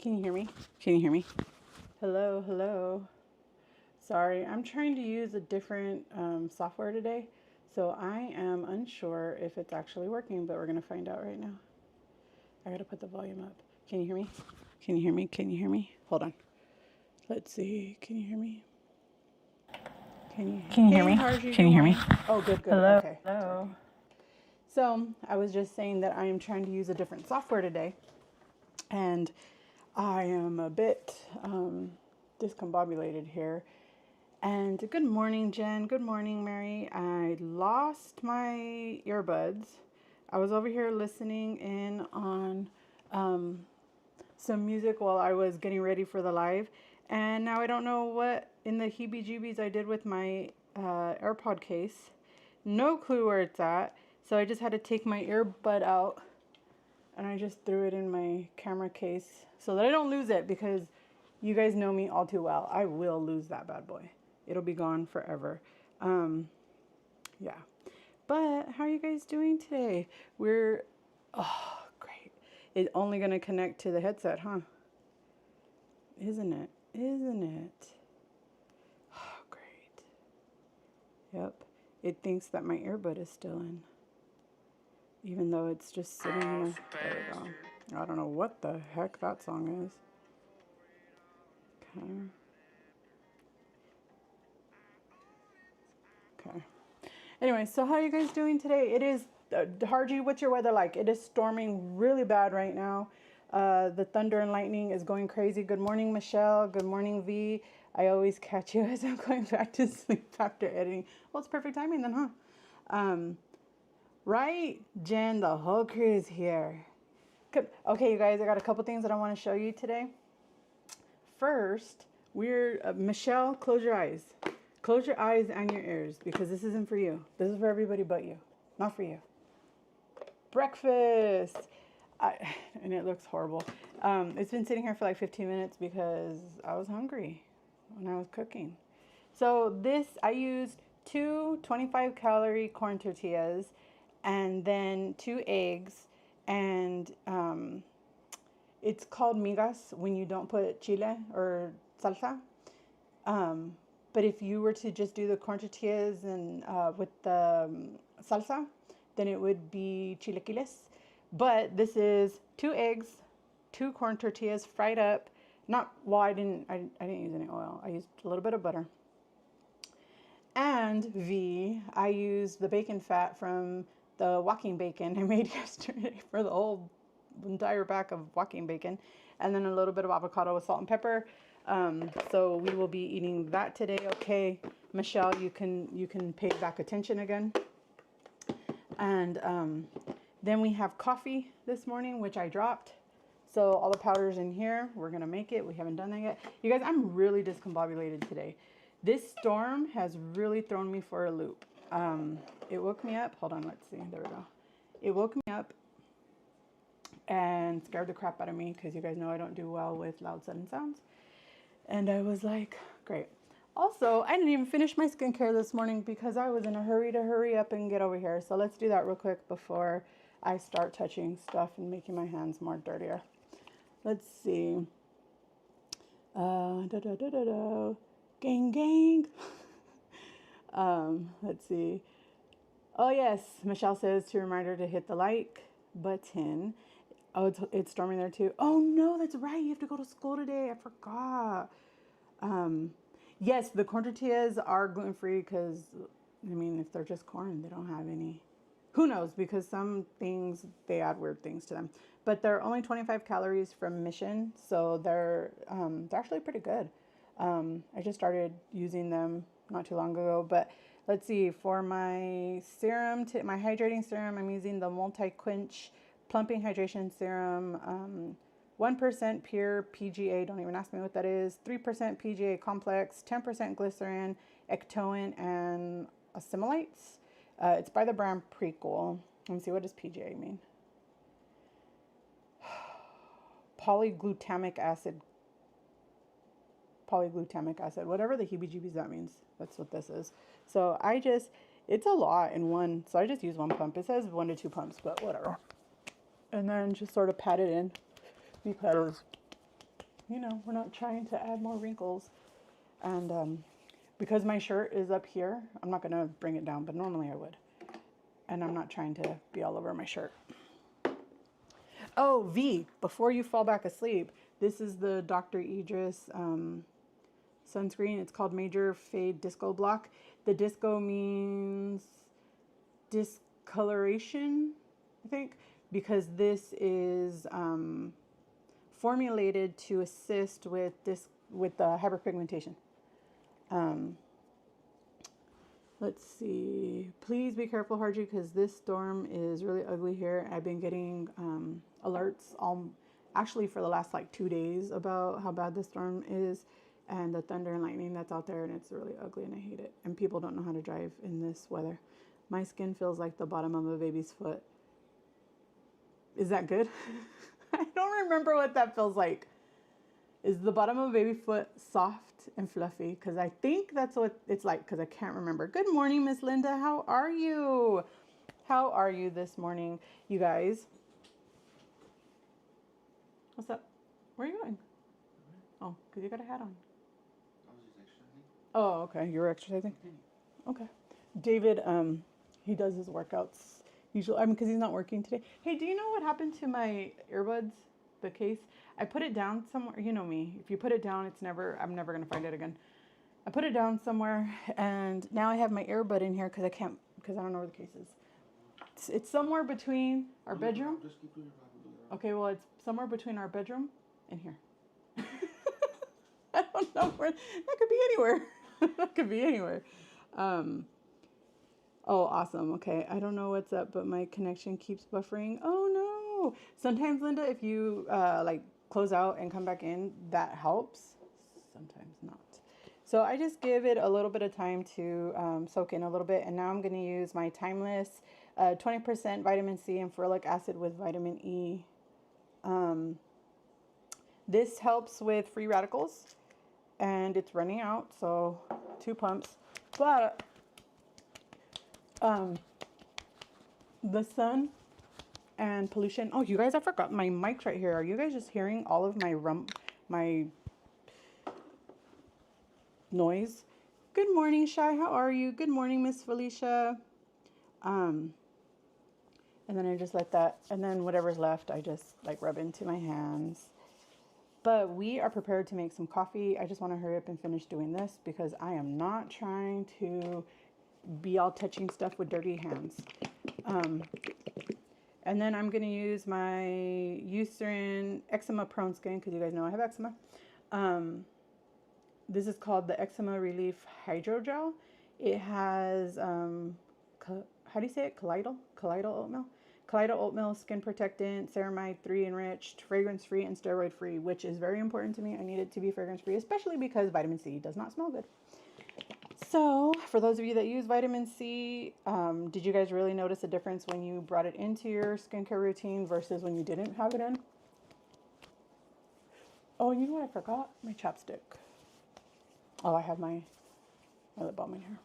Can you hear me? Can you hear me? Hello, hello. Sorry, I'm trying to use a different software today, so I am unsure if it's actually working, but we're gonna find out right now. I gotta put the volume up. Can you hear me? Can you hear me? Can you hear me? Hold on. Let's see. Can you hear me? Can you hear me? Can you hear me? Oh, good, good. Hello. Okay. Hello. So I was just saying that I am trying to use a different software today, and I am a bit discombobulated here. And good morning, Jen. Good morning, Mary. I lost my earbuds. I was over here listening in on some music while I was getting ready for the live. And now I don't know what in the heebie-jeebies I did with my AirPod case. No clue where it's at. So I just had to take my earbud out and I just threw it in my camera case so that I don't lose it, because you guys know me all too well. I will lose that bad boy. It'll be gone forever. Yeah. But how are you guys doing today? Oh, great. It's only going to connect to the headset, huh? Isn't it? Isn't it? Oh, great. Yep. It thinks that my earbud is still in, even though it's just sitting in a, there we go. I don't know what the heck that song is. Okay. Okay. Anyway, so how are you guys doing today? It is, Harji, what's your weather like? It is storming really bad right now. The thunder and lightning is going crazy. Good morning, Michelle. Good morning, V. I always catch you as I'm going back to sleep after editing. Well, it's perfect timing then, huh? Right, Jen, the whole crew is here. Good. Okay, you guys, I got a couple things that I want to show you today. First, Michelle, close your eyes. Close your eyes and your ears, because this isn't for you. This is for everybody but you. Not for you. Breakfast. And it looks horrible. It's been sitting here for like 15 minutes because I was hungry when I was cooking. So I used two 25-calorie corn tortillas and then 2 eggs. And it's called migas when you don't put chile or salsa. But if you were to just do the corn tortillas and with the salsa, then it would be chilaquiles. But this is 2 eggs, 2 corn tortillas fried up. I didn't use any oil. I used a little bit of butter. And I used the bacon fat from the walking bacon I made yesterday for the whole entire pack of walking bacon, and then a little bit of avocado with salt and pepper. So we will be eating that today. Okay, Michelle, you can pay back attention again. And then we have coffee this morning, which I dropped. So all the powder's in here. We're gonna make it. We haven't done that yet. You guys, I'm really discombobulated today. This storm has really thrown me for a loop. It woke me up. Hold on, let's see. There we go. It woke me up and scared the crap out of me, because you guys know I don't do well with loud sudden sounds. And I was like, great. Also, I didn't even finish my skincare this morning because I was in a hurry to hurry up and get over here. So let's do that real quick before I start touching stuff and making my hands more dirtier. Let's see. Gang, gang. Let's see. Oh, yes. Michelle says to remind her to hit the like button. Oh, it's storming there too. Oh, no, that's right. You have to go to school today. I forgot. Yes, the corn tortillas are gluten-free because, I mean, if they're just corn, they don't have any. Who knows? Because some things, they add weird things to them. But they're only 25 calories from Mission, so they're actually pretty good. I just started using them not too long ago. But let's see. For my serum, my hydrating serum, I'm using the Multi-Quench Plumping Hydration Serum. 1% pure PGA, don't even ask me what that is. 3% PGA complex, 10% glycerin, ectoin, and assimilites. It's by the brand Prequel. Let me see, what does PGA mean? Polyglutamic acid. Whatever the heebie-jeebies that means. That's what this is. So it's a lot in one. So I just use 1 pump. It says 1 to 2 pumps, but whatever. And then just sort of pat it in. Because You know, we're not trying to add more wrinkles. And because my shirt is up here, I'm not going to bring it down, but normally I would. And I'm not trying to be all over my shirt. Oh, V, before you fall back asleep, this is the Dr. Idris sunscreen. It's called Major Fade Disco Block. The disco means discoloration, I think, because this is formulated to assist with hyperpigmentation. Let's see. Please be careful, Harji, because this storm is really ugly here. I've been getting alerts actually for the last like 2 days about how bad the storm is and the thunder and lightning that's out there, and it's really ugly and I hate it. And people don't know how to drive in this weather. My skin feels like the bottom of a baby's foot. Is that good? I don't remember what that feels like. Is the bottom of a baby foot soft and fluffy? Because I think that's what it's like, because I can't remember. Good morning, Miss Linda. How are you? How are you this morning, you guys? What's up? Where are you going? Oh, because you got a hat on. I was just exercising. Oh, okay. You were exercising? Okay. David, he does his workouts usually. I mean, because he's not working today. Hey, do you know what happened to my earbuds? The case? I put it down somewhere. You know me. If you put it down, I'm never going to find it again. I put it down somewhere, and now I have my earbud in here because I don't know where the case is. It's somewhere between our bedroom. Just keep doing it. Okay, well, it's somewhere between our bedroom and here. I don't know where. That could be anywhere. That could be anywhere. Oh, awesome. Okay, I don't know what's up, but my connection keeps buffering. Oh no. Sometimes, Linda, if you like close out and come back in, that helps. Sometimes not. So I just give it a little bit of time to soak in a little bit, and now I'm going to use my Timeless 20% vitamin C and ferulic acid with vitamin E. This helps with free radicals, and it's running out, so 2 pumps. But the sun and pollution. Oh, you guys, I forgot my mic's right here. Are you guys just hearing all of my noise? Good morning, Shy. How are you? Good morning, Miss Felicia. And then I just let that, and then whatever's left, I just like rub into my hands. But we are prepared to make some coffee. I just want to hurry up and finish doing this because I am not trying to be all touching stuff with dirty hands. And then I'm going to use my Eucerin eczema prone skin because you guys know I have eczema. This is called the Eczema Relief Hydrogel. It has, how do you say it? Colloidal oatmeal. Colloidal oatmeal, skin protectant, ceramide 3 enriched, fragrance free, and steroid free, which is very important to me. I need it to be fragrance free, especially because vitamin C does not smell good. So for those of you that use vitamin C, did you guys really notice a difference when you brought it into your skincare routine versus when you didn't have it in? Oh, you know what I forgot? My chapstick. Oh, I have my lip balm in here.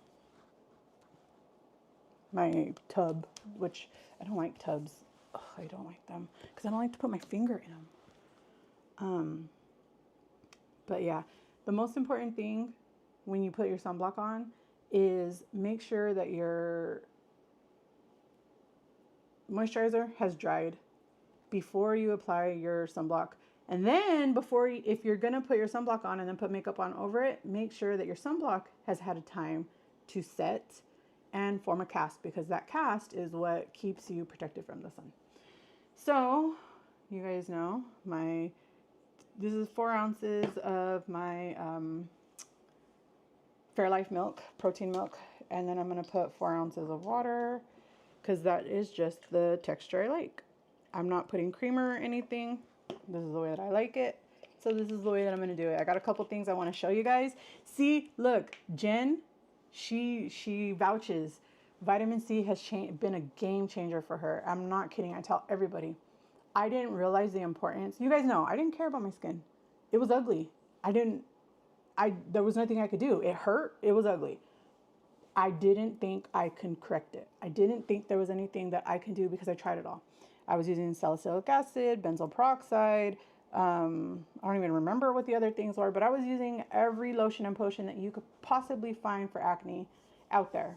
My tub, which I don't like tubs. Ugh, I don't like them because I don't like to put my finger in them. But yeah, the most important thing when you put your sunblock on is make sure that your moisturizer has dried before you apply your sunblock. And then if you're gonna put your sunblock on and then put makeup on over it, make sure that your sunblock has had a time to set and form a cast, because that cast is what keeps you protected from the sun. So you guys know this is 4 ounces of my Fairlife milk, protein milk, and then I'm gonna put 4 ounces of water because that is just the texture I like. I'm not putting creamer or anything. This is the way that I like it. So this is the way that I'm gonna do it. I got a couple things I want to show you guys. See, look, Jen, she vouches. Vitamin C has been a game changer for her. I'm not kidding. I tell everybody. I didn't realize the importance. You guys know I didn't care about my skin. It was ugly. There was nothing I could do. It hurt. It was ugly. I didn't think I could correct it. I didn't think there was anything that I can do because I tried it all. I was using salicylic acid, benzoyl peroxide, I don't even remember what the other things were, but I was using every lotion and potion that you could possibly find for acne out there.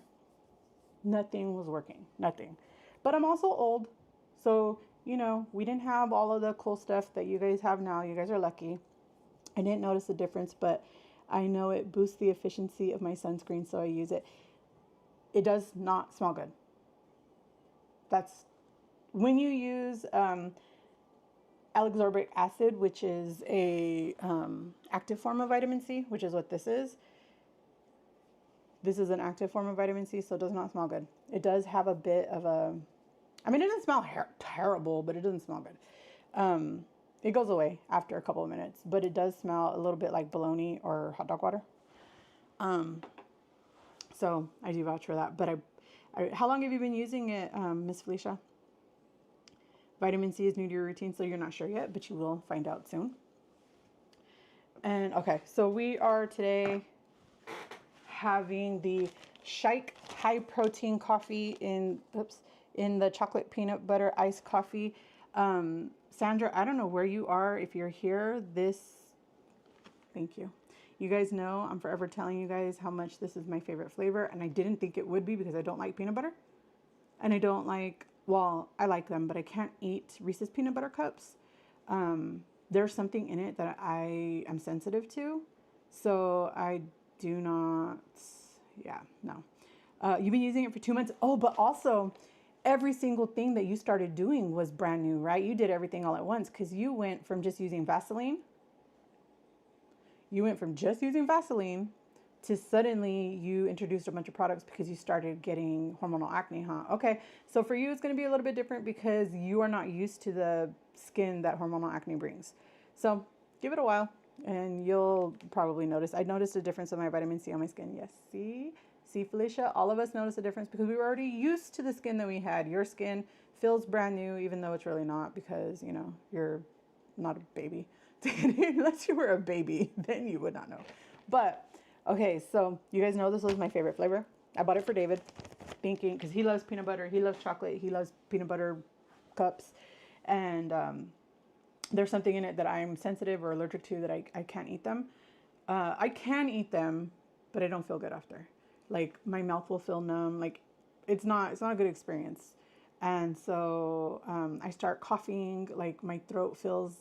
Nothing was working. Nothing. But I'm also old. So, we didn't have all of the cool stuff that you guys have now. You guys are lucky. I didn't notice the difference, but I know it boosts the efficiency of my sunscreen, so I use it. It does not smell good. That's when you use L-ascorbic acid, which is a active form of vitamin C, which is what this is. This is an active form of vitamin C, so it does not smell good. It does have a bit of it doesn't smell terrible, but it doesn't smell good. It goes away after a couple of minutes, but it does smell a little bit like bologna or hot dog water. So I do vouch for that. But how long have you been using it, Miss Felicia? Vitamin C is new to your routine, so you're not sure yet, but you will find out soon. And okay, so we are today having the Shike high protein coffee in the chocolate peanut butter iced coffee. Sandra, I don't know where you are. If you're here, thank you. You guys know I'm forever telling you guys how much this is my favorite flavor, and I didn't think it would be because I don't like peanut butter. And I don't like, well, I like them, but I can't eat Reese's peanut butter cups. There's something in it that I am sensitive to. So I do not, no. You've been using it for 2 months. Oh, but also every single thing that you started doing was brand new, right? You did everything all at once because you went from just using Vaseline. You went from just using Vaseline to suddenly you introduced a bunch of products because you started getting hormonal acne, huh? Okay, so for you it's going to be a little bit different because you are not used to the skin that hormonal acne brings. So give it a while and you'll probably notice. I noticed a difference in my vitamin C on my skin. Yes, see Felicia, all of us noticed a difference because we were already used to the skin that we had. Your skin feels brand new even though it's really not because, you're not a baby. Unless you were a baby, then you would not know. But okay, so you guys know this was my favorite flavor. I bought it for David, thinking because he loves peanut butter, he loves chocolate, he loves peanut butter cups, and there's something in it that I'm sensitive or allergic to that I can't eat them. I can eat them, but I don't feel good after. Like my mouth will feel numb. Like it's not a good experience, and so I start coughing. Like my throat feels.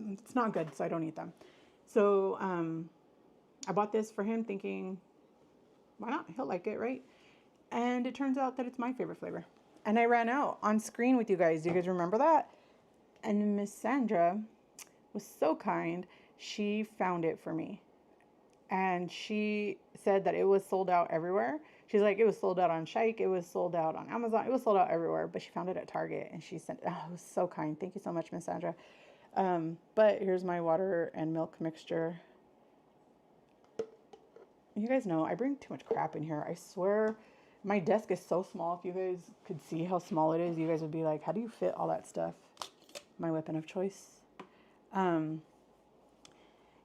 It's not good, so I don't eat them. So I bought this for him thinking, why not? He'll like it, right? And it turns out that it's my favorite flavor. And I ran out on screen with you guys. Do you guys remember that? And Miss Sandra was so kind. She found it for me. And she said that it was sold out everywhere. She's like, it was sold out on Shike. It was sold out on Amazon. It was sold out everywhere. But she found it at Target. And she sent, oh, it was so kind. Thank you so much, Miss Sandra. But here's my water and milk mixture. You guys know I bring too much crap in here. I swear my desk is so small. If you guys could see how small it is, you guys would be like, how do you fit all that stuff? My weapon of choice. Yeah,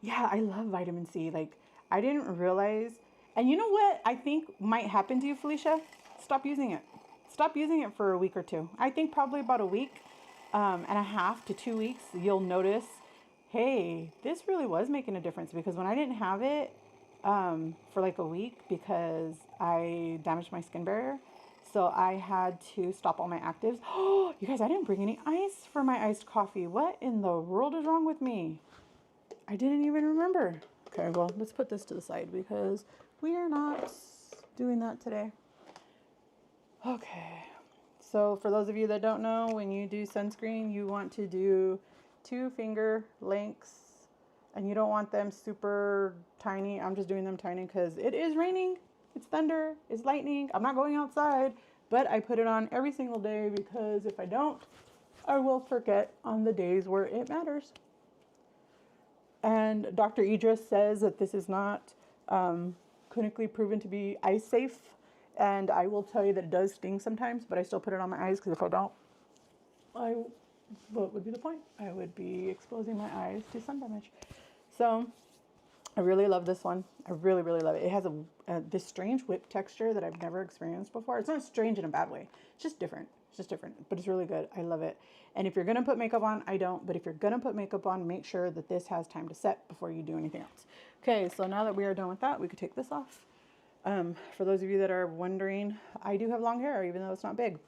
I love vitamin C. Like I didn't realize. And you know what I think might happen to you, Felicia? Stop using it. Stop using it for a week or two. I think probably about a week and a half to 2 weeks, you'll notice, hey, this really was making a difference because when I didn't have it for like a week because I damaged my skin barrier, so I had to stop all my actives. Oh, you guys, I didn't bring any ice for my iced coffee. What in the world is wrong with me? I didn't even remember. Okay, well, let's put this to the side because we are not doing that today. Okay. So for those of you that don't know, when you do sunscreen, you want to do 2 finger lengths and you don't want them super tiny. I'm just doing them tiny because it is raining, it's thunder, it's lightning. I'm not going outside, but I put it on every single day because if I don't, I will forget on the days where it matters. And Dr. Idris says that this is not clinically proven to be eye safe. And I will tell you that it does sting sometimes, but I still put it on my eyes because if I don't, what would be the point? I would be exposing my eyes to sun damage. So I really love this one. I really, really love it. It has this strange whip texture that I've never experienced before. It's not strange in a bad way. It's just different. It's just different, but it's really good. I love it. And if you're going to put makeup on, I don't, but if you're going to put makeup on, make sure that this has time to set before you do anything else. Okay, so now that we are done with that, we could take this off. For those of you that are wondering, I do have long hair, even though it's not big.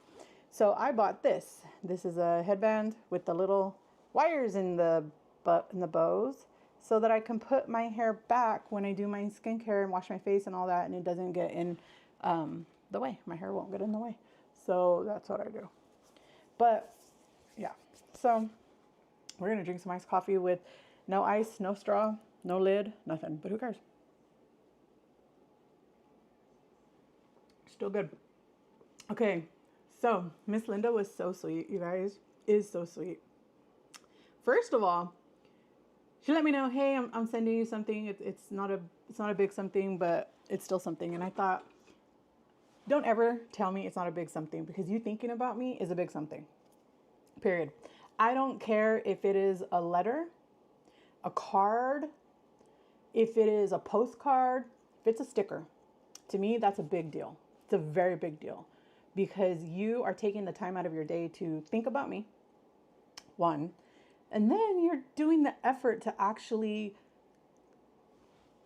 So I bought this. This is a headband with the little wires in the bows, so that I can put my hair back when I do my skincare and wash my face and all that, and it doesn't get in the way. My hair won't get in the way. So that's what I do. But yeah, so we're gonna drink some iced coffee with no ice, no straw, no lid, nothing. But who cares? Still good. Okay, so Miss Linda was so sweet, you guys. Is so sweet. First of all, she let me know, hey, I'm sending you something. It's not a big something, but it's still something. And I thought, don't ever tell me it's not a big something, because you thinking about me is a big something. Period. I don't care if it is a letter, a card, if it is a postcard, if it's a sticker. To me, that's a big deal. It's a very big deal, because you are taking the time out of your day to think about me, one, and then you're doing the effort to actually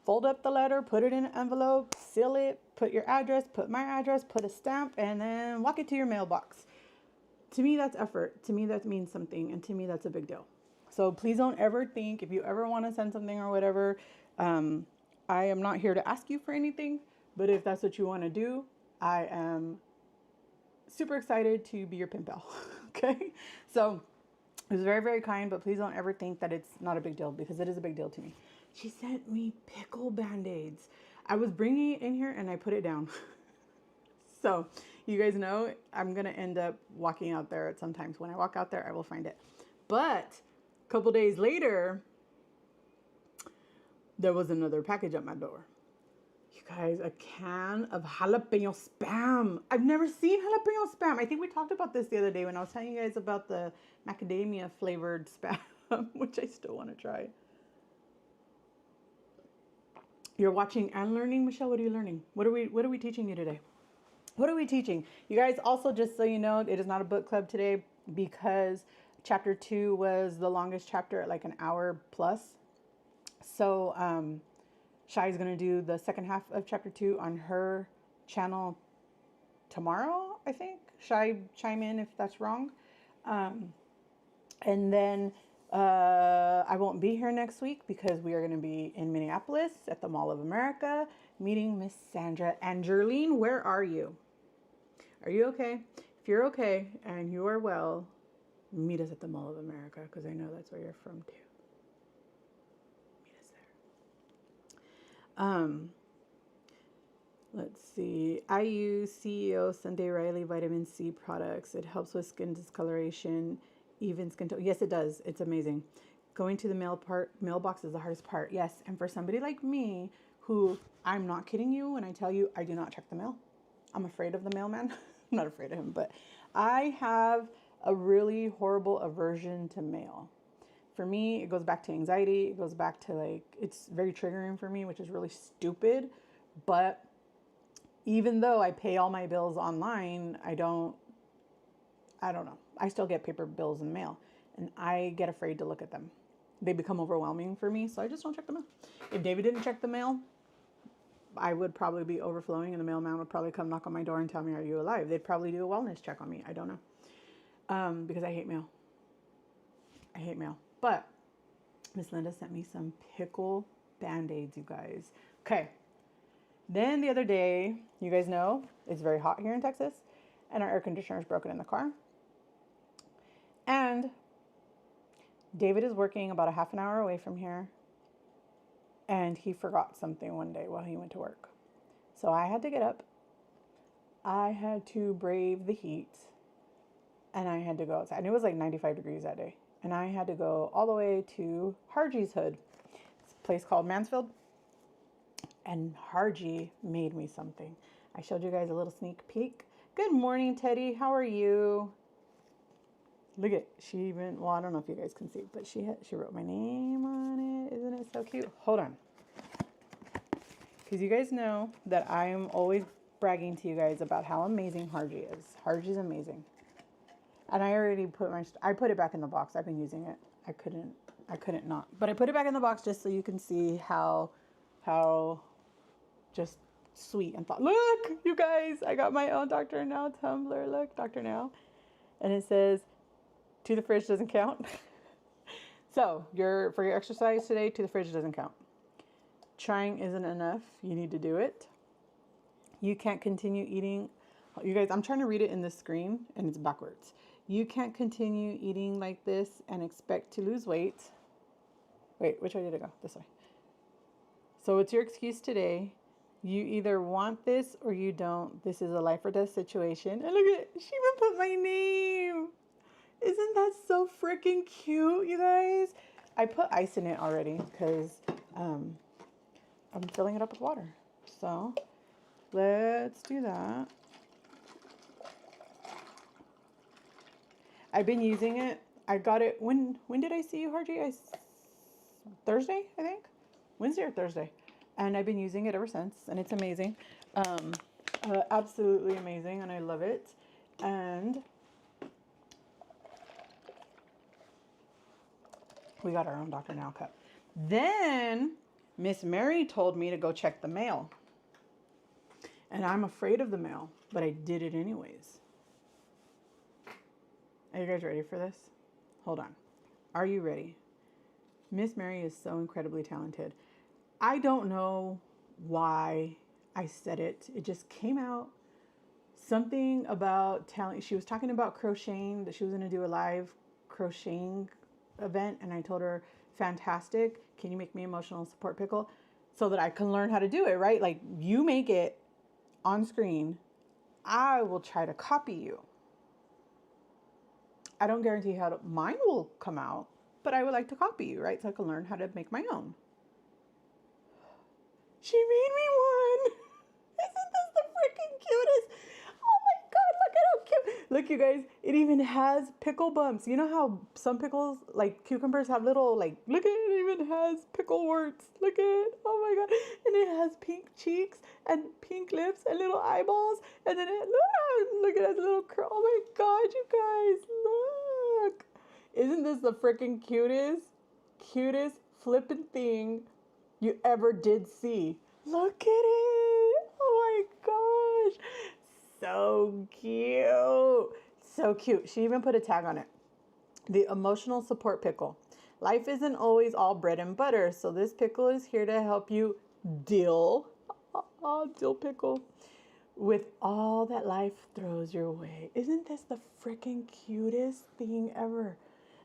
fold up the letter, put it in an envelope, seal it, put your address, put my address, put a stamp, and then walk it to your mailbox. To me, that's effort. To me, that means something. And to me, that's a big deal. So please don't ever think, if you ever want to send something or whatever, I am not here to ask you for anything. But if that's what you want to do, I am super excited to be your pen pal. Okay? So it was very, very kind, but please don't ever think that it's not a big deal, because it is a big deal to me. She sent me pickle Band-Aids. I was bringing it in here and I put it down. So you guys know I'm going to end up walking out there at sometimes. When I walk out there, I will find it. But a couple days later, there was another package at my door. You guys, a can of jalapeno Spam. I've never seen jalapeno Spam. I think we talked about this the other day when I was telling you guys about the macadamia flavored Spam, which I still want to try. You're watching and learning, Michelle. What are you learning? What are we teaching you today? What are we teaching? You guys, also, just so you know, it is not a book club today, because chapter 2 was the longest chapter at like an hour plus. So Shai is going to do the second half of chapter 2 on her channel tomorrow, I think. Shai, chime in if that's wrong. And then I won't be here next week, because we are going to be in Minneapolis at the Mall of America meeting Miss Sandra. And Jerlene, where are you? Are you okay? If you're okay and you are well, meet us at the Mall of America, because I know that's where you're from too. Meet us there. Let's see. I use CEO Sunday Riley vitamin C products. It helps with skin discoloration, even skin tone. Yes, it does. It's amazing. Going to the mailbox is the hardest part. Yes, and for somebody like me, who, I'm not kidding you when I tell you I do not check the mail. I'm afraid of the mailman. I'm not afraid of him, but I have a really horrible aversion to mail. For me, it goes back to anxiety. It goes back to, like, it's very triggering for me, which is really stupid. But even though I pay all my bills online, I don't know. I still get paper bills in the mail, and I get afraid to look at them. They become overwhelming for me, so I just don't check the mail. If David didn't check the mail, I would probably be overflowing, and the mailman would probably come knock on my door and tell me, are you alive? They'd probably do a wellness check on me. I don't know. Because I hate mail. I hate mail. But Miss Linda sent me some pickle Band-Aids, you guys. Okay. Then the other day, you guys know it's very hot here in Texas, and our air conditioner is broken in the car. And David is working about a half an hour away from here, and he forgot something one day while he went to work. So I had to get up. I had to brave the heat, and I had to go outside. And it was like 95 degrees that day. And I had to go all the way to Hargie's Hood. It's a place called Mansfield. And Hargie made me something. I showed you guys a little sneak peek. Good morning, Teddy. How are you? Look at, she even, well, I don't know if you guys can see, but she wrote my name on it. Isn't it so cute? Hold on. Because you guys know that I am always bragging to you guys about how amazing Hargie is. Hargie's amazing. And I already I put it back in the box. I've been using it. I couldn't not. But I put it back in the box just so you can see how just sweet and thought. Look, you guys, I got my own Dr. Now tumbler. Look, Dr. Now. And it says, to the fridge doesn't count. So for your exercise today, to the fridge doesn't count. Trying isn't enough. You need to do it. You can't continue eating. You guys, I'm trying to read it in the screen and it's backwards. You can't continue eating like this and expect to lose weight. Wait, which way did it go? This way. So it's your excuse today. You either want this or you don't. This is a life or death situation. And look at it. She even put my name. Isn't that so freaking cute, you guys? I put ice in it already because I'm filling it up with water. So let's do that. I've been using it. I got it. When did I see you, Harji? Thursday, I think. Wednesday or Thursday. And I've been using it ever since. And it's amazing. Absolutely amazing. And I love it. And we got our own Dr. Now cup. Then Miss Mary told me to go check the mail. And I'm afraid of the mail, but I did it anyways. Are you guys ready for this? Hold on. Are you ready? Miss Mary is so incredibly talented. I don't know why I said it. It just came out. Something about talent. She was talking about crocheting, that she was going to do a live crocheting event. And I told her, fantastic. Can you make me emotional support pickle so that I can learn how to do it, right? Like you make it on screen. I will try to copy you. I don't guarantee how mine will come out, but I would like to copy you, right? So I can learn how to make my own. She made me one. Isn't this the freaking cutest? Oh my God, look at how cute. Look, you guys, it even has pickle bumps. You know how some pickles, like cucumbers, have little, like, look at it, even has pickle warts. Look at it. Oh my God. And it has pink cheeks and pink lips and little eyeballs. And then look at that little curl. Oh my God, you guys, look. Isn't this the freaking cutest flippin' thing you ever did see? Look at it. Oh my gosh. So cute. So cute. She even put a tag on it. The emotional support pickle. Life isn't always all bread and butter, so this pickle is here to help you deal pickle with all that life throws your way. Isn't this the freaking cutest thing ever?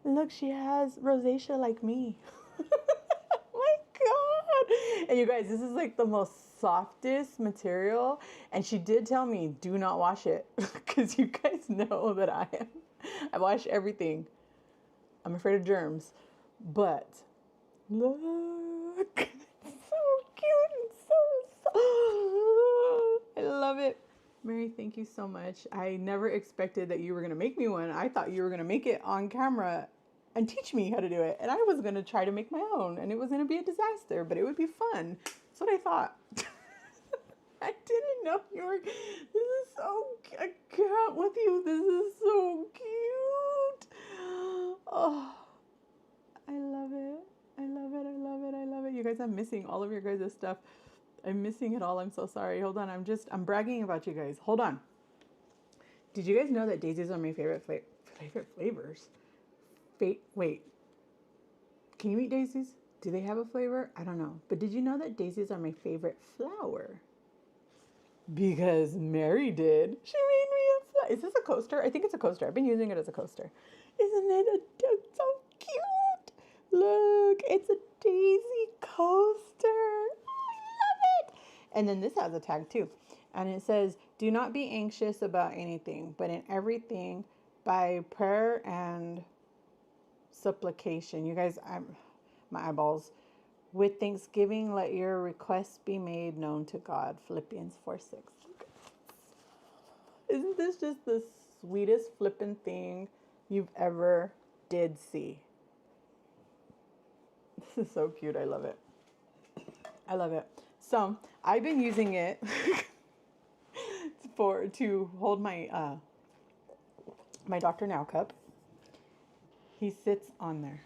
Look, she has rosacea like me. My God. And you guys, this is like the most softest material. And she did tell me, do not wash it. Because you guys know that I wash everything. I'm afraid of germs. But look. It's so cute and so I love it. Mary, thank you so much. I never expected that you were going to make me one. I thought you were going to make it on camera and teach me how to do it. And I was going to try to make my own. And it was going to be a disaster, but it would be fun. That's what I thought. I didn't know you were... This is so... I can't with you. This is so cute. Oh, I love it. I love it. I love it. I love it. You guys, I'm missing all of your guys' stuff. I'm missing it all. I'm so sorry. Hold on. I'm bragging about you guys. Hold on. Did you guys know that daisies are my favorite flavors? Wait. Can you eat daisies? Do they have a flavor? I don't know. But did you know that daisies are my favorite flower? Because Mary did. She made me a flower. Is this a coaster? I think it's a coaster. I've been using it as a coaster. Isn't it so cute? Look, it's a daisy coaster. And then this has a tag too. And it says, do not be anxious about anything, but in everything by prayer and supplication. You guys, my eyeballs. With thanksgiving, let your requests be made known to God. Philippians 4:6. Isn't this just the sweetest flippin' thing you've ever did see? This is so cute. I love it. I love it. So I've been using it to hold my my Dr. Now cup. He sits on there.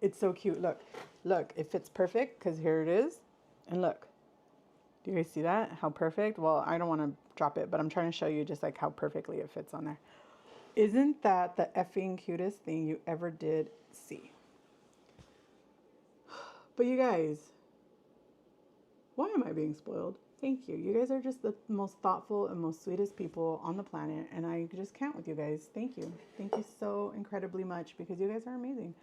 It's so cute. Look, look, it fits perfect because here it is. And look, do you guys see that? How perfect? Well, I don't want to drop it, but I'm trying to show you just like how perfectly it fits on there. Isn't that the effing cutest thing you ever did see? But you guys, why am I being spoiled? Thank you. You guys are just the most thoughtful and most sweetest people on the planet. And I just can't with you guys. Thank you. Thank you so incredibly much because you guys are amazing.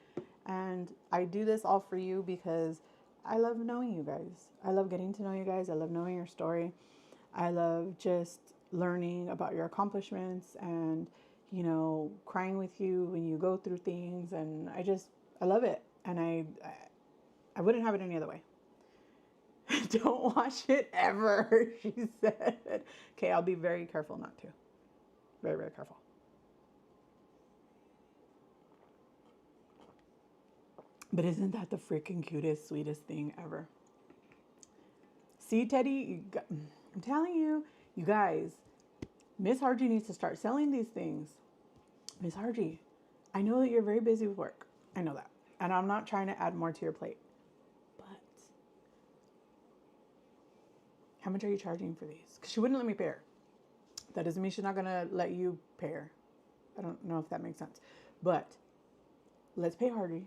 And I do this all for you because I love knowing you guys. I love getting to know you guys. I love knowing your story. I love just learning about your accomplishments and, you know, crying with you when you go through things. And I love it. And I wouldn't have it any other way. Don't watch it ever, she said. Okay, I'll be very careful not to. Very, very careful. But isn't that the freaking cutest, sweetest thing ever? See, Teddy, I'm telling you, you guys, Miss Harji needs to start selling these things. Miss Harji, I know that you're very busy with work. I know that. And I'm not trying to add more to your plate. But how much are you charging for these? Because she wouldn't let me pay her. That doesn't mean she's not going to let you pay her. I don't know if that makes sense. But let's pay Harji.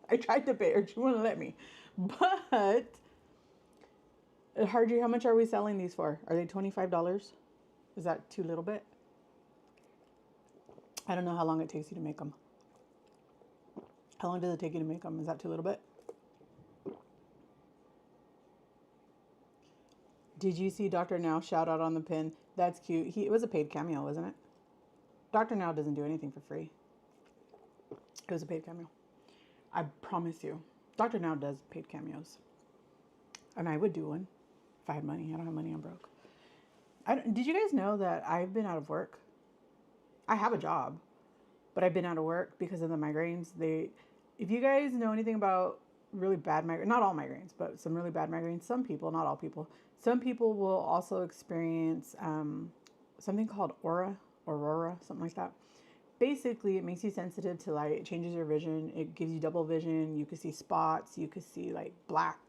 I tried to pay her. She wouldn't let me. But Harji, how much are we selling these for? Are they $25? Is that too little bit? I don't know how long it takes you to make them. How long does it take you to make them? Is that too little bit? Did you see Dr. Now shout out on the pin? That's cute. It was a paid cameo, wasn't it? Dr. Now doesn't do anything for free. It was a paid cameo. I promise you. Dr. Now does paid cameos. And I would do one if I had money. I don't have money. I'm broke. Did you guys know that I've been out of work? I have a job, but I've been out of work because of the migraines. If you guys know anything about really bad migraines, not all migraines, but some really bad migraines, some people, not all people, some people will also experience something called aurora, something like that. Basically, it makes you sensitive to light. It changes your vision. It gives you double vision. You can see spots. You can see like black.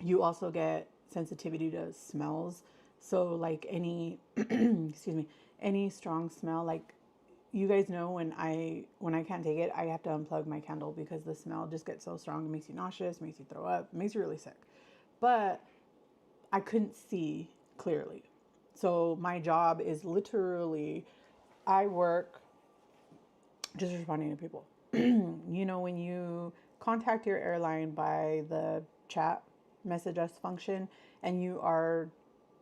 You also get sensitivity to smells. So like any, excuse me, any strong smell, like you guys know when I can't take it, I have to unplug my candle because the smell just gets so strong. It makes you nauseous, makes you throw up, makes you really sick. But I couldn't see clearly. So my job is literally, I work just responding to people. You know, when you contact your airline by the chat message us function and you are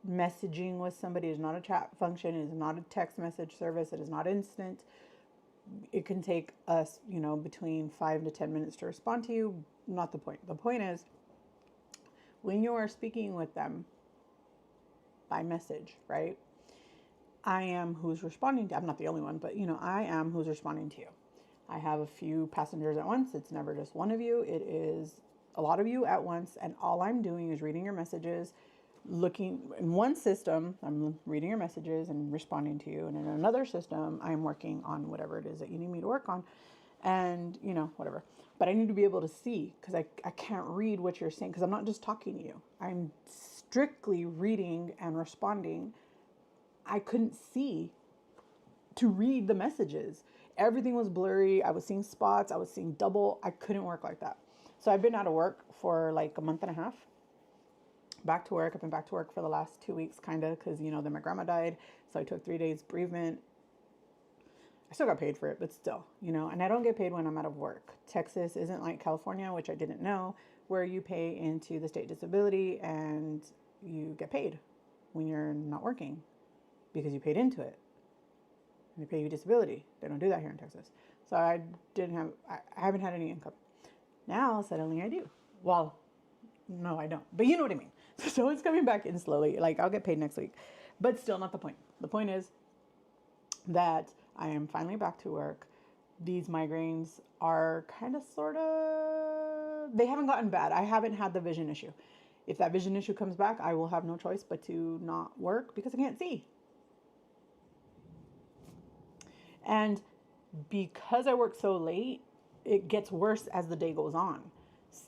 messaging with somebody, is not a chat function, it is not a text message service, it is not instant. It can take us, you know, between 5 to 10 minutes to respond to you. Not the point. The point is when you are speaking with them by message, right? I am who's responding to, I'm not the only one, but you know, I am who's responding to you. I have a few passengers at once. It's never just one of you. It is a lot of you at once. And all I'm doing is reading your messages, looking in one system, I'm reading your messages and responding to you. And in another system, I'm working on whatever it is that you need me to work on. And, you know, whatever. But I need to be able to see because I can't read what you're saying because I'm not just talking to you. I'm strictly reading and responding. I couldn't see to read the messages. Everything was blurry. I was seeing spots. I was seeing double. I couldn't work like that. So I've been out of work for like a month and a half. Back to work. I've been back to work for the last 2 weeks, kind of, because, you know, then my grandma died. So I took 3 days bereavement. I still got paid for it, but still, you know, and I don't get paid when I'm out of work. Texas isn't like California, which I didn't know, where you pay into the state disability and you get paid when you're not working because you paid into it. And they pay you disability. They don't do that here in Texas. So I haven't had any income. Now, suddenly I do. Well, no, I don't. But you know what I mean. So it's coming back in slowly. Like, I'll get paid next week. But still not the point. The point is that I am finally back to work. These migraines are kind of, sort of, they haven't gotten bad. I haven't had the vision issue. If that vision issue comes back, I will have no choice but to not work because I can't see. And because I work so late, it gets worse as the day goes on.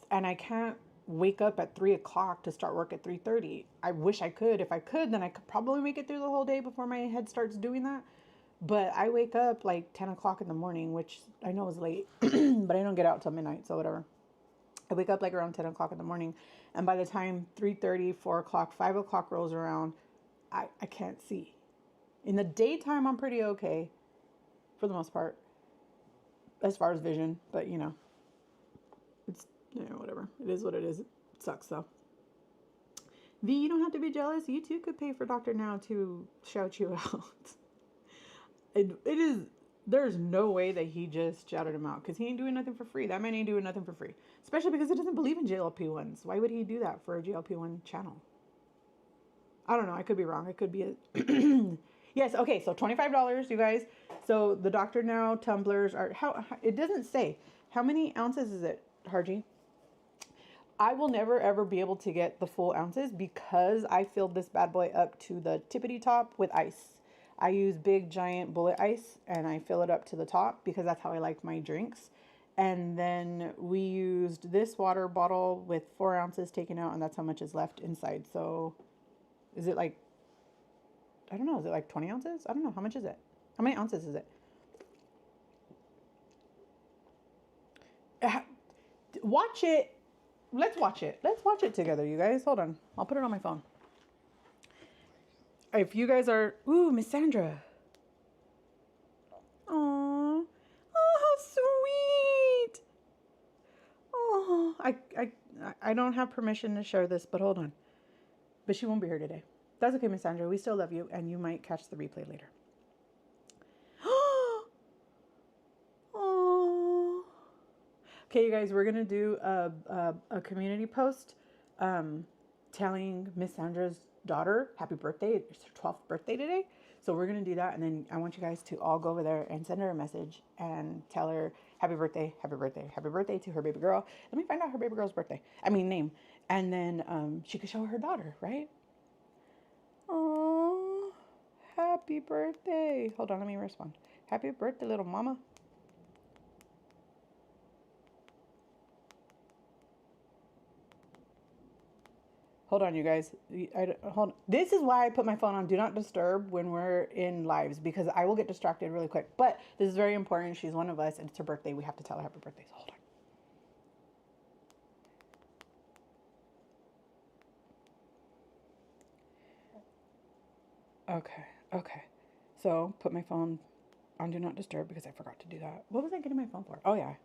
And I can't wake up at 3 o'clock to start work at 3:30. I wish I could. If I could, then I could probably make it through the whole day before my head starts doing that. But I wake up like 10 o'clock in the morning, which I know is late, but I don't get out till midnight, so whatever. I wake up like around 10 o'clock in the morning, and by the time 3:30, 4 o'clock, 5 o'clock rolls around, I can't see. In the daytime, I'm pretty okay for the most part as far as vision, but it's, whatever. It is what it is. It sucks though. V, you don't have to be jealous. You too could pay for Dr. Now to shout you out. It is, there's no way that he just shouted him out because he ain't doing nothing for free. That man ain't doing nothing for free. Especially because he doesn't believe in GLP-1s. Why would he do that for a GLP-1 channel? I don't know. I could be wrong. It could be a... Yes, okay, so $25, you guys. So the Dr. Now tumblers are... It doesn't say. How many ounces is it, Harji? I will never ever be able to get the full ounces because I filled this bad boy up to the tippity top with ice. I use big giant bullet ice and I fill it up to the top because that's how I like my drinks. And then we used this water bottle with 4 ounces taken out, and that's how much is left inside. So is it like, I don't know, is it like 20 ounces? I don't know. How much is it? How many ounces is it? Watch it. Let's watch it. Let's watch it together, you guys. Hold on. I'll put it on my phone. If you guys are... Ooh, Miss Sandra. Aww. Oh, how sweet. Oh, I don't have permission to share this, but hold on. But she won't be here today. That's okay, Miss Sandra. We still love you, and you might catch the replay later. Oh. Okay, you guys, we're going to do a community post telling Miss Sandra's daughter happy birthday. It's her 12th birthday today. So we're going to do that. And then I want you guys to all go over there and send her a message and tell her happy birthday, happy birthday, happy birthday to her baby girl. Let me find out her baby girl's name. And then she could show her daughter, right? Oh, happy birthday. Hold on, let me respond. Happy birthday, little mama. Hold on, you guys. Hold. This is why I put my phone on Do Not Disturb when we're in lives, because I will get distracted really quick. But this is very important. She's one of us, and it's her birthday. We have to tell her happy birthday. So hold on. Okay. So put my phone on Do Not Disturb because I forgot to do that. What was I getting my phone for? Oh yeah.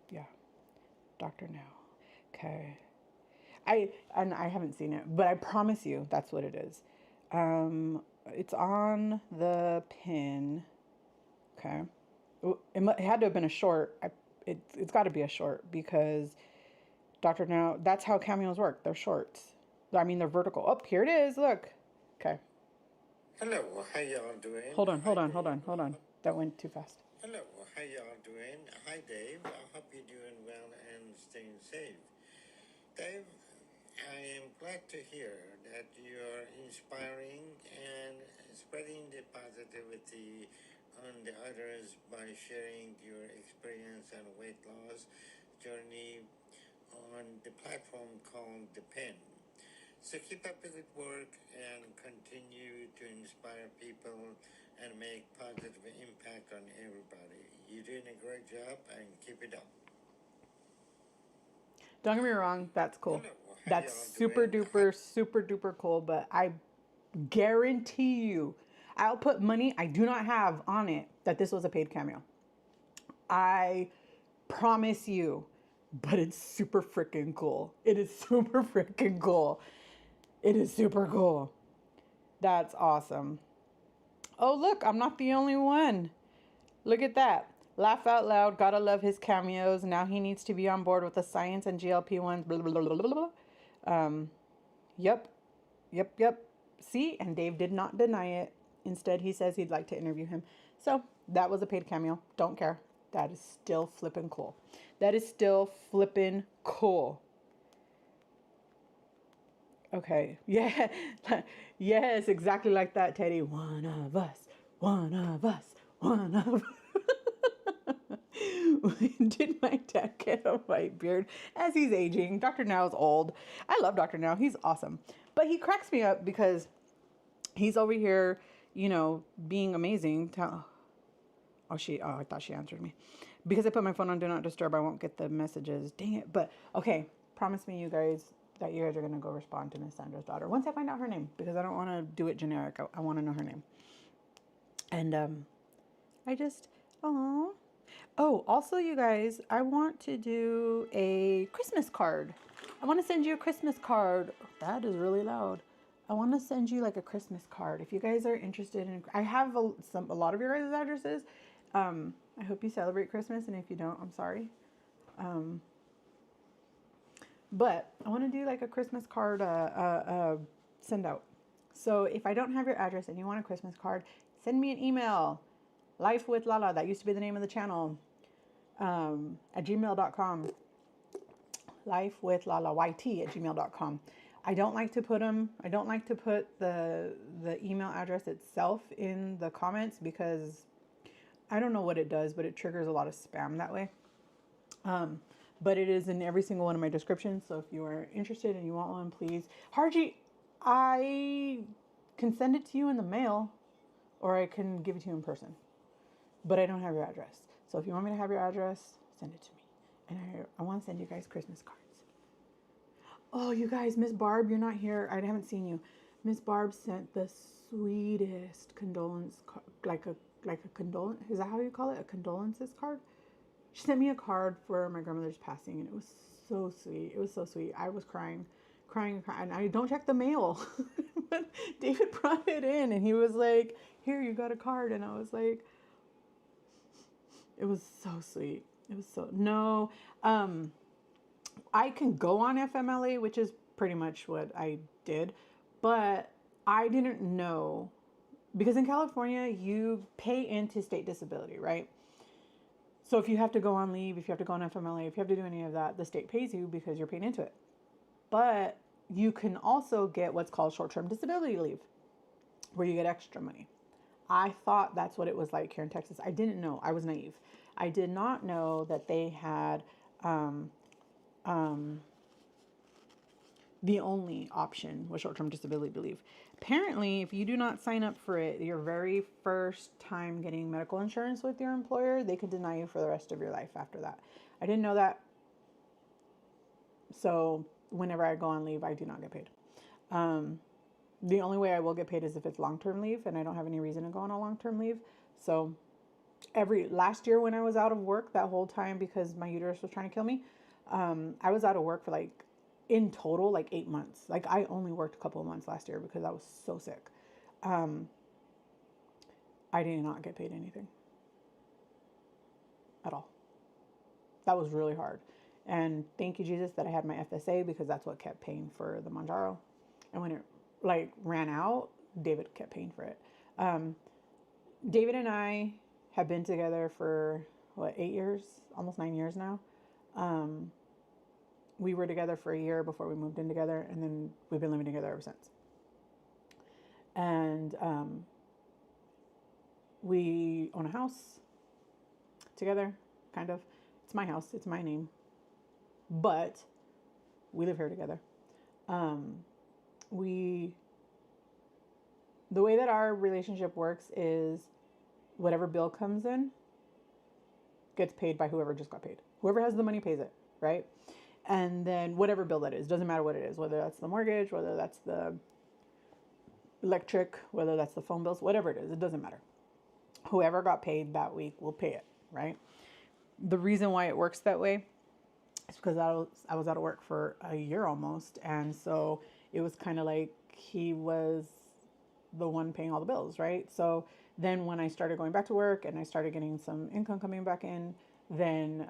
Dr. Now. Okay. I haven't seen it, but I promise you that's what it is. It's on the pin. Okay. It had to have been a short. It's got to be a short because Dr. Now, that's how cameos work. They're shorts. I mean, they're vertical. Oh, here it is. Look. Okay. Hello, how y'all doing? Hold on. That went too fast. Hello, how y'all doing? Hi, Dave. I hope you're doing well and staying safe. Dave, I am glad to hear that you're inspiring and spreading the positivity on the others by sharing your experience and weight loss journey on the platform called The Pen. So keep up the good work and continue to inspire people and make positive impact on everybody. You're doing a great job and keep it up. Don't get me wrong, that's cool. Hello, how That's y'all doing? super duper cool, but I guarantee you, I'll put money I do not have on it that this was a paid cameo. I promise you, but it's super freaking cool. It is super freaking cool. It is super cool. That's awesome. Oh, look, I'm not the only one. Look at that. Laugh out loud. Gotta love his cameos. Now he needs to be on board with the science and GLP-1s. Blah, blah, blah, blah, blah. Yep. See, and Dave did not deny it. Instead, he says he'd like to interview him. So that was a paid cameo. Don't care. That is still flippin' cool. Okay. Yeah. Yes, exactly like that, Teddy. One of us. Did my dad get a white beard as he's aging? Dr. Now is old. I love Dr. Now. He's awesome. But he cracks me up because he's over here, being amazing. I thought she answered me. Because I put my phone on Do Not Disturb, I won't get the messages. Dang it. But okay, promise me you guys that you guys are going to go respond to Miss Sandra's daughter once I find out her name, because I don't want to do it generic. I want to know her name. And I just, oh, also, you guys, I want to do a Christmas card. I want to send you a Christmas card. That is really loud. I want to send you like a Christmas card. If you guys are interested in, I have a lot of your guys' addresses. I hope you celebrate Christmas, and if you don't, I'm sorry. But I want to do like a Christmas card send out. So if I don't have your address and you want a Christmas card, send me an email. Life with Lala, that used to be the name of the channel, at gmail.com. Life with Lala YT at gmail.com. I don't like to put the email address itself in the comments because I don't know what it does, but it triggers a lot of spam that way. But it is in every single one of my descriptions. So if you are interested and you want one, please. Harji, I can send it to you in the mail or I can give it to you in person. But I don't have your address. So if you want me to have your address, send it to me. And I want to send you guys Christmas cards. Oh, you guys, Miss Barb, you're not here. I haven't seen you. Miss Barb sent the sweetest condolence, like a condolence. Is that how you call it? A condolences card? She sent me a card for my grandmother's passing, and it was so sweet. It was so sweet. I was crying. And I don't check the mail. But David brought it in, and he was like, here, you got a card. And I was like, it was so sweet. It was so, no, I can go on FMLA, which is pretty much what I did, but I didn't know, because in California, you pay into state disability, right? So if you have to go on leave, if you have to go on FMLA, if you have to do any of that, the state pays you because you're paying into it. But you can also get what's called short-term disability leave, where you get extra money. I thought that's what it was like here in Texas. I didn't know. I was naive. I did not know that they had the only option was short-term disability leave. Apparently, if you do not sign up for it, your very first time getting medical insurance with your employer, they could deny you for the rest of your life after that. I didn't know that. So whenever I go on leave, I do not get paid. The only way I will get paid is if it's long-term leave, and I don't have any reason to go on a long-term leave. So last year when I was out of work that whole time because my uterus was trying to kill me, I was out of work for in total 8 months. I only worked a couple of months last year because I was so sick. I did not get paid anything at all. That was really hard. And thank you, Jesus, that I had my FSA, because that's what kept paying for the Manjaro. And when it ran out, David kept paying for it. David and I have been together for 8 years, almost 9 years now. We were together for a year before we moved in together, and then we've been living together ever since. And we own a house together, kind of. It's my house, it's my name, but we live here together. The way that our relationship works is whatever bill comes in gets paid by whoever just got paid. Whoever has the money pays it, right? And then whatever bill that is, doesn't matter what it is, whether that's the mortgage, whether that's the electric, whether that's the phone bills, whatever it is, it doesn't matter. Whoever got paid that week will pay it, right? The reason why it works that way is because I was out of work for a year almost. And so it was kind of like he was the one paying all the bills, right? So then when I started going back to work and I started getting some income coming back in, then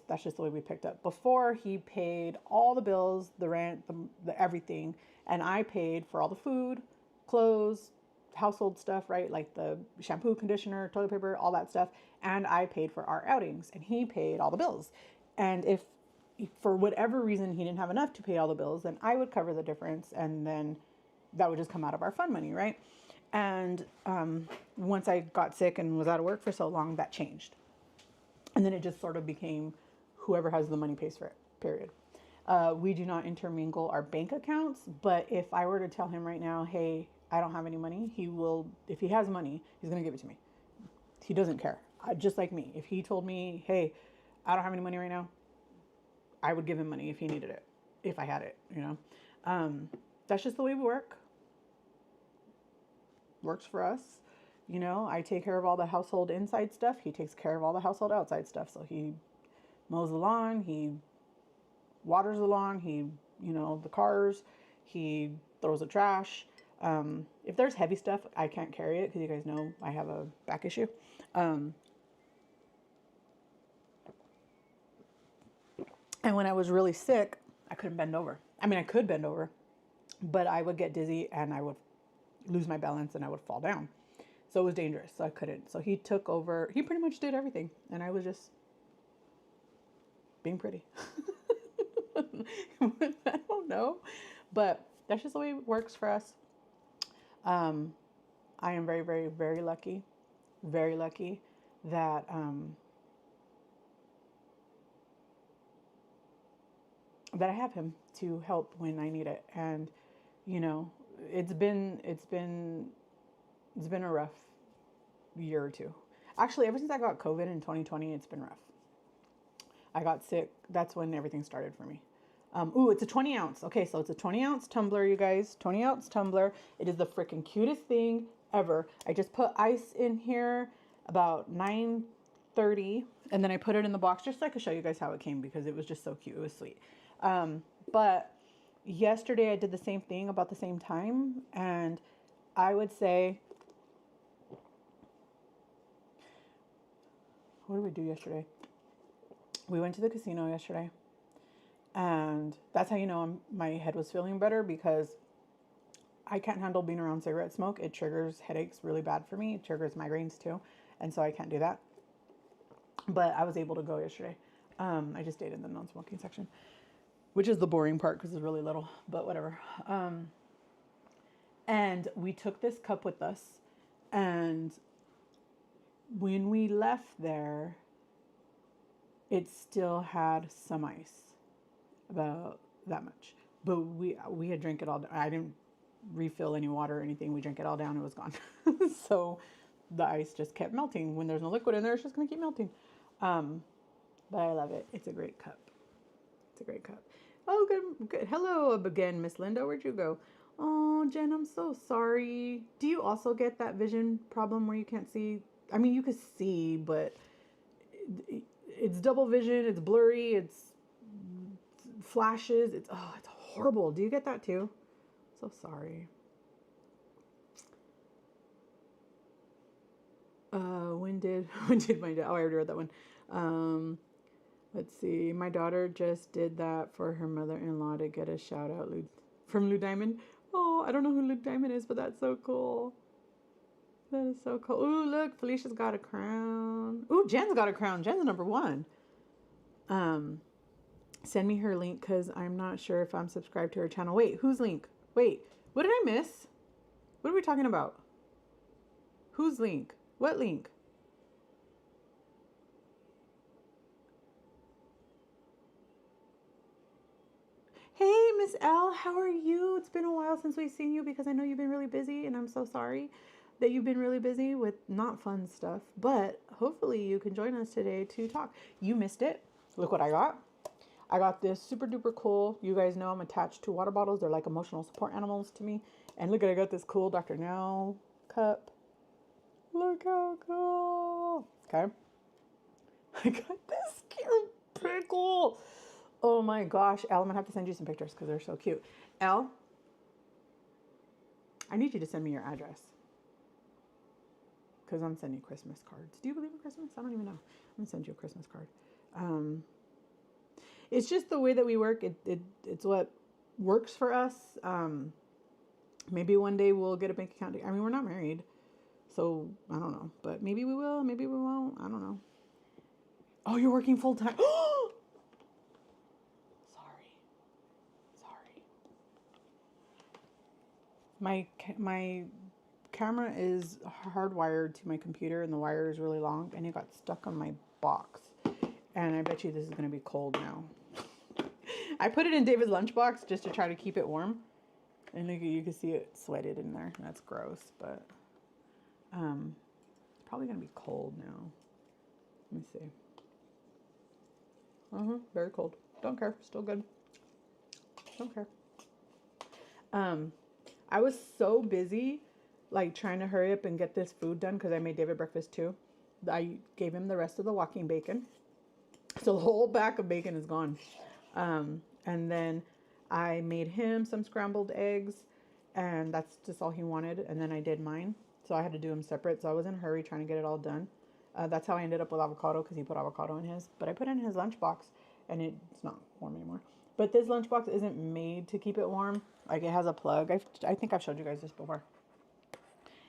that's just the way we picked up. Before, he paid all the bills, the rent, the everything, and I paid for all the food, clothes, household stuff, right? Like the shampoo, conditioner, toilet paper, all that stuff. And I paid for our outings, and he paid all the bills. And if for whatever reason he didn't have enough to pay all the bills, then I would cover the difference, and then that would just come out of our fund money, right? And once I got sick and was out of work for so long, that changed. And then it just sort of became whoever has the money pays for it, period. We do not intermingle our bank accounts, but if I were to tell him right now, hey, I don't have any money, he will, if he has money, he's going to give it to me. He doesn't care. Just like me. If he told me, hey, I don't have any money right now, I would give him money if he needed it, if I had it, you know. That's just the way we work. Works for us. You know, I take care of all the household inside stuff. He takes care of all the household outside stuff. So he mows the lawn, he waters the lawn, he, you know, the cars, he throws the trash. If there's heavy stuff, I can't carry it because you guys know I have a back issue. And when I was really sick, I couldn't bend over. I mean, I could bend over, but I would get dizzy and I would lose my balance and I would fall down. So it was dangerous. So I couldn't. So he took over. He pretty much did everything. And I was just being pretty. I don't know. But that's just the way it works for us. I am very, very, very lucky that that I have him to help when I need it. And you know, it's been a rough year or two. Actually, ever since I got COVID in 2020, it's been rough. I got sick. That's when everything started for me. Ooh, it's a 20 ounce. Okay, so it's a 20 ounce tumbler, you guys. 20 ounce tumbler. It is the freaking cutest thing ever. I just put ice in here about 9:30, and then I put it in the box just so I could show you guys how it came because it was just so cute. It was sweet. But yesterday I did the same thing about the same time, and I would say, what did we do yesterday? We went to the casino yesterday, and that's how you know my head was feeling better because I can't handle being around cigarette smoke. It triggers headaches really bad for me. It triggers migraines too, and so I can't do that. But I was able to go yesterday. I just stayed in the non-smoking section, which is the boring part because it's really little, but whatever. And we took this cup with us, and when we left there, it still had some ice, about that much. But we had drank it all. I didn't refill any water or anything. We drank it all down. It was gone. So the ice just kept melting. When there's no liquid in there, it's just gonna keep melting. But I love it. It's a great cup. It's a great cup. Oh, good, good. Hello again, Miss Linda. Where'd you go? Oh, Jen, I'm so sorry. Do you also get that vision problem where you can't see? I mean, you can see, but it's double vision. It's blurry. It's flashes. It's horrible. Do you get that too? So sorry. When did my dad? Oh, I already read that one. Let's see. My daughter just did that for her mother-in-law to get a shout out from Lou Diamond. Oh, I don't know who Lou Diamond is, but that's so cool. That is so cool. Ooh, look, Felicia's got a crown. Ooh, Jen's got a crown. Jen's number one. Send me her link because I'm not sure if I'm subscribed to her channel. Wait, whose link? Wait, what did I miss? What are we talking about? Whose link? What link? Hey, Miss L, how are you? It's been a while since we've seen you because I know you've been really busy, and I'm so sorry that you've been really busy with not fun stuff. But hopefully you can join us today to talk. You missed it. Look what I got. I got this super duper cool. You guys know I'm attached to water bottles. They're like emotional support animals to me. And look at, I got this cool Dr. Now cup. Look how cool. Okay. I got this cute pickle. Oh my gosh, Elle, I'm gonna have to send you some pictures because they're so cute. Elle, I need you to send me your address because I'm sending Christmas cards. Do you believe in Christmas? I don't even know. I'm gonna send you a Christmas card. It's just the way that we work. It's what works for us. Maybe one day we'll get a bank account. I mean, we're not married, so I don't know. But maybe we will. Maybe we won't. I don't know. Oh, you're working full time. My camera is hardwired to my computer and the wire is really long and it got stuck on my box. And I bet you this is going to be cold now. I put it in David's lunchbox just to try to keep it warm. And you can see it sweated in there. That's gross, but it's probably going to be cold now. Let me see. Very cold. Don't care. Still good. Don't care. I was so busy, like trying to hurry up and get this food done because I made David breakfast too. I gave him the rest of the walking bacon. So the whole back of bacon is gone. And then I made him some scrambled eggs, and that's just all he wanted. And then I did mine. So I had to do them separate. So I was in a hurry trying to get it all done. That's how I ended up with avocado, because he put avocado in his. But I put it in his lunchbox, and it's not warm anymore. But this lunchbox isn't made to keep it warm. Like, it has a plug. I think I've showed you guys this before.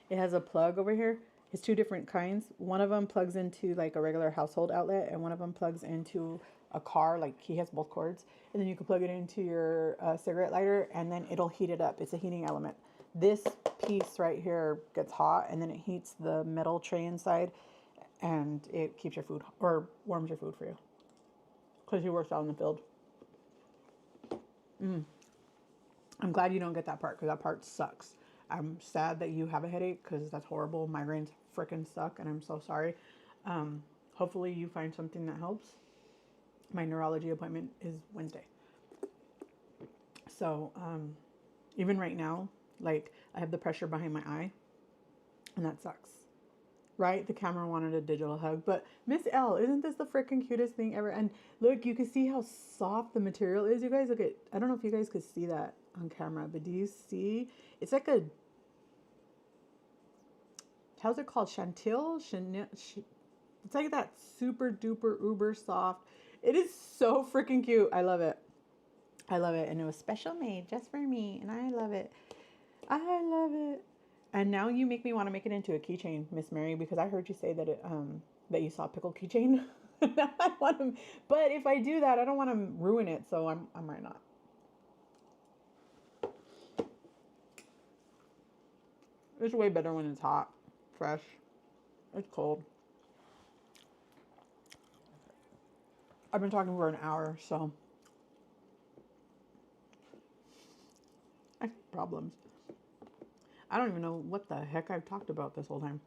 It has a plug over here. It's two different kinds. One of them plugs into like a regular household outlet, and one of them plugs into a car. Like, he has both cords, and then you can plug it into your cigarette lighter, and then it'll heat it up. It's a heating element. This piece right here gets hot, and then it heats the metal tray inside, and it keeps your food, or warms your food for you, because he works out in the field. I'm glad you don't get that part, because that part sucks. I'm sad that you have a headache, because that's horrible. Migraines freaking suck, and I'm so sorry. Hopefully you find something that helps. My neurology appointment is Wednesday. So even right now, like, I have the pressure behind my eye, and that sucks. Right? The camera wanted a digital hug, but Miss L, isn't this the freaking cutest thing ever? And look, you can see how soft the material is. You guys look at, I don't know if you guys could see that on camera, but do you see? It's like a, how's it called? Chantilly? It's like that super duper uber soft. It is so freaking cute. I love it. I love it. And it was special made just for me. And I love it. I love it. And now you make me want to make it into a keychain, Miss Mary, because I heard you say that that you saw pickle keychain. I want to, but if I do that, I don't want to ruin it, so I might not. It's way better when it's hot, fresh. It's cold. I've been talking for an hour, so I have problems. I don't even know what the heck I've talked about this whole time.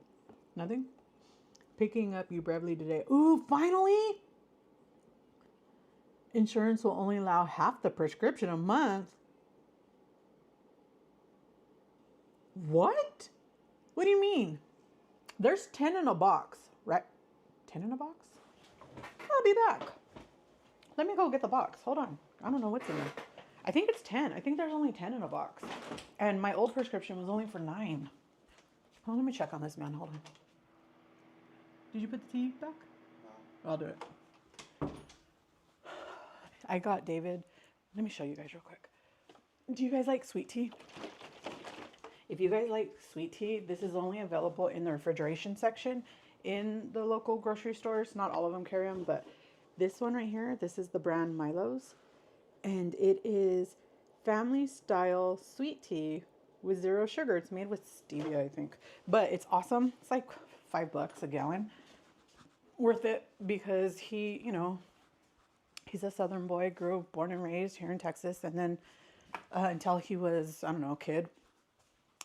Nothing? Picking up you Brevly today. Ooh, finally! Insurance will only allow half the prescription a month. What? What do you mean? There's 10 in a box, right? 10 in a box? I'll be back. Let me go get the box. Hold on. I don't know what's in there. I think it's 10. I think there's only 10 in a box. And my old prescription was only for 9. Oh, let me check on this, man. Hold on. Did you put the tea back? No. I'll do it. I got David. Let me show you guys real quick. Do you guys like sweet tea? If you guys like sweet tea, this is only available in the refrigeration section in the local grocery stores. Not all of them carry them, but this one right here, this is the brand Milo's. And it is family style sweet tea with 0 sugar. It's made with stevia, I think. But it's awesome. It's like $5 a gallon. Worth it, because he, you know, he's a Southern boy, born and raised here in Texas. And then until he was, I don't know, a kid,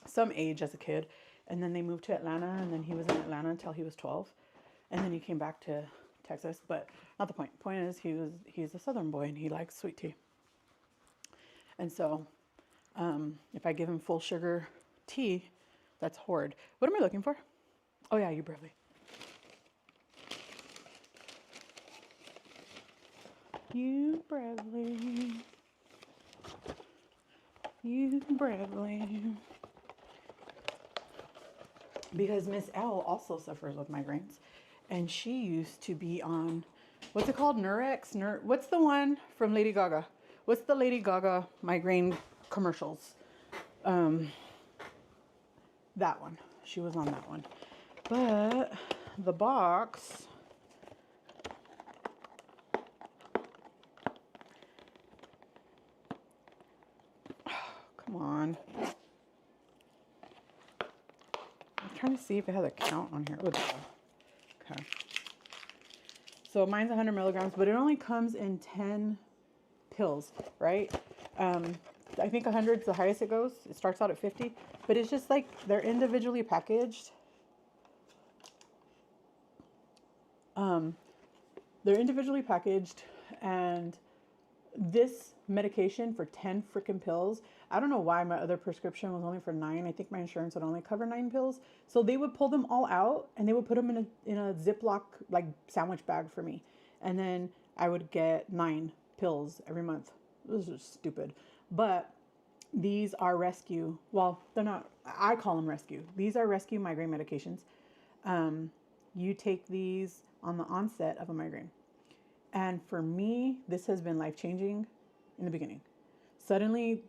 some age as a kid. And then they moved to Atlanta, and then he was in Atlanta until he was 12. And then he came back to Texas, but not the point. Point is, he's a Southern boy, and he likes sweet tea. And so if I give him full sugar tea, that's horrid. What am I looking for? Oh yeah, you Brevly. You Brevly. You Brevly. Because Miss L also suffers with migraines, and she used to be on, what's it called? Nurex? What's the one from Lady Gaga? What's the Lady Gaga migraine commercials? That one. She was on that one. But the box, come on. I'm trying to see if it has a count on here. Oh, okay. So mine's 100 milligrams, but it only comes in 10 pills, right? I think 100 is the highest it goes. It starts out at 50, but it's just like they're individually packaged. They're individually packaged, and this medication for 10 freaking pills. I don't know why my other prescription was only for 9. I think my insurance would only cover 9 pills. So they would pull them all out and they would put them in a Ziploc like sandwich bag for me. And then I would get 9 pills every month. This is stupid. But these are rescue. Well, they're not. I call them rescue. These are rescue migraine medications. You take these on the onset of a migraine. And for me, this has been life changing in the beginning. Suddenly,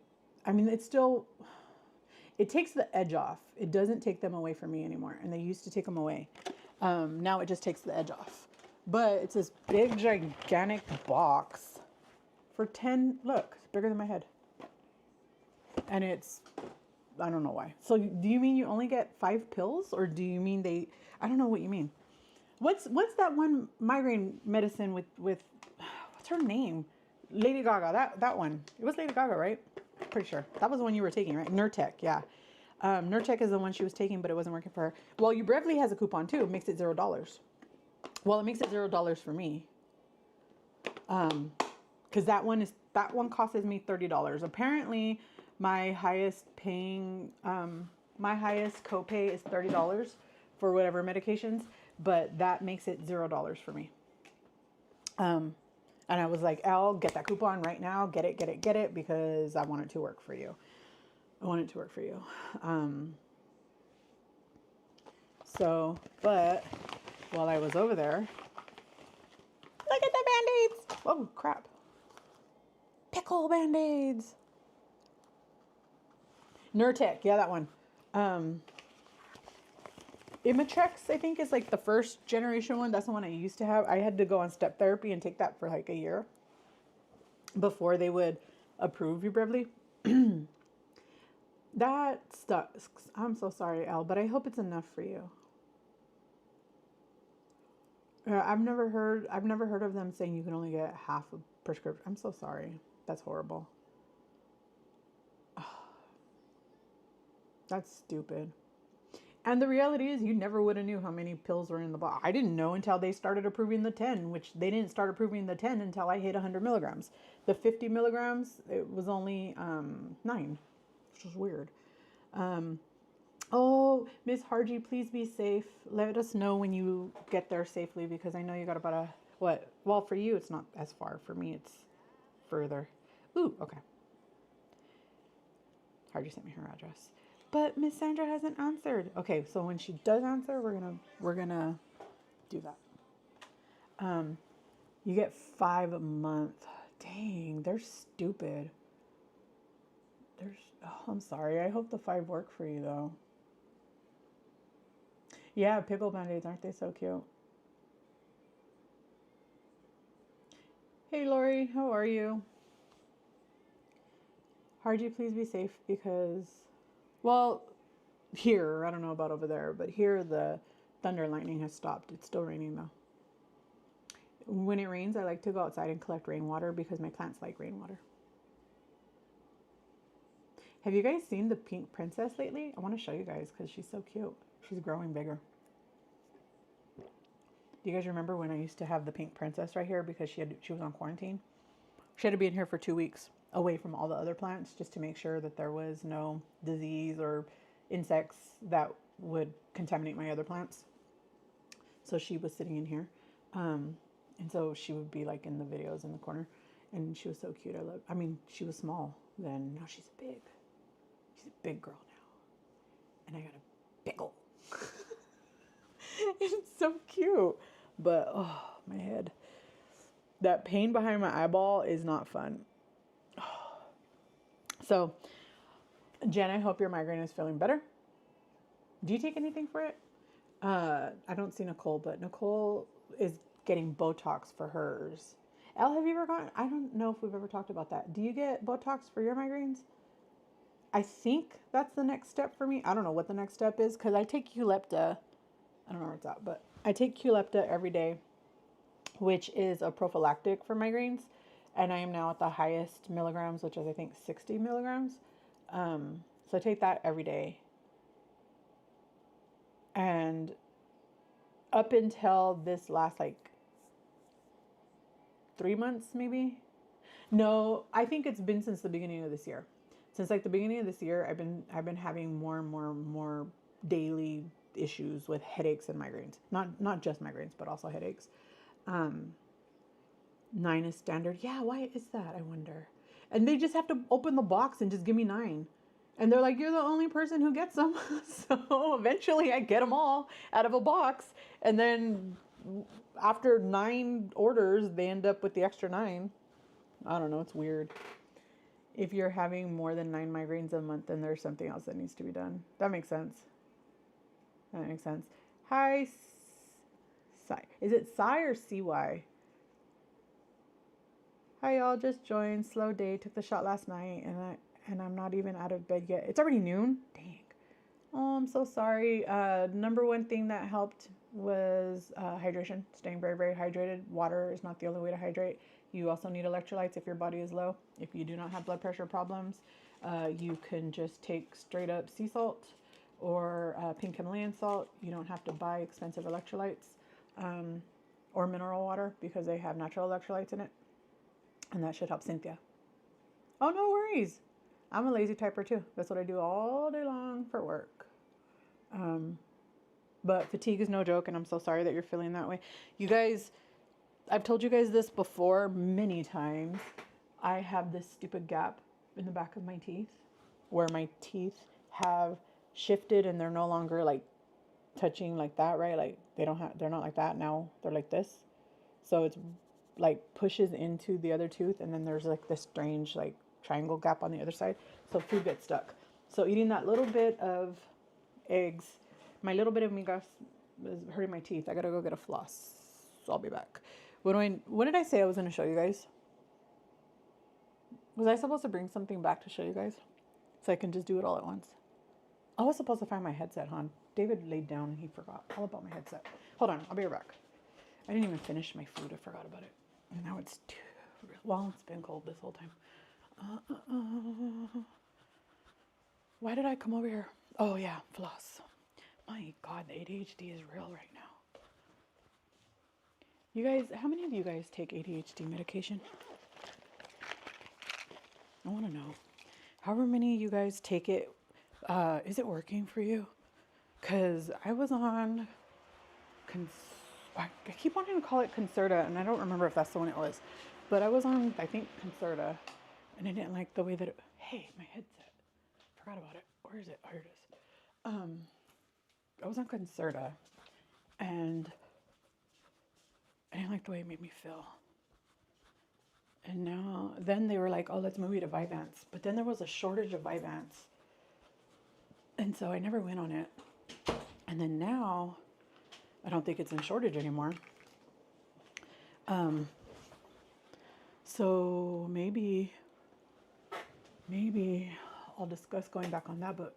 I mean, it takes the edge off. It doesn't take them away from me anymore. And they used to take them away. Now it just takes the edge off. But it's this big, gigantic box for 10. Look, it's bigger than my head. And I don't know why. So do you mean you only get 5 pills? Or do you mean I don't know what you mean. What's that one migraine medicine with what's her name? Lady Gaga. That one. It was Lady Gaga, right? Pretty sure. That was the one you were taking, right? Nurtec, yeah. Nurtec is the one she was taking, but it wasn't working for her. Well, Ubrevely has a coupon too. It makes it $0. Well, it makes it $0 for me. Because that one costs me $30. Apparently, my highest copay is $30 for whatever medications, but that makes it $0 for me. And I was like, Al, get that coupon right now. Get it, because I want it to work for you. So, but while I was over there, look at the Band-Aids. Oh, crap. Pickle Band-Aids. Nurtec, yeah, that one. Imitrex, I think, is like the first generation one. That's the one I used to have. I had to go on step therapy and take that for like a year before they would approve Ubrevely. That sucks. I'm so sorry, Al, but I hope it's enough for you. I've never heard of them saying you can only get half a prescription. I'm so sorry. That's horrible. That's stupid. And the reality is, you never would have knew how many pills were in the box. I didn't know until they started approving the 10, which they didn't start approving the 10 until I hit 100 milligrams. The 50 milligrams, it was only 9, which was weird. Oh, Miss Harji, please be safe. Let us know when you get there safely, because I know you got about well, for you, it's not as far. For me, it's further. Ooh, okay. Harji sent me her address. But Miss Sandra hasn't answered. Okay, so when she does answer, we're gonna do that. You get 5 a month. Dang, they're stupid. I'm sorry. I hope the 5 work for you though. Yeah, pickle Band-Aids, aren't they so cute? Hey Lori, how are you? Hardy, please be safe, because, well, here, I don't know about over there, but here the thunder and lightning has stopped. It's still raining though. When it rains, I like to go outside and collect rainwater because my plants like rainwater. Have you guys seen the pink princess lately? I want to show you guys because she's so cute. She's growing bigger. Do you guys remember when I used to have the pink princess right here because she was on quarantine? She had to be in here for 2 weeks away from all the other plants just to make sure that there was no disease or insects that would contaminate my other plants. So she was sitting in here. And so she would be like in the videos in the corner. And she was so cute. I mean, she was small then. Now she's a big girl now. And I got a pickle. It's so cute. But, oh, my head. That pain behind my eyeball is not fun. So, Jen, I hope your migraine is feeling better. Do you take anything for it? I don't see Nicole, but Nicole is getting Botox for hers. Elle, have you ever gotten? I don't know if we've ever talked about that. Do you get Botox for your migraines? I think that's the next step for me. I don't know what the next step is because I take Qulipta. I don't know where it's at, but I take Qulipta every day which is a prophylactic for migraines. And I am now at the highest milligrams, which is I think 60 milligrams. So I take that every day. And up until this last like 3 months, maybe. No, I think it's been since the beginning of this year. Since like the beginning of this year, I've been having more and more daily issues with headaches and migraines. Not just migraines, but also headaches. Um, 9 is standard. Yeah, why is that? I wonder. And they just have to open the box and just give me 9. And they're like, you're the only person who gets them. So eventually I get them all out of a box. And then after 9 orders, they end up with the extra 9. I don't know. It's weird. If you're having more than 9 migraines a month, then there's something else that needs to be done. That makes sense. That makes sense. Hi, Sai. Is it Sai or CY? Hi, y'all. Just joined. Slow day. Took the shot last night, and I'm not even out of bed yet. It's already noon. Dang. Oh, I'm so sorry. Number one thing that helped was hydration. Staying very, very hydrated. Water is not the only way to hydrate. You also need electrolytes if your body is low. If you do not have blood pressure problems, you can just take straight up sea salt or pink Himalayan salt. You don't have to buy expensive electrolytes or mineral water because they have natural electrolytes in it. And that should help Cynthia. Oh, no worries. I'm a lazy typer too. That's what I do all day long for work. But fatigue is no joke, and I'm so sorry that you're feeling that way. You guys, I've told you guys this before many times. I have this stupid gap in the back of my teeth where my teeth have shifted and they're no longer like touching like that, right? Like they're not like that now. They're like this. So it's like pushes into the other tooth, and then there's like this strange like triangle gap on the other side. So food gets stuck. So eating that little bit of eggs, my little bit of migas is hurting my teeth. I gotta go get a floss. So I'll be back. What did I say I was gonna show you guys? Was I supposed to bring something back to show you guys? So I can just do it all at once. I was supposed to find my headset, hon. David laid down and he forgot all about my headset. Hold on, I'll be right back. I didn't even finish my food. I forgot about it. And now it's too well, it's been cold this whole time. Why did I come over here? Oh yeah, floss. My God, the ADHD is real right now. You guys, how many of you guys take ADHD medication? I want to know. However many of you guys take it, is it working for you? Because I was on, I keep wanting to call it Concerta, and I don't remember if that's the one it was. But I was on, I think, Concerta, and I didn't like the way that it, hey, my headset. Forgot about it. Where is it? Oh, here it is. I was on Concerta, and I didn't like the way it made me feel. And then they were like, oh, let's move you to Vyvanse. But then there was a shortage of Vyvanse. And so I never went on it. And then now, I don't think it's in shortage anymore. So maybe I'll discuss going back on that. But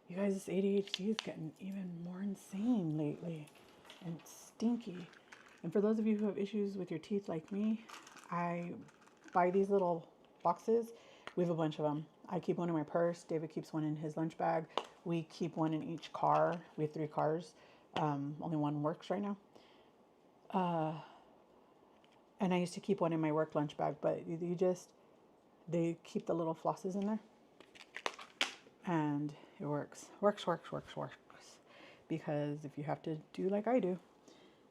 you guys, this ADHD is getting even more insane lately and stinky. And for those of you who have issues with your teeth like me, I buy these little boxes. We have a bunch of them. I keep one in my purse. David keeps one in his lunch bag. We keep one in each car. We have 3 cars. Only one works right now. And I used to keep one in my work lunch bag, but they keep the little flosses in there. And it works. Works. Because if you have to do like I do,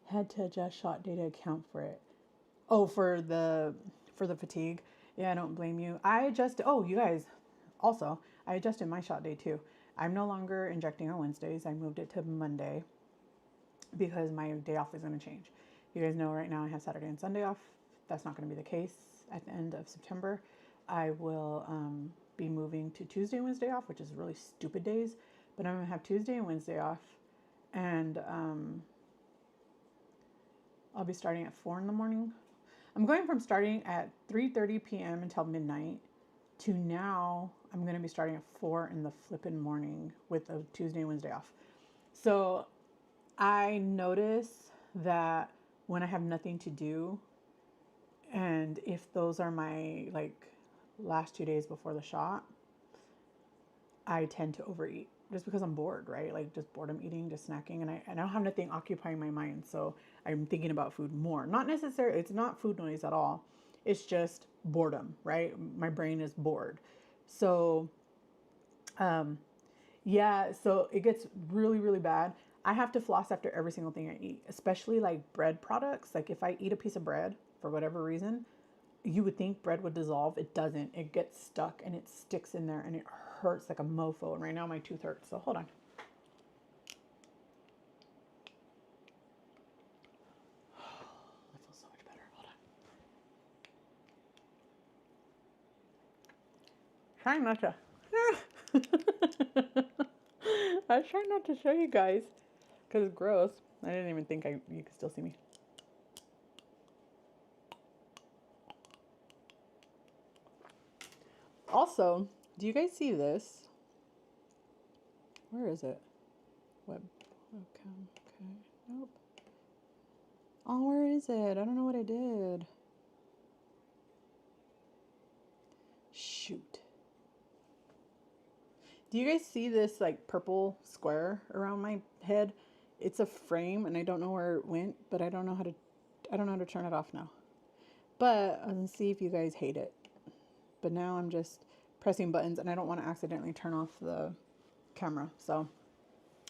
had to adjust shot data account for it. Oh, for the fatigue. Yeah, I don't blame you. You guys, also, I adjusted my shot day too. I'm no longer injecting on Wednesdays. I moved it to Monday because my day off is going to change. You guys know right now I have Saturday and Sunday off. That's not going to be the case at the end of September. I will be moving to Tuesday and Wednesday off, which is really stupid days. But I'm going to have Tuesday and Wednesday off. And I'll be starting at 4 in the morning. I'm going from starting at 3:30 p.m. until midnight to now I'm going to be starting at 4 in the flippin' morning with a Tuesday and Wednesday off. So I notice that when I have nothing to do, and if those are my like last 2 days before the shot, I tend to overeat just because I'm bored, right? Like just boredom eating, just snacking, and I don't have nothing occupying my mind, so I'm thinking about food more. Not necessarily, it's not food noise at all. It's just boredom, right? My brain is bored. So, yeah, so it gets really, really bad. I have to floss after every single thing I eat, especially like bread products. Like if I eat a piece of bread for whatever reason, you would think bread would dissolve. It doesn't. It gets stuck and it sticks in there and it hurts like a mofo. And right now my tooth hurts. So hold on. That feels so much better. Hold on. Trying not to. I was trying not to show you guys because it's gross. I didn't even think you could still see me. Also, do you guys see this? Where is it? Web. Okay. Okay. Nope. Oh, where is it? I don't know what I did. Shoot. Do you guys see this like purple square around my head? It's a frame and I don't know where it went, but I don't know how to turn it off now. But let's see if you guys hate it. But now I'm just pressing buttons and I don't want to accidentally turn off the camera. So,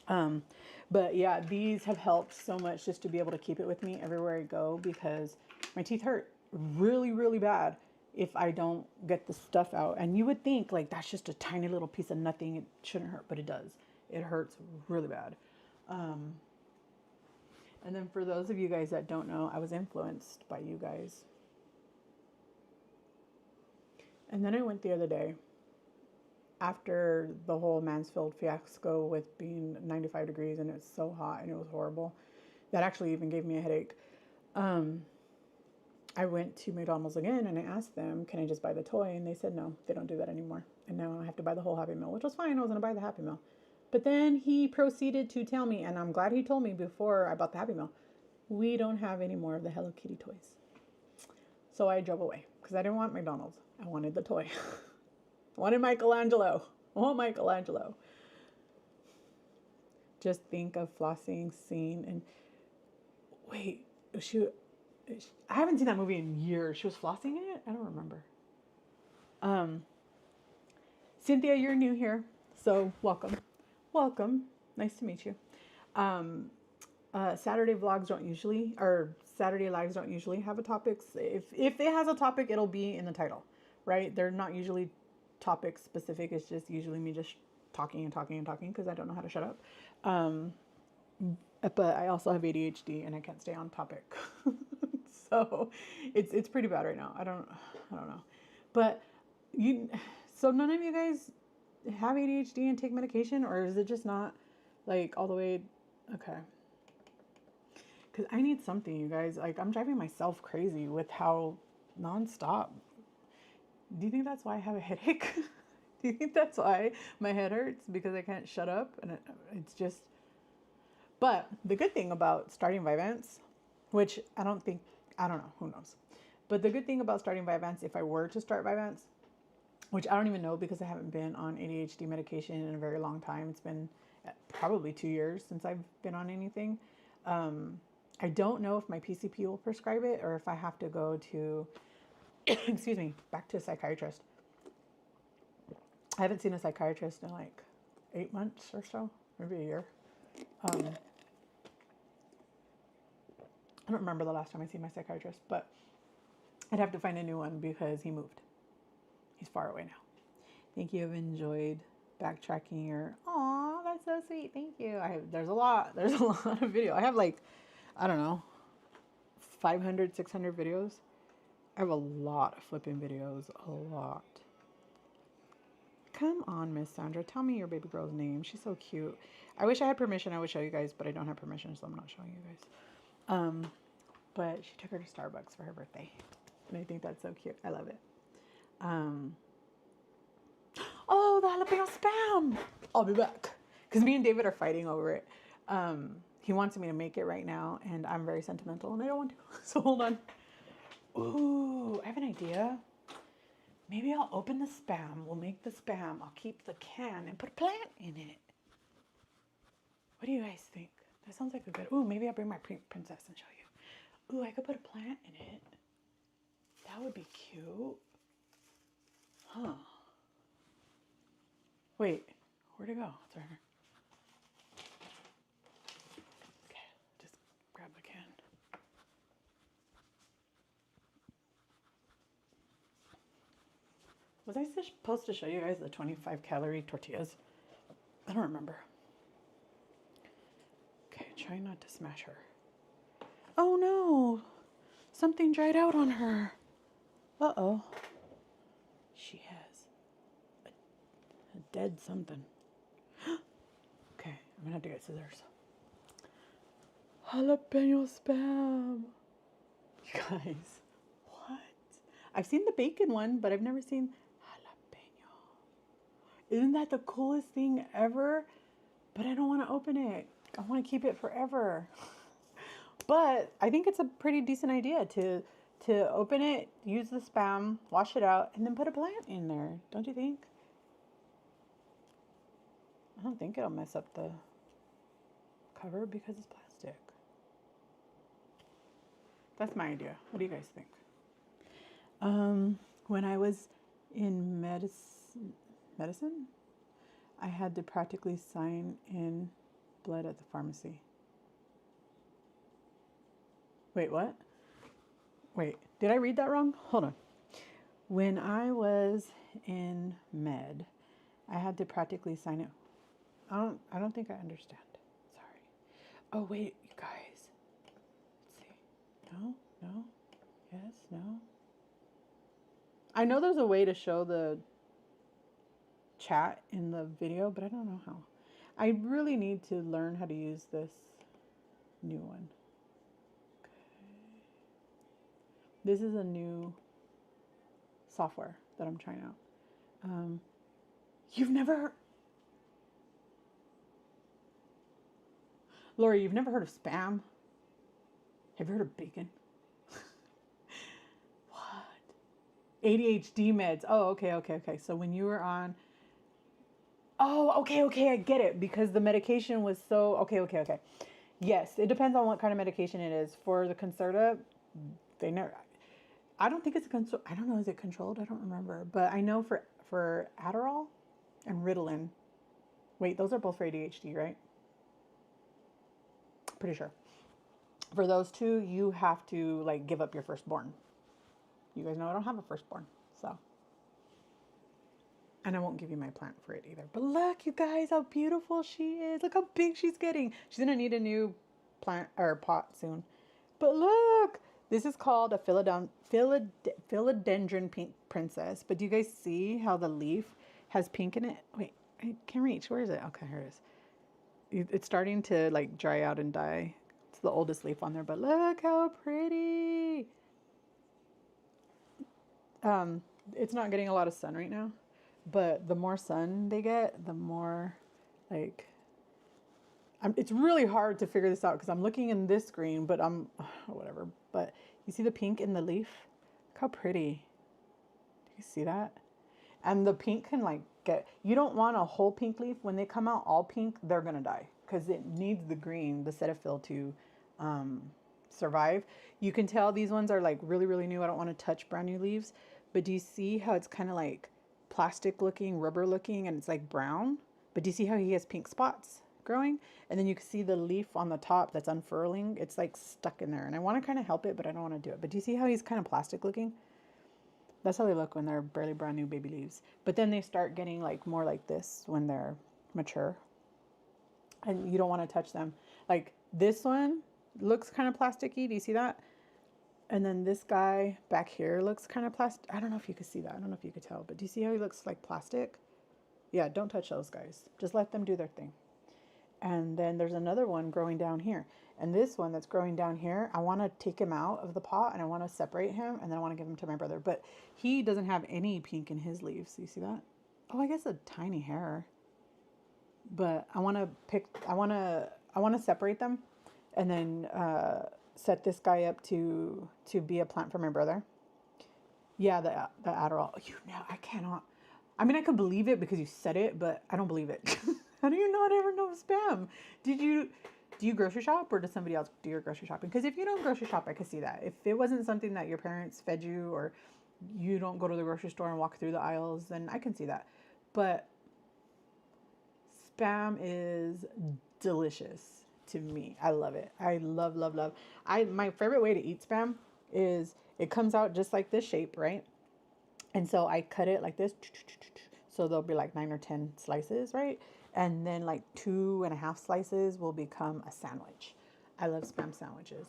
but yeah, these have helped so much just to be able to keep it with me everywhere I go because my teeth hurt really, really bad if I don't get the stuff out. And you would think like that's just a tiny little piece of nothing. It shouldn't hurt, but it does. It hurts really bad. And then for those of you guys that don't know, I was influenced by you guys. And then I went the other day after the whole Mansfield fiasco with being 95 degrees and it's so hot and it was horrible. That actually even gave me a headache. I went to McDonald's again and I asked them, can I just buy the toy? And they said, no, they don't do that anymore. And now I have to buy the whole Happy Meal, which was fine. I was going to buy the Happy Meal. But then he proceeded to tell me, and I'm glad he told me before I bought the Happy Meal, we don't have any more of the Hello Kitty toys. So I drove away because I didn't want McDonald's. I wanted the toy. I wanted Michelangelo. Oh, Michelangelo. Just think of flossing scene and wait, I haven't seen that movie in years. She was flossing in it? I don't remember. Cynthia, you're new here, so welcome. Welcome. Nice to meet you. Saturday vlogs don't usually, or Saturday lives don't usually have a topic. If it has a topic, it'll be in the title, right? They're not usually topic specific. It's just usually me just talking and talking and talking because I don't know how to shut up. But I also have ADHD and I can't stay on topic. So it's pretty bad right now. I don't know. But so none of you guys have ADHD and take medication, or is it just not like all the way okay? Cuz I need something, you guys. Like I'm driving myself crazy with how nonstop. Do you think that's why I have a headache? Do you think that's why my head hurts because I can't shut up and it's just but the good thing about starting Vyvanse, which I don't know, who knows. But the good thing about starting Vyvanse, if I were to start Vyvanse, which I don't even know because I haven't been on ADHD medication in a very long time. It's been probably 2 years since I've been on anything. I don't know if my PCP will prescribe it or if I have to go to, excuse me, back to a psychiatrist. I haven't seen a psychiatrist in like 8 months or so, maybe a year. I don't remember the last time I seen my psychiatrist, but I'd have to find a new one because he moved. He's far away now. Thank you. I've enjoyed backtracking your. Aw, that's so sweet. Thank you. There's a lot of video. I have like, I don't know, 500, 600 videos. I have a lot of flipping videos. A lot. Come on, Miss Sandra. Tell me your baby girl's name. She's so cute. I wish I had permission. I would show you guys, but I don't have permission, so I'm not showing you guys. But she took her to Starbucks for her birthday. And I think that's so cute. I love it. Oh, the jalapeno spam. I'll be back. Because me and David are fighting over it. he wants me to make it right now, and I'm very sentimental and I don't want to. So hold on. Ooh, I have an idea. Maybe I'll open the Spam. We'll make the Spam. I'll keep the can and put a plant in it. What do you guys think? That sounds like a good. Ooh, maybe I'll bring my princess and show you. Ooh, I could put a plant in it. That would be cute. Huh. Wait, where'd it go? It's right here. Okay, just grab the can. Was I supposed to show you guys the 25 calorie tortillas? I don't remember. Okay, try not to smash her. Oh no! Something dried out on her. Uh-oh. She has a dead something. Okay, I'm gonna have to get scissors. Jalapeno Spam. You guys, what? I've seen the bacon one, but I've never seen jalapeno. Isn't that the coolest thing ever? But I don't want to open it. I want to keep it forever. But I think it's a pretty decent idea to open it, use the Spam, wash it out, and then put a plant in there. Don't you think? I don't think it'll mess up the cover because it's plastic. That's my idea. What do you guys think? When I was in medicine, I had to practically sign in blood at the pharmacy. Wait, what? Wait, did I read that wrong? Hold on. When I was in med, I had to practically sign it. I don't think I understand. Sorry. Oh wait, you guys. Let's see. No, no, yes, no. I know there's a way to show the chat in the video, but I don't know how. I really need to learn how to use this new one. This is a new software that I'm trying out. You've never, Lori, you've never heard of Spam? Have you heard of bacon? What? ADHD meds. Oh, okay. So when you were on, oh, okay, I get it. Because the medication was so, okay. Yes, it depends on what kind of medication it is. For the Concerta, they never, I don't think it's I don't know, is it controlled? I don't remember. But I know for Adderall and Ritalin. Wait, those are both for ADHD, right? Pretty sure. For those two, you have to like give up your firstborn. You guys know I don't have a firstborn, so. And I won't give you my plant for it either. But look, you guys, how beautiful she is. Look how big she's getting. She's gonna need a new plant or pot soon. But look, this is called a philodendron pink princess. But do you guys see how the leaf has pink in it? Wait, I can't reach. Where is it? Okay, here it is. It's starting to like dry out and die. It's the oldest leaf on there, but look how pretty. It's not getting a lot of sun right now, but the more sun they get, the more like, it's really hard to figure this out because I'm looking in this screen, but whatever. But you see the pink in the leaf? Look how pretty. Do you see that? And the pink can like you don't want a whole pink leaf. When they come out all pink, they're gonna die because it needs the green, the Cetaphil to survive. You can tell these ones are like really, really new. I don't want to touch brand new leaves, but do you see how it's kind of like plastic looking, rubber looking, and it's like brown? But do you see how he has pink spots growing? And then you can see the leaf on the top that's unfurling. It's like stuck in there, and I want to kind of help it, but I don't want to do it. But do you see how he's kind of plastic looking? That's how they look when they're barely brand new baby leaves. But then they start getting like more like this when they're mature. And you don't want to touch them. Like this one looks kind of plasticky. Do you see that? And then this guy back here looks kind of plastic. I don't know if you could see that. I don't know if you could tell. But do you see how he looks like plastic? Yeah, don't touch those guys. Just let them do their thing. And then there's another one growing down here. And this one that's growing down here, I want to take him out of the pot and I want to separate him and then I want to give him to my brother. But he doesn't have any pink in his leaves. You see that? Oh, I guess a tiny hair. But I want to separate them and then set this guy up to be a plant for my brother. Yeah, the Adderall. You know, I cannot. I mean, I could believe it because you said it, but I don't believe it. How do you not ever know spam? Did you do you grocery shop, or does somebody else do your grocery shopping? Because if you don't grocery shop, I could see that. If it wasn't something that your parents fed you, or you don't go to the grocery store and walk through the aisles, then I can see that. But spam is delicious to me. I love it. I love, love, love. My favorite way to eat spam is it comes out just like this shape, right? And so I cut it like this. So there'll be like 9 or 10 slices, right? And then like 2.5 slices will become a sandwich. I love spam sandwiches,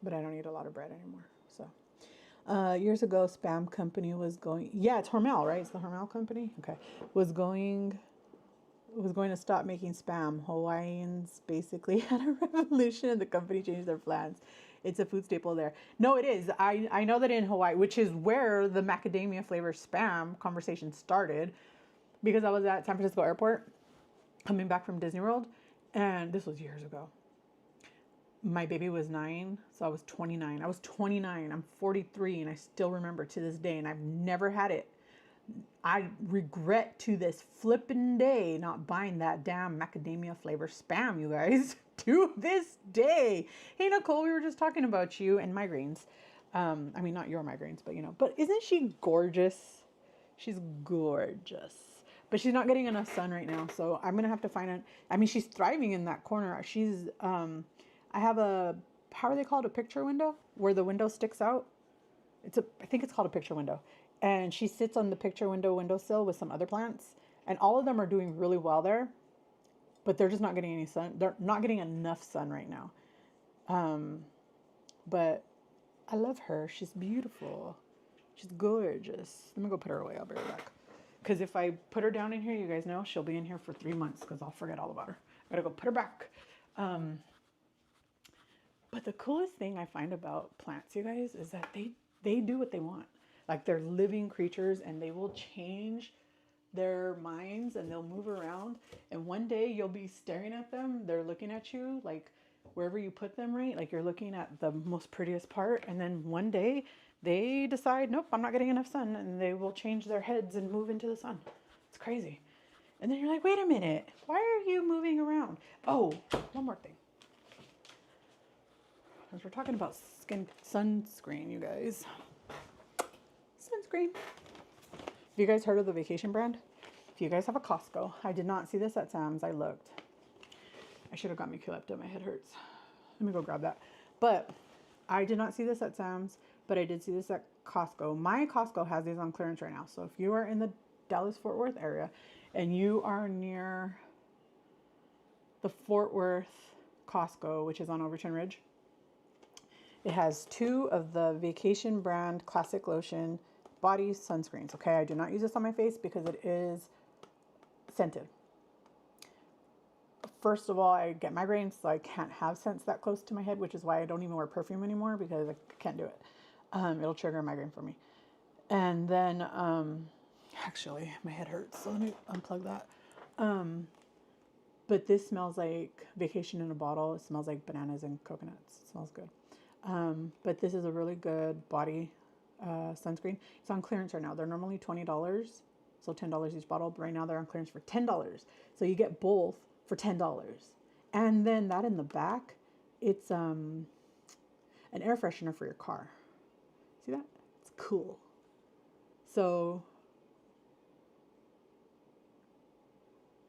but I don't eat a lot of bread anymore. So years ago, spam company was going. Yeah, it's Hormel, right? It's the Hormel company. Okay, was going was going to stop making spam. Hawaiians basically had a revolution and the company changed their plans. It's a food staple there. No, it is. I know that in Hawaii, which is where the macadamia flavor spam conversation started, because I was at San Francisco Airport coming back from Disney World, and this was years ago. My baby was 9, so I was 29. I was 29. I'm 43, and I still remember to this day, and I've never had it. I regret to this flippin' day not buying that damn macadamia flavor spam, you guys. To this day. Hey, Nicole, we were just talking about you and migraines. I mean, not your migraines, but you know. But isn't she gorgeous? She's gorgeous. But she's not getting enough sun right now, so I'm gonna have to find it. I mean, she's thriving in that corner. I have a, how are they called? A picture window where the window sticks out. I think it's called a picture window. And she sits on the picture windowsill with some other plants, and all of them are doing really well there, but they're just not getting any sun. They're not getting enough sun right now. But I love her. She's beautiful. She's gorgeous. Let me go put her away. I'll be right back. Because if I put her down in here, you guys know she'll be in here for 3 months because I'll forget all about her. I gotta go put her back. But the coolest thing I find about plants, you guys, is that they do what they want. Like, they're living creatures, and they will change their minds, and they'll move around. And one day you'll be staring at them. They're looking at you like wherever you put them, right? Like, you're looking at the most prettiest part. And then one day they decide, nope, I'm not getting enough sun. And they will change their heads and move into the sun. It's crazy. And then you're like, wait a minute. Why are you moving around? Oh, one more thing. Because we're talking about sunscreen, you guys. Sunscreen. Have you guys heard of the Vacation brand? If you guys have a Costco, I did not see this at Sam's. I looked. I should have got me Mucilepta. My head hurts. Let me go grab that. But I did not see this at Sam's, but I did see this at Costco. My Costco has these on clearance right now. So if you are in the Dallas-Fort Worth area and you are near the Fort Worth Costco, which is on Overton Ridge, it has 2 of the Vacation brand classic lotion body sunscreens. Okay, I do not use this on my face because it is scented. First of all, I get migraines, so I can't have scents that close to my head, which is why I don't even wear perfume anymore, because I can't do it. It'll trigger a migraine for me. And then, actually, my head hurts, so let me unplug that. But this smells like Vacation in a bottle. It smells like bananas and coconuts. It smells good. But this is a really good body sunscreen. It's on clearance right now. They're normally $20, so $10 each bottle. But right now they're on clearance for $10. So you get both for $10. And then that in the back, it's an air freshener for your car. See that? It's cool. So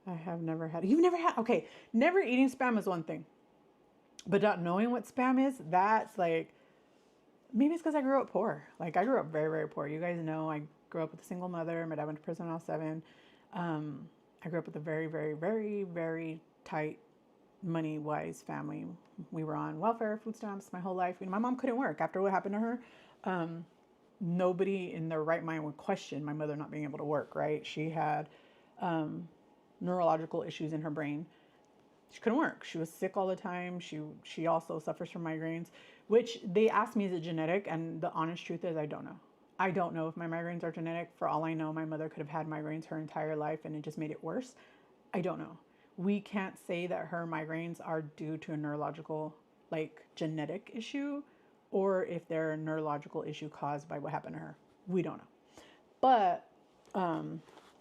I have never had. You've never had? Okay, never eating spam is one thing, but not knowing what spam is, that's like, maybe it's because I grew up poor. Like, I grew up very, very poor. You guys know I grew up with a single mother. My dad went to prison when I was 7. I grew up with a very, very, very, very tight money-wise family. We were on welfare, food stamps my whole life. You know, my mom couldn't work after what happened to her. Nobody in their right mind would question my mother not being able to work, right? She had neurological issues in her brain. She couldn't work. She was sick all the time. She also suffers from migraines, which they asked me, is it genetic? And the honest truth is, I don't know. I don't know if my migraines are genetic. For all I know, my mother could have had migraines her entire life and it just made it worse. I don't know. we can't say that her migraines are due to a neurological, like genetic issue, or if they're a neurological issue caused by what happened to her. We don't know. But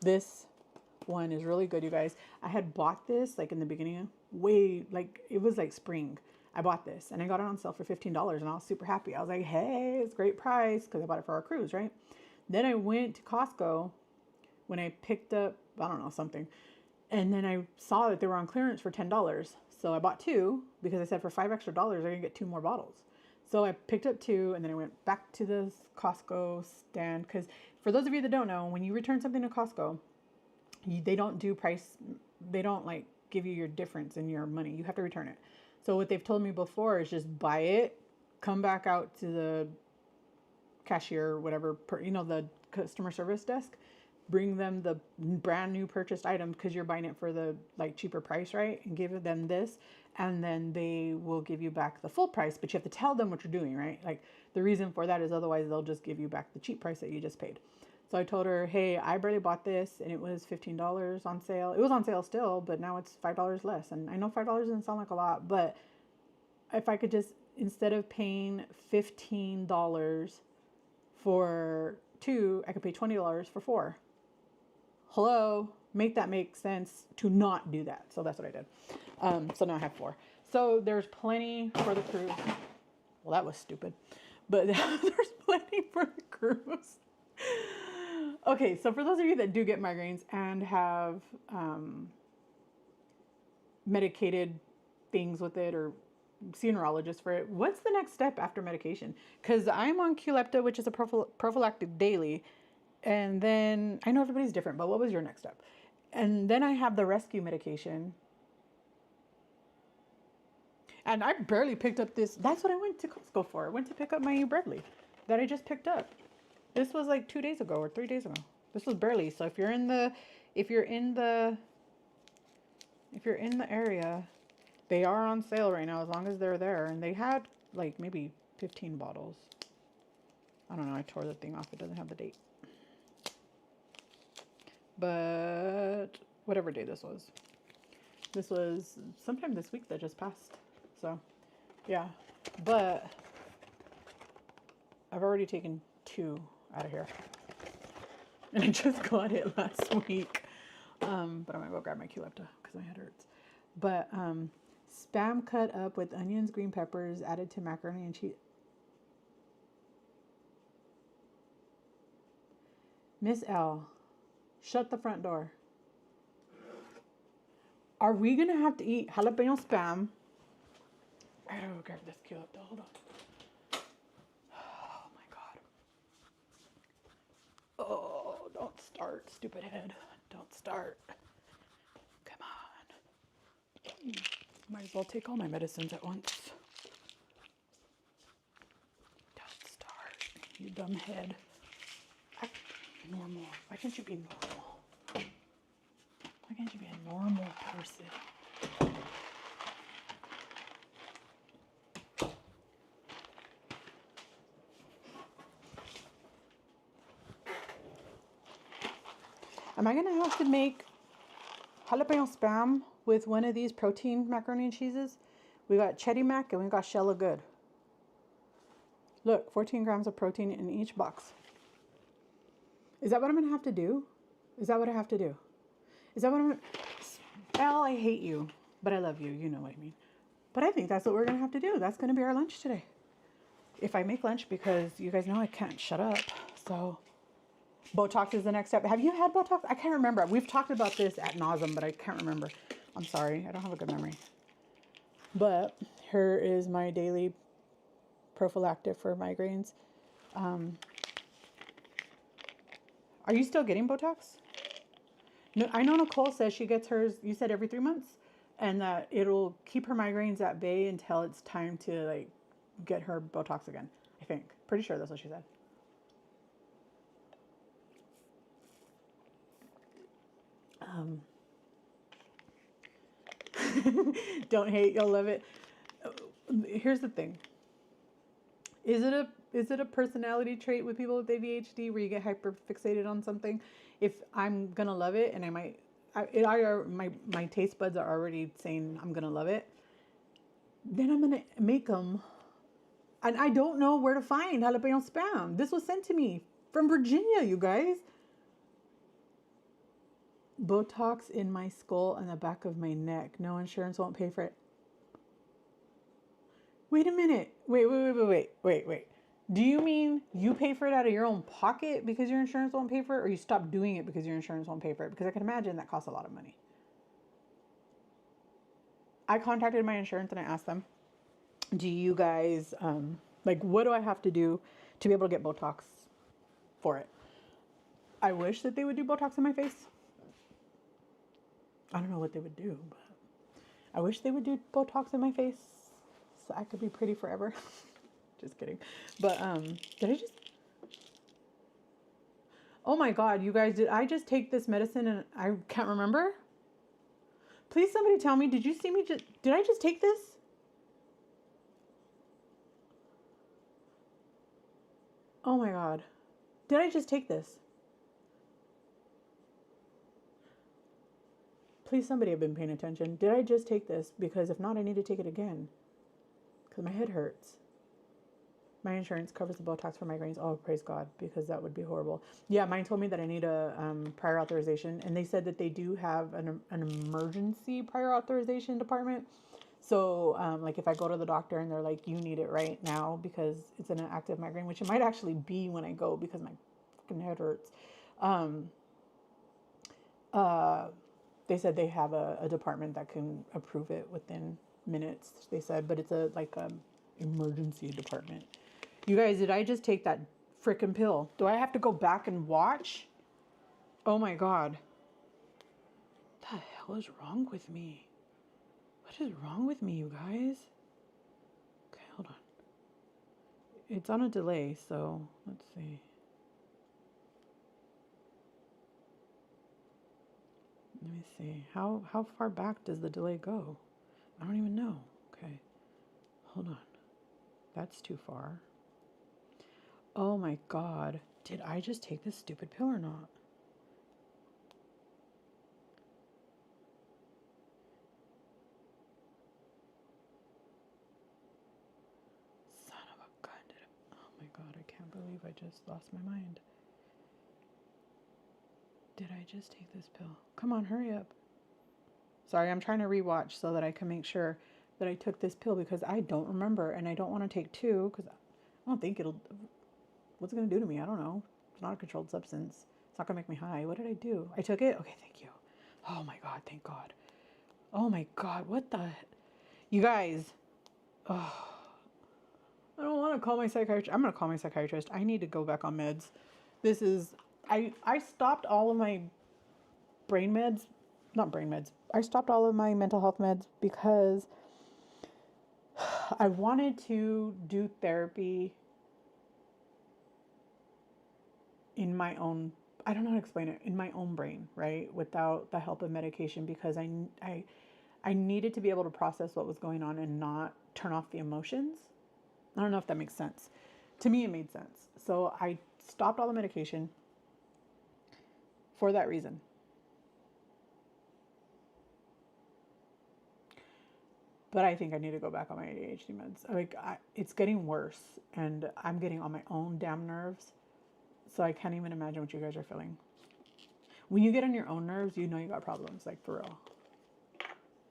this one is really good, you guys. I had bought this like in the beginning, way like it was like spring. I bought this and I got it on sale for $15 and I was super happy. I was like, hey, it's a great price because I bought it for our cruise, right? Then I went to Costco when I picked up, I don't know, something. And then I saw that they were on clearance for $10. So I bought two because I said for $5 extra, I'm going to get two more bottles. So I picked up two and then I went back to the Costco stand. Because for those of you that don't know, when you return something to Costco, they don't do price, they don't like give you your difference in your money. You have to return it. So what they've told me before is just buy it, come back out to the cashier or whatever, the customer service desk, bring them the brand new purchased item because you're buying it for the like cheaper price, right? And give them this, and then they will give you back the full price, but you have to tell them what you're doing, right? Like the reason for that is otherwise they'll just give you back the cheap price that you just paid. So I told her, hey, I barely bought this and it was $15 on sale. It was on sale still, but now it's $5 less. And I know $5 doesn't sound like a lot, but if I could just, instead of paying $15 for two, I could pay $20 for four. Hello, make that make sense to not do that. So that's what I did. So now I have four. So there's plenty for the cruise. Well, that was stupid, but there's plenty for the cruise. Okay, so for those of you that do get migraines and have medicated things with it or see a neurologist for it, what's the next step after medication? Because I'm on Qulipta, which is a prophylactic daily. And then I know everybody's different, but what was your next step? And then I have the rescue medication. And I barely picked up this. That's what I went to Costco for. I went to pick up my Bradley that I just picked up. This was like 2 days ago or 3 days ago. This was barely. So if you're in the area, they are on sale right now as long as they're there. And they had like maybe 15 bottles. I don't know. I tore the thing off. It doesn't have the date. But whatever day this was sometime this week that just passed. So yeah, but I've already taken 2 out of here and I just got it last week. But I'm gonna go grab my Qulipta because my head hurts. But spam cut up with onions, green peppers, added to macaroni and cheese. Miss L, shut the front door. Are we gonna have to eat jalapeno spam? I gotta go grab this Qulipta. Hold on. Oh my god. Oh, don't start, stupid head. Don't start. Come on. Might as well take all my medicines at once. Don't start, you dumb head. Act normal. Why can't you be normal? Why can't you be a normal person? Am I gonna have to make jalapeno spam with one of these protein macaroni and cheeses? We got Chetty Mac and we got Shella Good. Look, 14 grams of protein in each box. Is that what I'm gonna have to do? Is that what I have to do? Is that what I'm gonna... Well, I hate you, but I love you. You know what I mean. But I think that's what we're gonna have to do. That's gonna be our lunch today. If I make lunch, because you guys know I can't shut up. So Botox is the next step. Have you had Botox? I can't remember. We've talked about this ad nauseum, but I can't remember. I'm sorry. I don't have a good memory. But here is my daily prophylactic for migraines. Are you still getting Botox? No, I know Nicole says she gets hers, you said every 3 months, and that it'll keep her migraines at bay until it's time to like get her Botox again. I think. Pretty sure that's what she said. Don't hate, you'll love it. Here's the thing. Is it a personality trait with people with ADHD where you get hyper fixated on something? If I'm gonna love it and I might my taste buds are already saying I'm gonna love it. Then I'm gonna make them, and I don't know where to find jalapeno spam. This was sent to me from Virginia, you guys. Botox in my skull and the back of my neck. No insurance won't pay for it. Wait a minute. Wait. Do you mean you pay for it out of your own pocket because your insurance won't pay for it, or you stop doing it because your insurance won't pay for it? Because I can imagine that costs a lot of money. I contacted my insurance and I asked them, do you guys, like, what do I have to do to be able to get Botox for it? I wish that they would do Botox in my face. I don't know what they would do, but I wish they would do Botox in my face so I could be pretty forever. Just kidding. But did I just? Oh my God, you guys! Did I just take this medicine and I can't remember? Please, somebody tell me. Did you see me? Did I just take this? Oh my God, did I just take this? Please, somebody have been paying attention. Did I just take this? Because if not, I need to take it again. Because my head hurts. My insurance covers the Botox for migraines. Oh, praise God, because that would be horrible. Yeah, mine told me that I need a prior authorization, and they said that they do have an emergency prior authorization department. So, like, if I go to the doctor and they're like, "You need it right now because it's an active migraine," which it might actually be when I go because my fucking head hurts. Um, uh, they said they have a department that can approve it within minutes. They said, but it's a emergency department. You guys, did I just take that freaking pill? Do I have to go back and watch? Oh my God. What the hell is wrong with me? What is wrong with me, you guys? Okay, hold on. It's on a delay, so let's see. Let me see. How far back does the delay go? I don't even know. Okay. Hold on. That's too far. Oh my God. Did I just take this stupid pill or not? Son of a gun. Oh my God. I can't believe I just lost my mind. Did I just take this pill? Come on, hurry up. Sorry, I'm trying to rewatch so that I can make sure that I took this pill because I don't remember and I don't want to take two because I don't think it'll. What's it going to do to me? I don't know. It's not a controlled substance. It's not going to make me high. What did I do? I took it? Okay, thank you. Oh my God, thank God. Oh my God, what the? You guys, oh, I don't want to call my psychiatrist. I'm going to call my psychiatrist. I need to go back on meds. This is, I stopped all of my brain meds, not brain meds. I stopped all of my mental health meds because I wanted to do therapy in my own, I don't know how to explain it, in my own brain, right? Without the help of medication because I needed to be able to process what was going on and not turn off the emotions. I don't know if that makes sense. To me, it made sense. So I stopped all the medication for that reason. But I think I need to go back on my ADHD meds. It's getting worse, and I'm getting on my own damn nerves. So I can't even imagine what you guys are feeling. When you get on your own nerves, you know you got problems, like for real.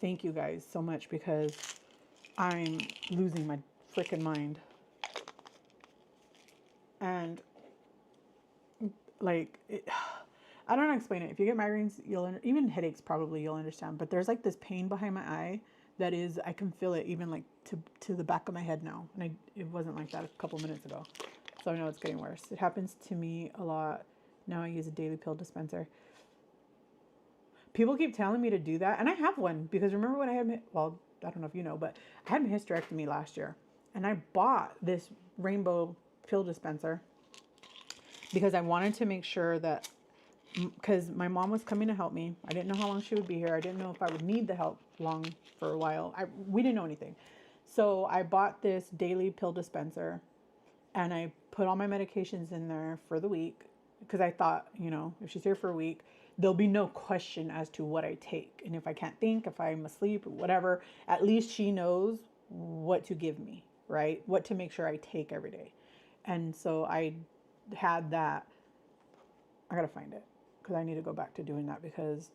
Thank you guys so much because I'm losing my freaking mind. And like, I don't know how to explain it. If you get migraines, even headaches probably you'll understand. But there's like this pain behind my eye that is, I can feel it even like to the back of my head now. And it wasn't like that a couple minutes ago. So I know it's getting worse. It happens to me a lot. Now I use a daily pill dispenser. People keep telling me to do that. And I have one because remember when I had, well, I don't know if you know, but I had my hysterectomy last year. And I bought this rainbow pill dispenser because I wanted to make sure that, because my mom was coming to help me. I didn't know how long she would be here. I didn't know if I would need the help long for a while. We didn't know anything. So I bought this daily pill dispenser and I put all my medications in there for the week because I thought, if she's here for a week, there'll be no question as to what I take. And if I can't think, if I'm asleep or whatever, at least she knows what to give me, right? What to make sure I take every day. And so I had that. I gotta find it because I need to go back to doing that because,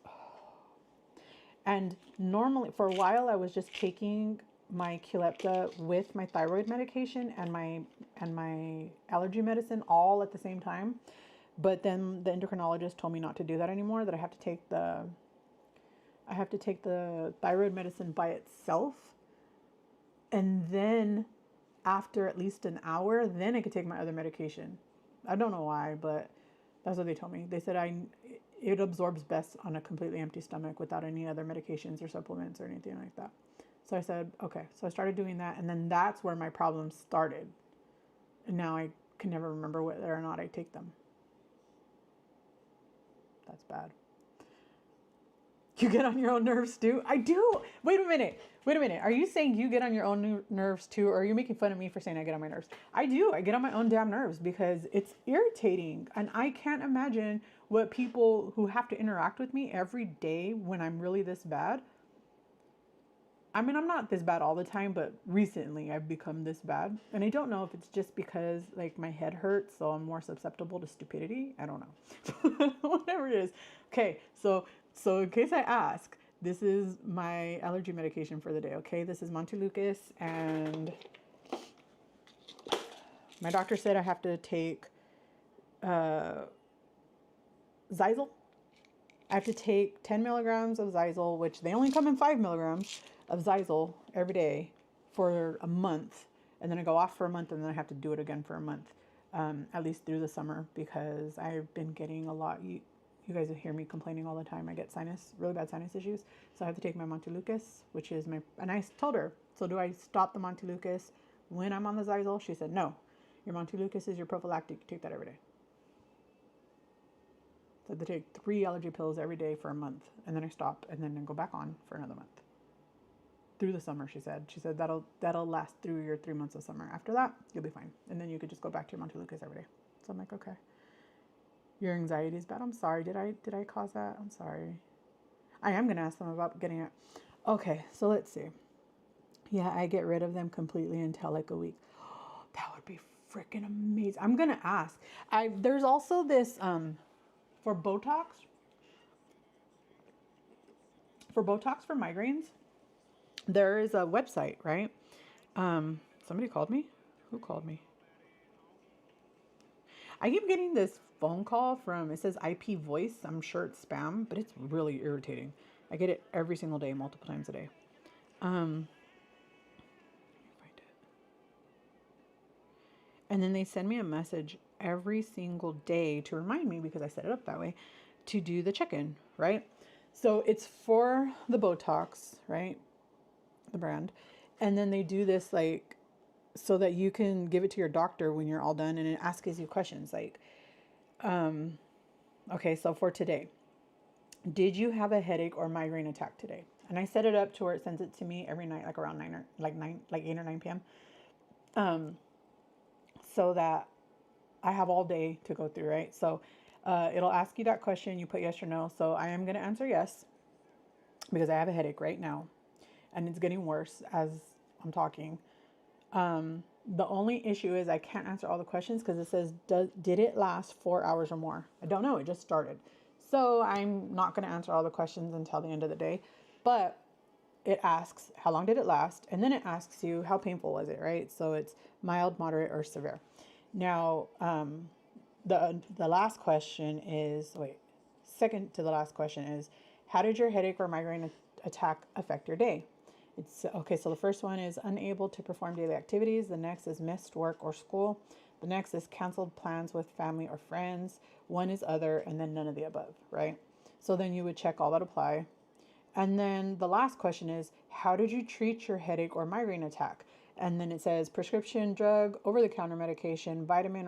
and normally for a while I was just taking my Qulipta with my thyroid medication and my allergy medicine all at the same time. But then the endocrinologist told me not to do that anymore, that I have to take the thyroid medicine by itself. And then after at least an hour, then I could take my other medication. I don't know why, but that's what they told me. They said it absorbs best on a completely empty stomach without any other medications or supplements or anything like that. So I said, okay. So I started doing that, and then that's where my problems started. And now I can never remember whether or not I take them. That's bad. You get on your own nerves too? I do. Wait a minute. Are you saying you get on your own nerves too? Or are you making fun of me for saying I get on my nerves? I do. I get on my own damn nerves because it's irritating. And I can't imagine what people who have to interact with me every day when I'm really this bad. I mean, I'm not this bad all the time, but recently I've become this bad. And I don't know if it's just because like my head hurts, so I'm more susceptible to stupidity. I don't know. Whatever it is. Okay, so in case I ask, this is my allergy medication for the day. Okay, this is Montelukast, and my doctor said I have to take Zysel. I have to take 10 milligrams of Zysel, which they only come in 5 milligrams of Zysel every day for a month. And then I go off for a month, and then I have to do it again for a month, at least through the summer, because I've been getting a lot. You guys hear me complaining all the time. I get really bad sinus issues. So I have to take my Montelukast, which is and I told her, so do I stop the Montelukast when I'm on the Zysel? She said, no, your Montelukast is your prophylactic. You take that every day. So they take 3 allergy pills every day for a month, and then I stop, and then I go back on for another month. Through the summer, she said. She said that'll last through your 3 months of summer. After that, you'll be fine, and then you could just go back to your Montelukast every day. So I'm like, okay. Your anxiety is bad. I'm sorry. Did I cause that? I'm sorry. I am gonna ask them about getting it. Okay, so let's see. Yeah, I get rid of them completely until like a week. That would be freaking amazing. I'm gonna ask. There's also this for Botox. For Botox for migraines, there is a website, right? Somebody called me. Who called me? I keep getting this phone call from, it says IP voice. I'm sure it's spam, but it's really irritating. I get it every single day, multiple times a day. Find it. And then they send me a message every single day to remind me, because I set it up that way, to do the check-in, right? So it's for the Botox, right? The brand. And then they do this like so that you can give it to your doctor when you're all done, and it asks you questions like, okay, so for today, did you have a headache or migraine attack today? And I set it up to where it sends it to me every night, like around 8 or 9 p.m. So that I have all day to go through, right? So it'll ask you that question. You put yes or no. So I am going to answer yes because I have a headache right now, and it's getting worse as I'm talking. The only issue is I can't answer all the questions because it says, did it last 4 hours or more? I don't know. It just started. So I'm not going to answer all the questions until the end of the day. But it asks, how long did it last? And then it asks you, how painful was it, right? So it's mild, moderate, or severe. Now, the last question is, second to the last question is, how did your headache or migraine attack affect your day? It's okay. So the first one is unable to perform daily activities. The next is missed work or school. The next is canceled plans with family or friends. One is other, and then none of the above, right? So then you would check all that apply. And then the last question is, how did you treat your headache or migraine attack? And then it says prescription drug, over-the-counter medication, vitamin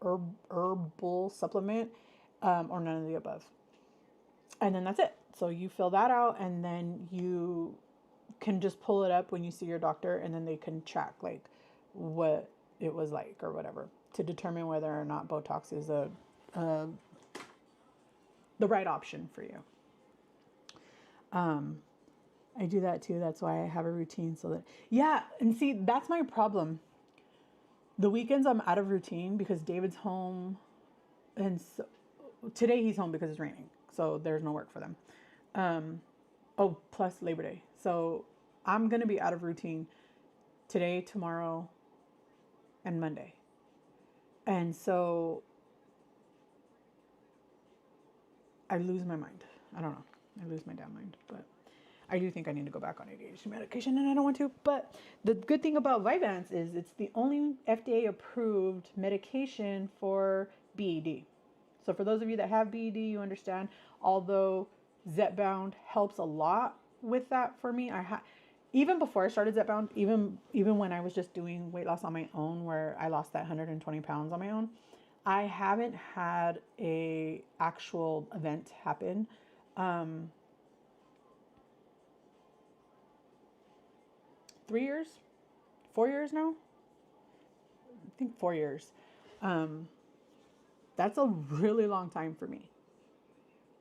or herbal supplement, or none of the above. And then that's it. So you fill that out, and then you can just pull it up when you see your doctor, and then they can track like what it was like or whatever to determine whether or not Botox is a the right option for you. I do that too. That's why I have a routine so that, yeah. And see, that's my problem. The weekends I'm out of routine because David's home. And so, today he's home because it's raining. So there's no work for them. Oh, plus Labor Day. So I'm going to be out of routine today, tomorrow, and Monday. And so I lose my mind. I don't know. I lose my damn mind. But I do think I need to go back on ADHD medication and I don't want to. But the good thing about Vyvanse is it's the only FDA approved medication for BED. So for those of you that have BED, you understand, although Zepbound helps a lot with that for me. Even before I started Zepbound, even when I was just doing weight loss on my own, where I lost that 120 pounds on my own, I haven't had a actual event happen. 3 years, 4 years now. I think 4 years. That's a really long time for me.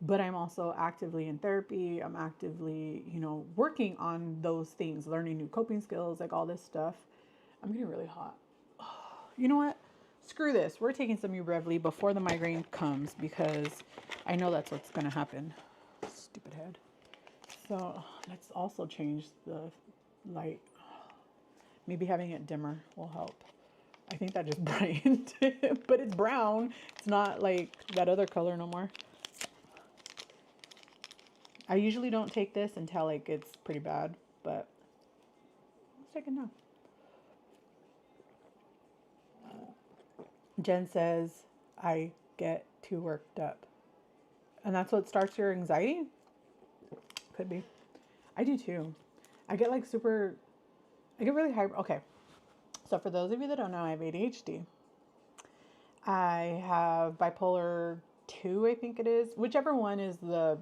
But I'm also actively in therapy. I'm actively, working on those things, learning new coping skills, like all this stuff. I'm getting really hot. You know what? Screw this. We're taking some Ubrevely before the migraine comes because I know that's what's going to happen. Stupid head. So let's also change the light. Maybe having it dimmer will help. I think that just brightened it, but it's brown. It's not like that other color no more. I usually don't take this until like it's pretty bad, but let's take it now. Jen says I get too worked up. And that's what starts your anxiety? Could be. I do too. I get really high. Okay. So for those of you that don't know, I have ADHD. I have bipolar 2, I think it is. Whichever one is the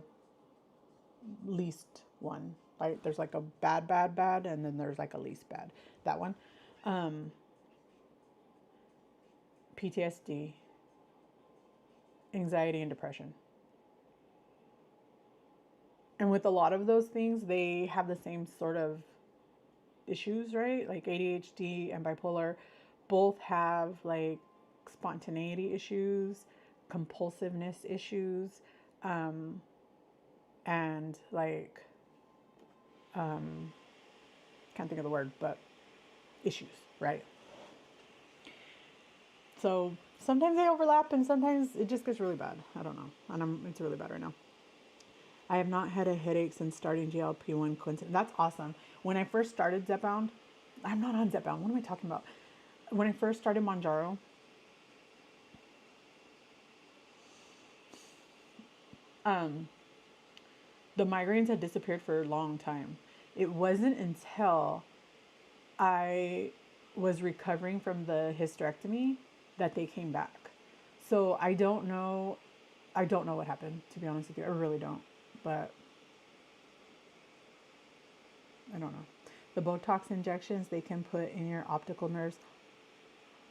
least one. Right? There's like a bad, bad, bad, and then there's like a least bad. That one. PTSD, anxiety, and depression. And with a lot of those things, they have the same sort of issues, right? Like ADHD and bipolar both have like spontaneity issues, compulsiveness issues, and like, can't think of the word, but issues, right? So sometimes they overlap and sometimes it just gets really bad. I don't know. And it's really bad right now. I have not had a headache since starting GLP-1 Clinton. That's awesome. When I first started Zepbound, I'm not on Zepbound. What am I talking about? When I first started Mounjaro, the migraines had disappeared for a long time. It wasn't until I was recovering from the hysterectomy that they came back. So I don't know what happened, to be honest with you. I really don't. But I don't know. The Botox injections they can put in your optical nerves.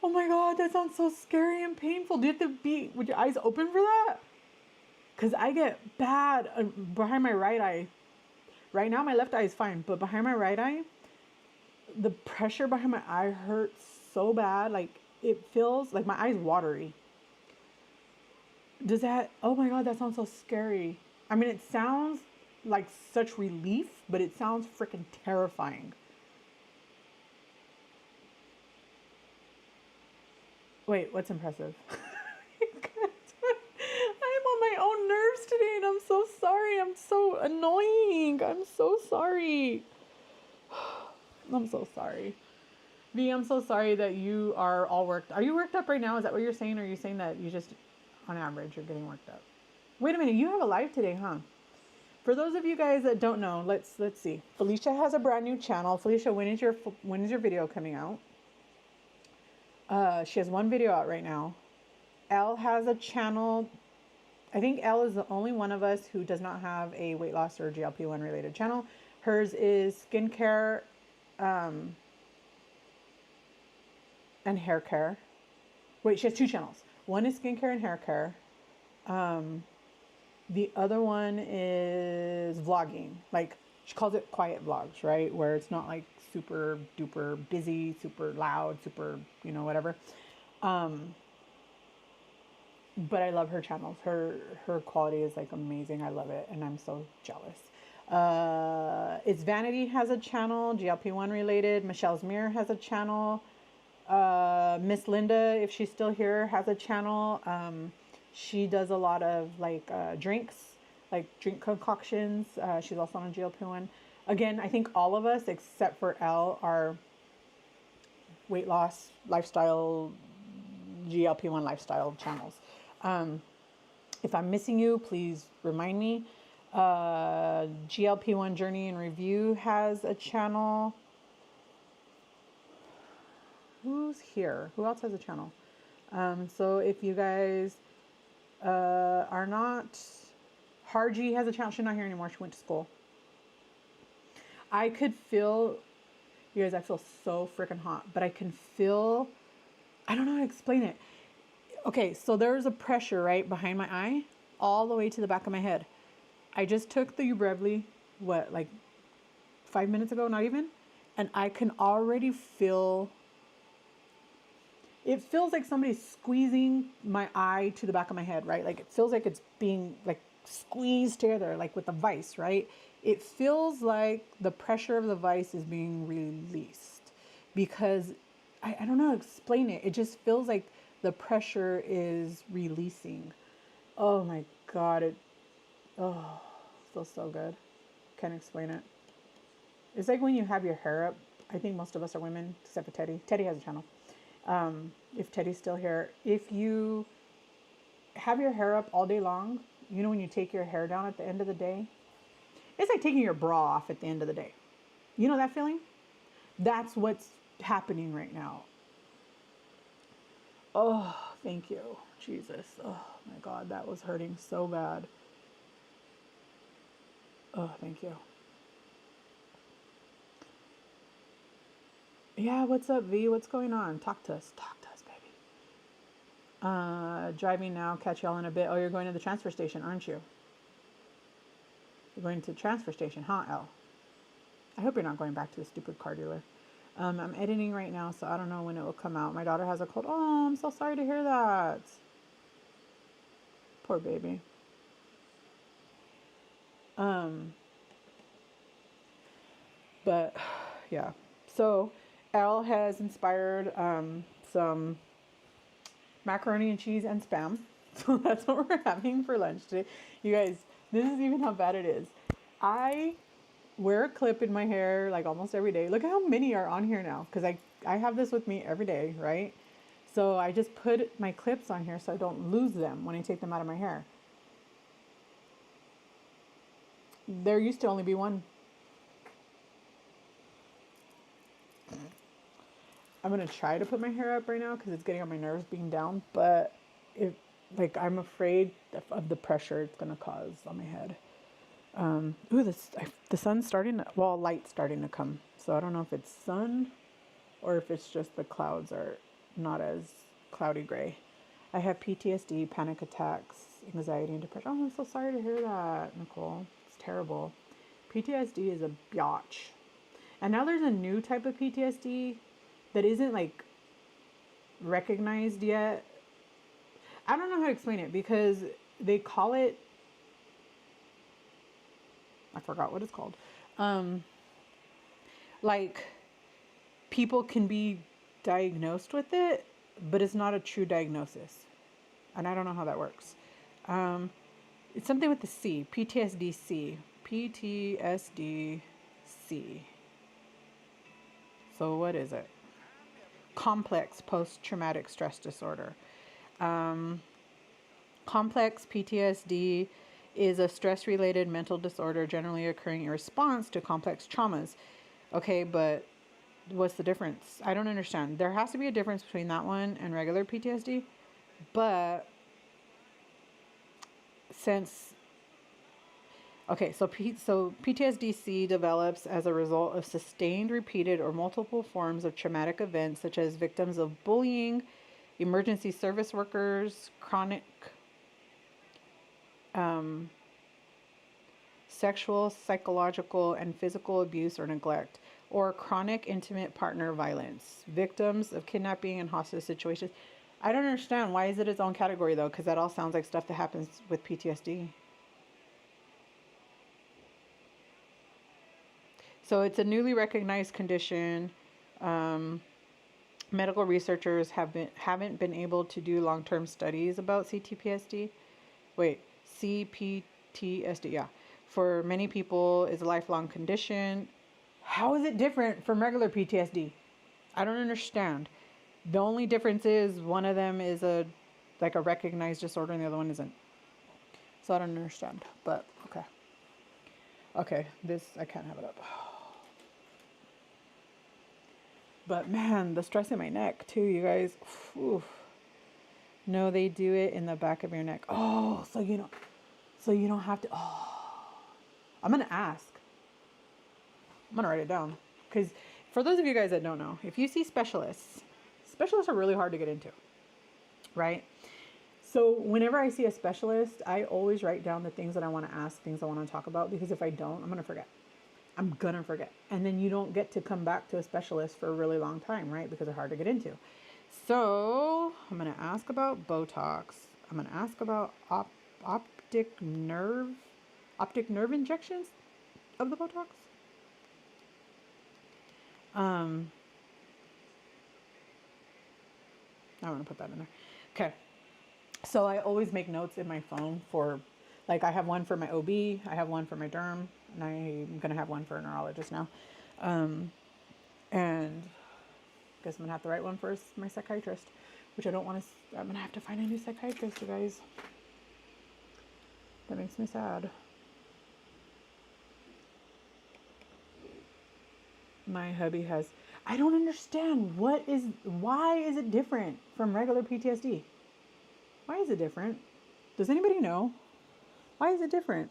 Oh my God, that sounds so scary and painful. Do you have to be with your eyes open for that? Because I get bad behind my right eye. Right now, my left eye is fine. But behind my right eye, the pressure behind my eye hurts so bad. Like, it feels like my eye's watery. Oh my God, that sounds so scary. I mean, it sounds like such relief, but it sounds freaking terrifying. Wait, what's impressive? I'm on my own nerves today and I'm so sorry. I'm so annoying. I'm so sorry. I'm so sorry. V, I'm so sorry that you are all worked. Are you worked up right now? Is that what you're saying? Or are you saying that you just, on average, you're getting worked up? Wait a minute. You have a live today, huh? For those of you guys that don't know, let's see. Felicia has a brand new channel. Felicia, when is your video coming out? She has one video out right now. Elle has a channel. I think Elle is the only one of us who does not have a weight loss or GLP-1 related channel. Hers is skincare and hair care. Wait, she has two channels. One is skincare and hair care. The other one is vlogging. Like she calls it quiet vlogs, right? Where it's not like super duper busy, super loud, super, whatever. But I love her channels. Her quality is like amazing. I love it, and I'm so jealous. It's Vanity has a channel, GLP-1 related. Michelle's Mirror has a channel. Miss Linda, if she's still here, has a channel. She does a lot of like drinks, like drink concoctions. She's also on GLP-1. Again, I think all of us except for Elle are weight loss, lifestyle, GLP-1 lifestyle channels. If I'm missing you, please remind me. GLP-1 Journey and Review has a channel. Who's here? Who else has a channel? So if you guys are not, Harji has a channel. She's not here anymore. She went to school. I could feel, you guys, I feel so freaking hot, but I can feel, I don't know how to explain it. Okay, so there's a pressure right behind my eye, all the way to the back of my head. I just took the ejrgv, like 5 minutes ago, not even, and I can already feel. It feels like somebody's squeezing my eye to the back of my head, right? Like it feels like it's being like squeezed together, like with a vice, right? It feels like the pressure of the vice is being released because I don't know how to explain it. It just feels like the pressure is releasing. Oh my God. It feels so good. Can't explain it. It's like when you have your hair up. I think most of us are women, except for Teddy. Teddy has a channel. If Teddy's still here, if you have your hair up all day long, when you take your hair down at the end of the day, it's like taking your bra off at the end of the day. You know that feeling? That's what's happening right now. Oh, thank you, Jesus. Oh my God, that was hurting so bad. Oh, thank you. Yeah, what's up, V? What's going on? Talk to us, baby. Driving now, catch y'all in a bit. Oh, you're going to the transfer station, aren't you? You're going to the transfer station, huh, Elle? I hope you're not going back to the stupid car dealer. I'm editing right now, so I don't know when it will come out. My daughter has a cold. Oh, I'm so sorry to hear that. Poor baby. But yeah, so Elle has inspired some macaroni and cheese and spam. So that's what we're having for lunch today. You guys, this is even how bad it is. I wear a clip in my hair like almost every day. Look at how many are on here now because I have this with me every day, right? So I just put my clips on here so I don't lose them when I take them out of my hair. There used to only be one. I'm gonna try to put my hair up right now because it's getting on my nerves being down, but I'm afraid of the pressure it's gonna cause on my head. The sun's starting to, light's starting to come. So I don't know if it's sun or if it's just the clouds are not as cloudy gray. I have PTSD, panic attacks, anxiety, and depression. Oh, I'm so sorry to hear that, Nicole. It's terrible. PTSD is a biatch. And now there's a new type of PTSD that isn't like recognized yet. I don't know how to explain it because they call it, I forgot what it's called. Like people can be diagnosed with it, but it's not a true diagnosis. And I don't know how that works. It's something with the C, PTSD-C. PTSD-C. So what is it? Complex post-traumatic stress disorder. Complex PTSD is a stress-related mental disorder generally occurring in response to complex traumas. Okay, but what's the difference? I don't understand. There has to be a difference between that one and regular PTSD, but since so PTSD-C develops as a result of sustained, repeated, or multiple forms of traumatic events, such as victims of bullying, emergency service workers, chronic sexual, psychological, and physical abuse or neglect, or chronic intimate partner violence, victims of kidnapping and hostage situations. I don't understand. Why is it its own category though? Because that all sounds like stuff that happens with PTSD. So it's a newly recognized condition. Um, Medical researchers haven't been able to do long-term studies about CTPSD. Wait, CPTSD, yeah. For many people, is a lifelong condition. How is it different from regular PTSD? I don't understand. The only difference is one of them is a recognized disorder and the other one isn't. So I don't understand. But okay. Okay, this I can't have it up. But man, the stress in my neck too, you guys. Oof. No, they do it in the back of your neck. Oh, so you don't have to. Oh, I'm gonna ask. I'm gonna write it down because for those of you guys that don't know, if you see specialists, specialists are really hard to get into, right? So whenever I see a specialist, I always write down the things that I want to ask, things I want to talk about, because if I don't, I'm gonna forget. I'm gonna forget, and then you don't get to come back to a specialist for a really long time, right? Because they're hard to get into. So I'm gonna ask about Botox. I'm gonna ask about optic nerve injections of the Botox. I want to put that in there. Okay. So I always make notes in my phone for, like, I have one for my OB, I have one for my derm, and I'm gonna have one for a neurologist now. And I guess I'm gonna have to write one for my psychiatrist, which I don't want to. I'm gonna have to find a new psychiatrist, you guys. That makes me sad. My hubby has. I don't understand. Why is it different from regular PTSD? Why is it different? Does anybody know? Why is it different?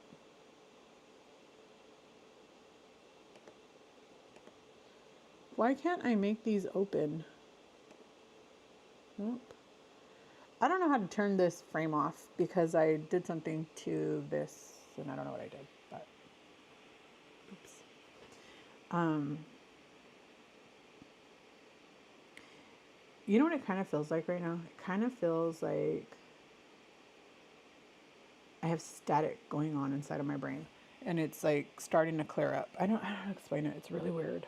Why can't I make these open? Nope. I don't know how to turn this frame off because I did something to this and I don't know what I did, but oops. You know what it kind of feels like right now? It kind of feels like I have static going on inside of my brain and it's like starting to clear up. I don't know how to explain it. It's really weird.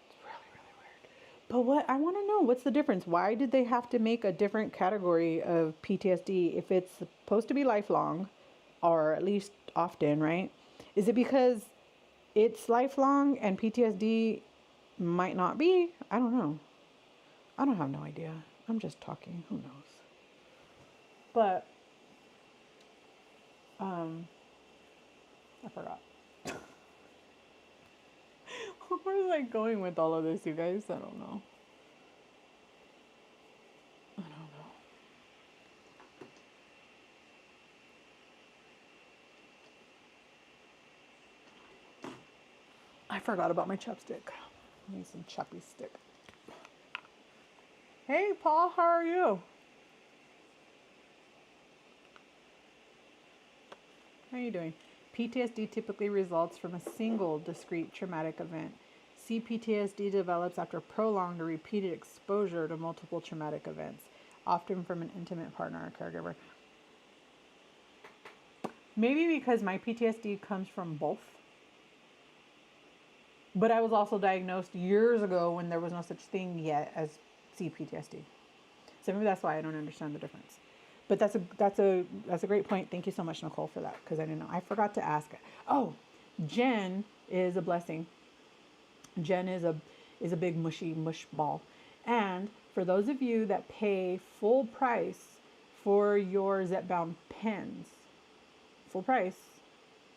It's really, really weird. But what I want to know, what's the difference? Why did they have to make a different category of PTSD if it's supposed to be lifelong or at least often, right? Is it because it's lifelong and PTSD might not be? I don't know. I don't have no idea. I'm just talking. Who knows? But I forgot. Where was I going with all of this, you guys? I don't know. I don't know. I forgot about my chapstick. I need some chappy stick. Hey, Paul, how are you? How are you doing? PTSD typically results from a single discrete traumatic event. CPTSD develops after prolonged or repeated exposure to multiple traumatic events, often from an intimate partner or caregiver. Maybe because my PTSD comes from both. But I was also diagnosed years ago when there was no such thing yet as CPTSD. So maybe that's why I don't understand the difference. But that's a great point. Thank you so much, Nicole, for that, because I didn't know. I forgot to ask. Oh, Jen is a blessing. Jen is a big mushy mush ball. And for those of you that pay full price for your Zepbound pens, full price,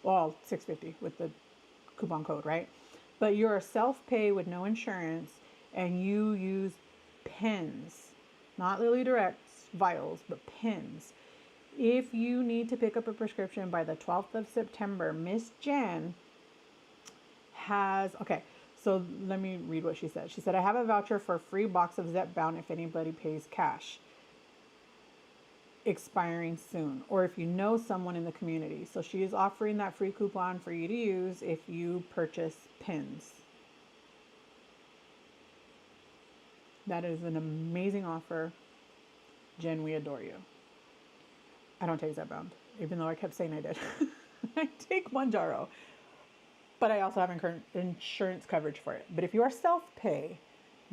well, $6.50 with the coupon code, right? But you're a self-pay with no insurance, and you use pens, not Lily Direct's vials, but pens. If you need to pick up a prescription by the 12th of September, Miss Jen has, okay, so let me read what she said. She said, I have a voucher for a free box of Zepbound if anybody pays cash. expiring soon, or if you know someone in the community. So she is offering that free coupon for you to use if you purchase pins. That is an amazing offer. Jen, we adore you. I don't take Zepbound, even though I kept saying I did. I take Manjaro, but I also have insurance coverage for it. But if you are self-pay,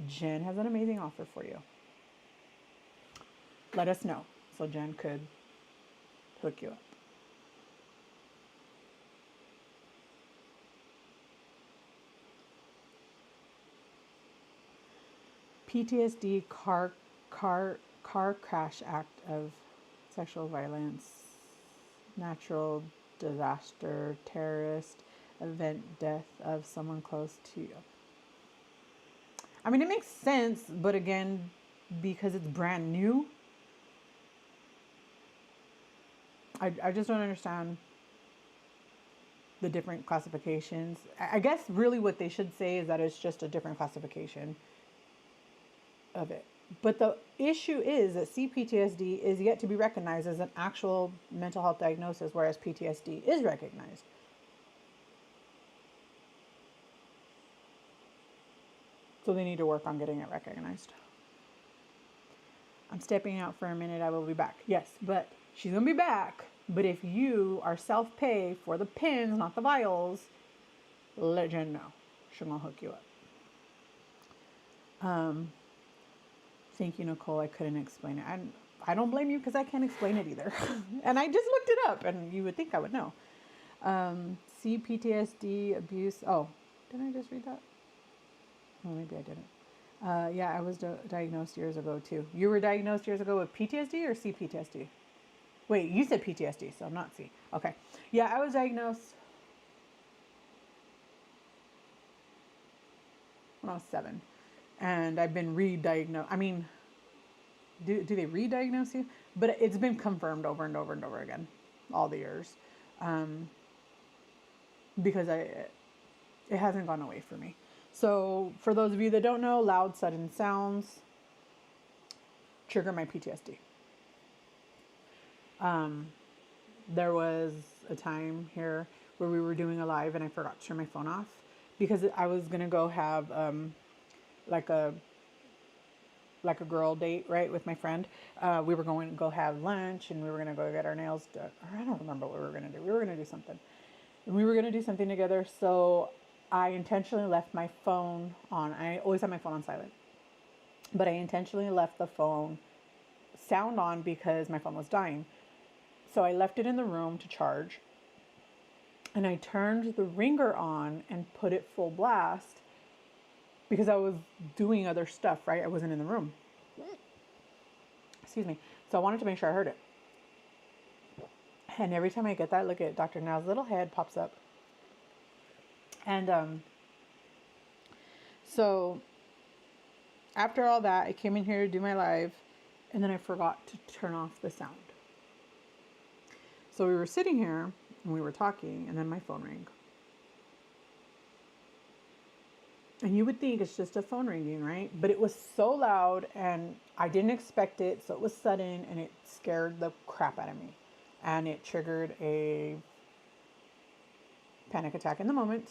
Jen has an amazing offer for you. Let us know so Jen could hook you up. PTSD car crash act of sexual violence, natural disaster, terrorist event, death of someone close to you. I mean, it makes sense, but again, because it's brand new, I just don't understand the different classifications. I guess really what they should say is that it's just a different classification of it. But the issue is that CPTSD is yet to be recognized as an actual mental health diagnosis, whereas PTSD is recognized. So they need to work on getting it recognized. I'm stepping out for a minute. I will be back. Yes, but she's going to be back. But if you are self-pay for the pins, not the vials, let Jen know. She's going to hook you up. Thank you, Nicole. I couldn't explain it. I don't blame you because I can't explain it either. And I just looked it up, and you would think I would know. CPTSD, abuse. Oh, didn't I just read that? Oh, maybe I didn't. Yeah, I was diagnosed years ago, too. You were diagnosed years ago with PTSD or CPTSD? Wait, you said PTSD, so not C. Okay. Yeah, I was diagnosed when I was 7. And I've been re-diagnosed. I mean, do they re-diagnose you? But it's been confirmed over and over and over again, all the years. Because it hasn't gone away for me. So for those of you that don't know, loud, sudden sounds trigger my PTSD. There was a time here where we were doing a live and I forgot to turn my phone off because I was going to go have like a girl date, right, with my friend. We were going to go have lunch and we were going to go get our nails done. Or I don't remember what we were going to do. We were going to do something. And we were going to do something together. So I intentionally left my phone on. I always have my phone on silent. But I intentionally left the phone sound on because my phone was dying. So I left it in the room to charge. And I turned the ringer on and put it full blast because I was doing other stuff, right? I wasn't in the room. Excuse me. So I wanted to make sure I heard it. And every time I get that, look at Dr. Now's little head pops up. And so after all that, I came in here to do my live and then I forgot to turn off the sound. So we were sitting here and we were talking and then my phone rang. And you would think it's just a phone ringing, right? But it was so loud and I didn't expect it. So it was sudden and it scared the crap out of me. And it triggered a panic attack in the moment.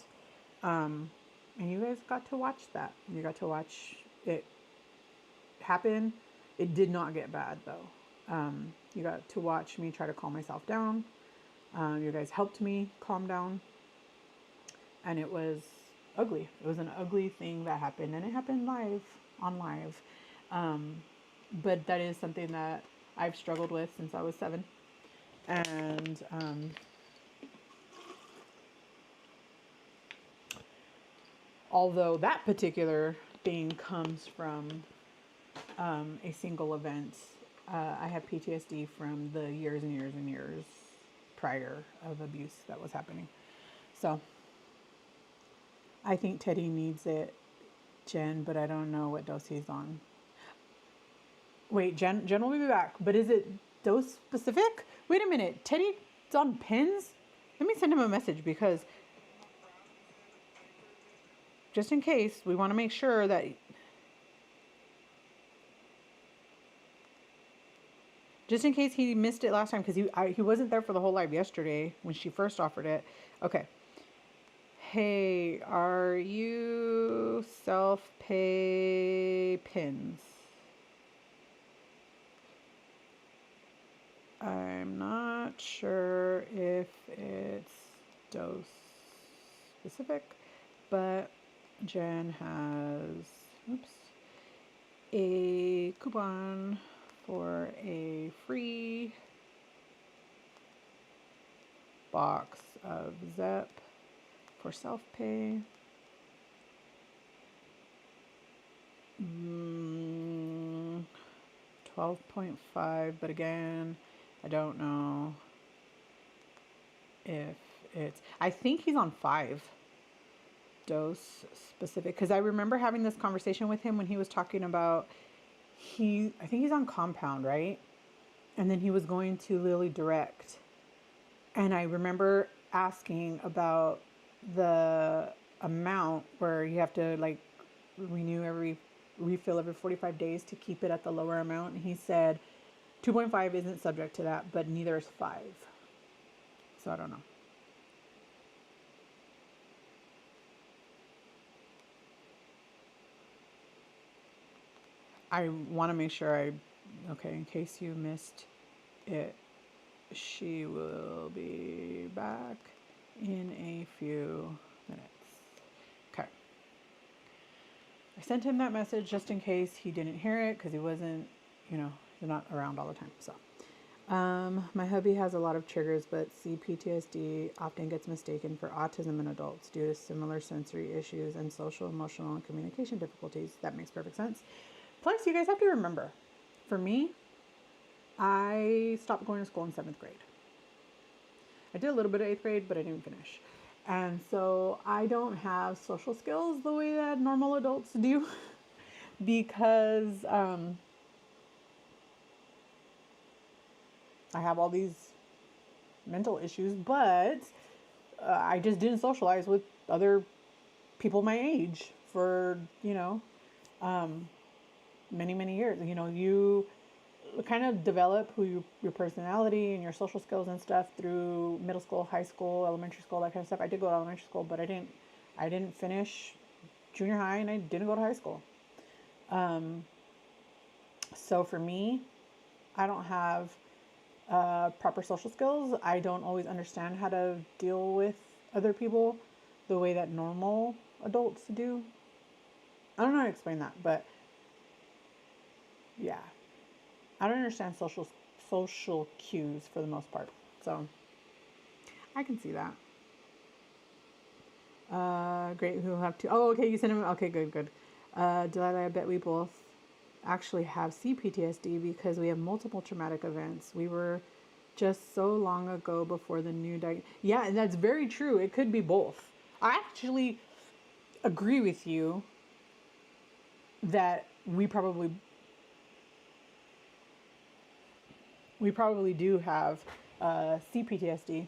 And you guys got to watch that. You got to watch it happen. It did not get bad though. You got to watch me try to calm myself down. You guys helped me calm down. And it was ugly. It was an ugly thing that happened. And it happened on live. But that is something that I've struggled with since I was 7. And although that particular thing comes from a single event, I have PTSD from the years and years and years prior of abuse that was happening. So I think Teddy needs it, Jen, but I don't know what dose he's on. Wait, Jen will be back, but is it dose specific? Wait a minute, Teddy's on pins? Let me send him a message because just in case, we want to make sure that Just in case he missed it last time, because he wasn't there for the whole live yesterday when she first offered it. Okay. Hey, are you self-pay pins? I'm not sure if it's dose specific, but Jen has, oops, a coupon for a free box of Zep for self-pay. 12.5, but again, I don't know if it's, I think he's on 5 dose specific, because I remember having this conversation with him when he was talking about, I think he's on compound, right? And then he was going to Lily Direct. And I remember asking about the amount where you have to like refill every 45 days to keep it at the lower amount. And he said 2.5 isn't subject to that, but neither is 5. So I don't know. I want to make sure okay, in case you missed it, she will be back in a few minutes. Okay. I sent him that message just in case he didn't hear it, because he wasn't, he's not around all the time. So, my hubby has a lot of triggers, but CPTSD often gets mistaken for autism in adults due to similar sensory issues and social, emotional, and communication difficulties. That makes perfect sense. Plus, you guys have to remember, for me, I stopped going to school in 7th grade. I did a little bit of 8th grade, but I didn't finish. And so I don't have social skills the way that normal adults do because I have all these mental issues, but I just didn't socialize with other people my age for, many, many years. You kind of develop your personality and your social skills and stuff through middle school, high school, elementary school, that kind of stuff. I did go to elementary school, but I didn't finish junior high, and I didn't go to high school. So for me, I don't have proper social skills. I don't always understand how to deal with other people the way that normal adults do. I don't know how to explain that, but yeah. I don't understand social cues for the most part. So I can see that. Great. We'll have to. Oh, okay. You sent him. Okay, good. Delilah, I bet we both actually have CPTSD because we have multiple traumatic events. We were just so long ago before the new Yeah, and that's very true. It could be both. I actually agree with you that we probably do have CPTSD,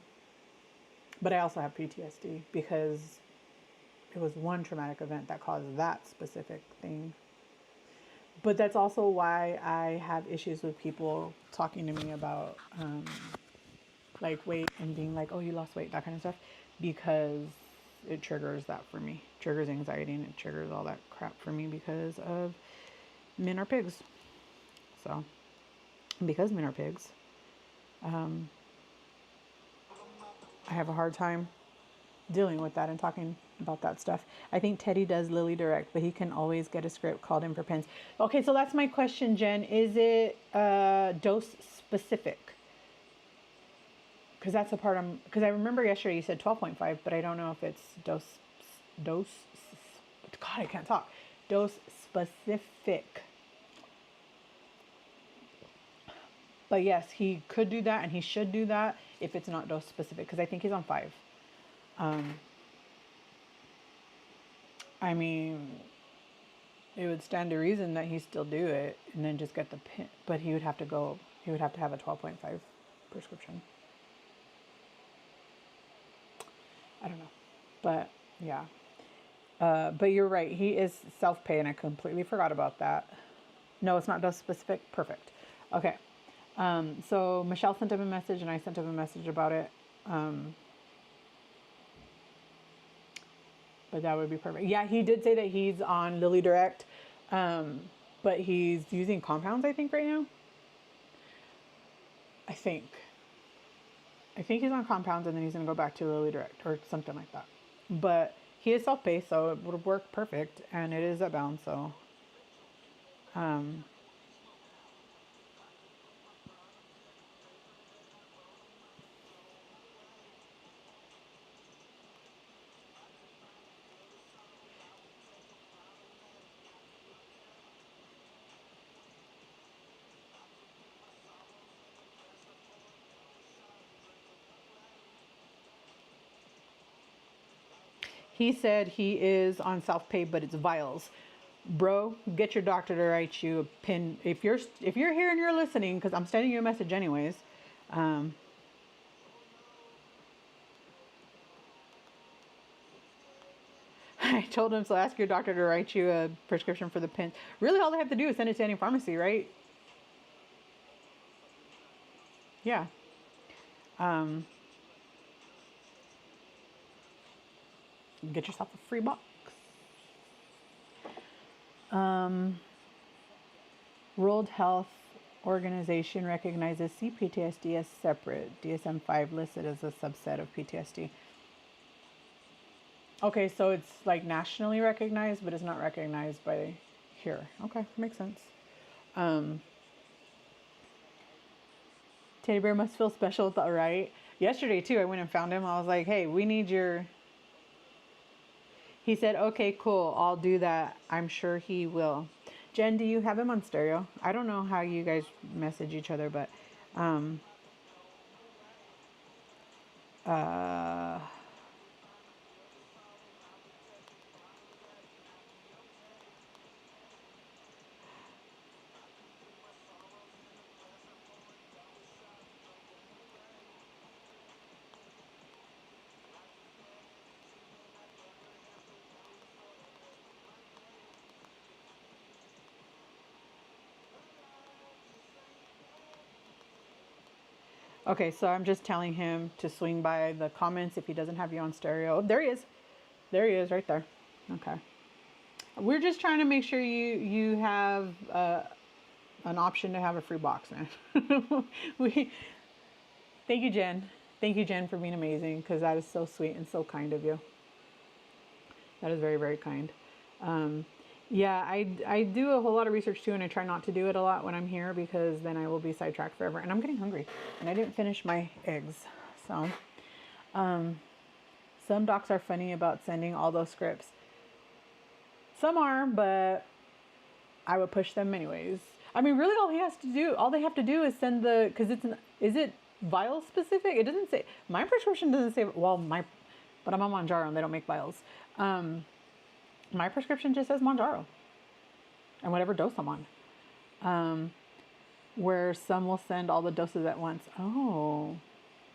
but I also have PTSD because it was one traumatic event that caused that specific thing. But that's also why I have issues with people talking to me about like weight and being like, oh, you lost weight, that kind of stuff, because it triggers that for me. It triggers anxiety, and it triggers all that crap for me because of men are pigs. So, because men are pigs, I have a hard time dealing with that and talking about that stuff. I think Teddy does Lily Direct, but he can always get a script called in for pens. Okay, so that's my question, Jen. Is it dose specific? Because that's the part because I remember yesterday you said 12.5, but I don't know if it's dose, God, I can't talk. Dose specific. But yes, he could do that, and he should do that if it's not dose specific, because I think he's on 5. I mean, it would stand to reason that he still do it and then just get the pin, but he would have to have a 12.5 prescription. I don't know, but yeah. But you're right. He is self-pay, and I completely forgot about that. No, it's not dose specific. Perfect. Okay. So Michelle sent him a message and I sent him a message about it. But that would be perfect. Yeah, he did say that he's on Lily Direct, but he's using compounds, I think, right now. I think. I think he's on compounds and then he's going to go back to Lily Direct or something like that. But he is self-pay, so it would work perfect. And it is Upbound, so. He said he is on self-pay, but it's vials. Bro, get your doctor to write you a pin. If you're here and you're listening, because I'm sending you a message anyways. I told him, so ask your doctor to write you a prescription for the pin. Really, all they have to do is send it to any pharmacy, right? Yeah. Get yourself a free box. World Health Organization recognizes CPTSD as separate. DSM-5 listed as a subset of PTSD. Okay, so it's like nationally recognized, but it's not recognized by here. Okay, makes sense. Teddy Bear must feel special, right? Yesterday too, I went and found him. I was like, "Hey, we need your." He said, "Okay, cool. I'll do that. I'm sure he will." Jen, do you have him on stereo? I don't know how you guys message each other, but uh, okay, so I'm just telling him to swing by the comments if he doesn't have you on stereo. Oh, there he is. There he is, right there. Okay. We're just trying to make sure you have an option to have a free box, man. we Thank you, Jen. Thank you, Jen, for being amazing, because that is so sweet and so kind of you. That is very, very kind. Yeah, I do a whole lot of research too, and I try not to do it a lot when I'm here because then I will be sidetracked forever. And I'm getting hungry, and I didn't finish my eggs. So, some docs are funny about sending all those scripts. Some are, but I would push them anyways. I mean, really, all they have to do is send because is it vial specific? It doesn't say, my prescription doesn't say, but I'm on Monjaro and they don't make vials. My prescription just says Monjaro and whatever dose I'm on. Where some will send all the doses at once. Oh,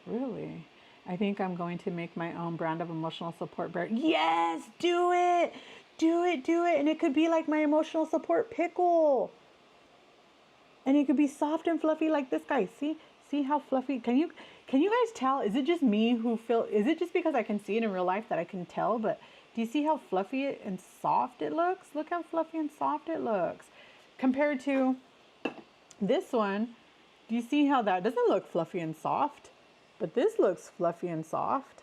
really? I think I'm going to make my own brand of emotional support bear. Yes, do it. Do it, do it. And it could be like my emotional support pickle. And it could be soft and fluffy like this guy. See how fluffy? Can you guys tell? Is it just me is it just because I can see it in real life that I can tell? But do you see how fluffy and soft it looks? Look how fluffy and soft it looks. Compared to this one, do you see how that doesn't look fluffy and soft? But this looks fluffy and soft.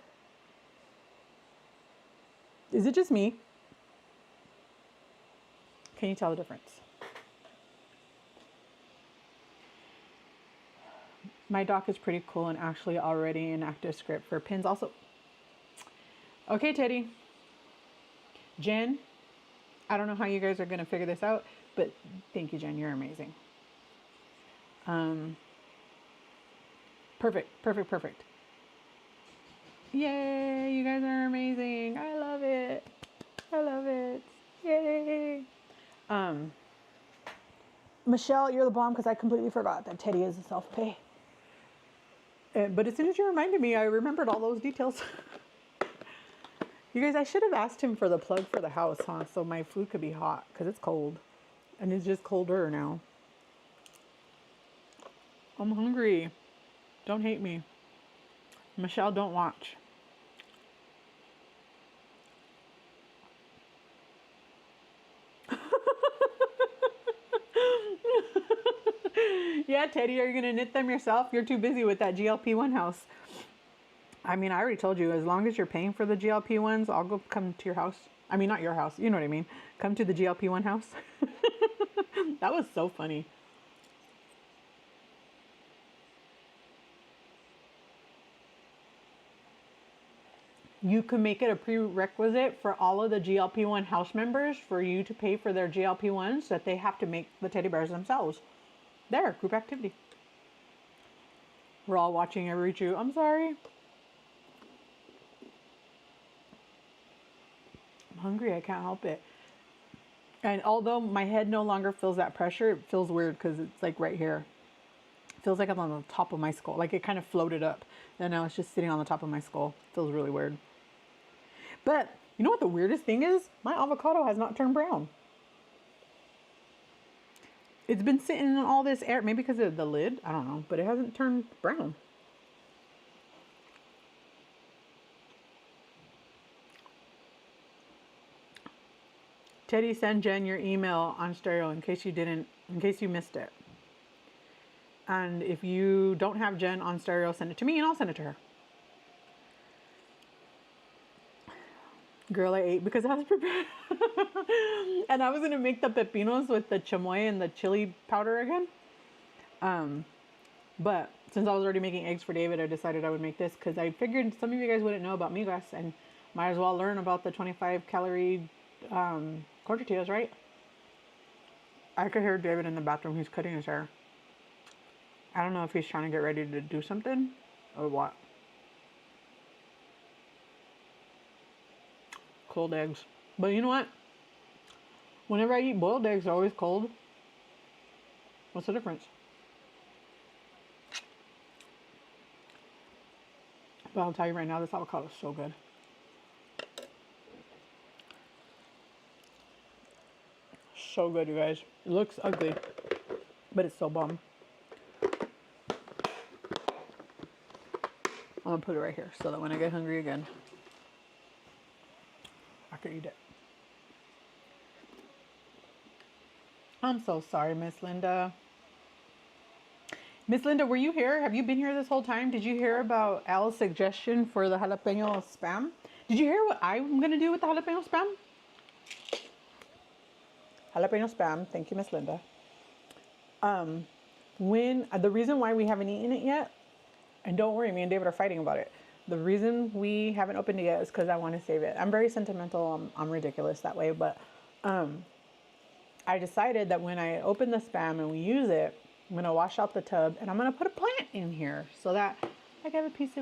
Is it just me? Can you tell the difference? My doc is pretty cool and actually already an active script for pins also. Okay, Teddy. Jen, I don't know how you guys are going to figure this out, but thank you, Jen. You're amazing. Perfect, perfect, perfect. Yay, you guys are amazing. I love it. I love it. Yay. Michelle, you're the bomb because I completely forgot that Teddy is a self-pay. But as soon as you reminded me, I remembered all those details. You guys, I should have asked him for the plug for the house, huh? So my food could be hot because it's cold. And it's just colder now. I'm hungry. Don't hate me. Michelle, don't watch. Yeah, Teddy, are you going to knit them yourself? You're too busy with that GLP-1 house. I mean, I already told you, as long as you're paying for the GLP-1s, I'll go come to your house. I mean, not your house. You know what I mean. Come to the GLP-1 house. That was so funny. You can make it a prerequisite for all of the GLP-1 house members for you to pay for their GLP-1s that they have to make the teddy bears themselves. There, group activity. We're all watching every chew. I'm sorry. I'm hungry. I can't help it. And although my head no longer feels that pressure, it feels weird because it's like right here. It feels like I'm on the top of my skull. Like it kind of floated up. And now it's just sitting on the top of my skull. It feels really weird. But you know what the weirdest thing is? My avocado has not turned brown. It's been sitting in all this air, maybe because of the lid, I don't know, but it hasn't turned brown. Teddy, send Jen your email on stereo in case you missed it. And if you don't have Jen on stereo, send it to me and I'll send it to her. Girl, I ate because I was prepared. And I was going to make the pepinos with the chamoy and the chili powder again. But since I was already making eggs for David, I decided I would make this because I figured some of you guys wouldn't know about migas and might as well learn about the 25 calorie corn tortillas, right? I could hear David in the bathroom. He's cutting his hair. I don't know if he's trying to get ready to do something or what. Cold eggs. But you know what? Whenever I eat boiled eggs, they're always cold. What's the difference? But I'll tell you right now, this avocado is so good. So good, you guys. It looks ugly, but it's so bomb. I'm gonna put it right here so that when I get hungry again, I can eat it. I'm so sorry, Miss Linda. Miss Linda, were you here? Have you been here this whole time? Did you hear about Al's suggestion for the jalapeno spam? Did you hear what I'm gonna do with the jalapeno spam? Jalapeno spam. Thank you, Miss Linda. When the reason why we haven't eaten it yet, and don't worry, me and David are fighting about it. The reason we haven't opened it yet is because I want to save it. I'm very sentimental. I'm ridiculous that way, but I decided that when I open the spam and we use it, I'm gonna wash out the tub and I'm gonna put a plant in here so that I can have a piece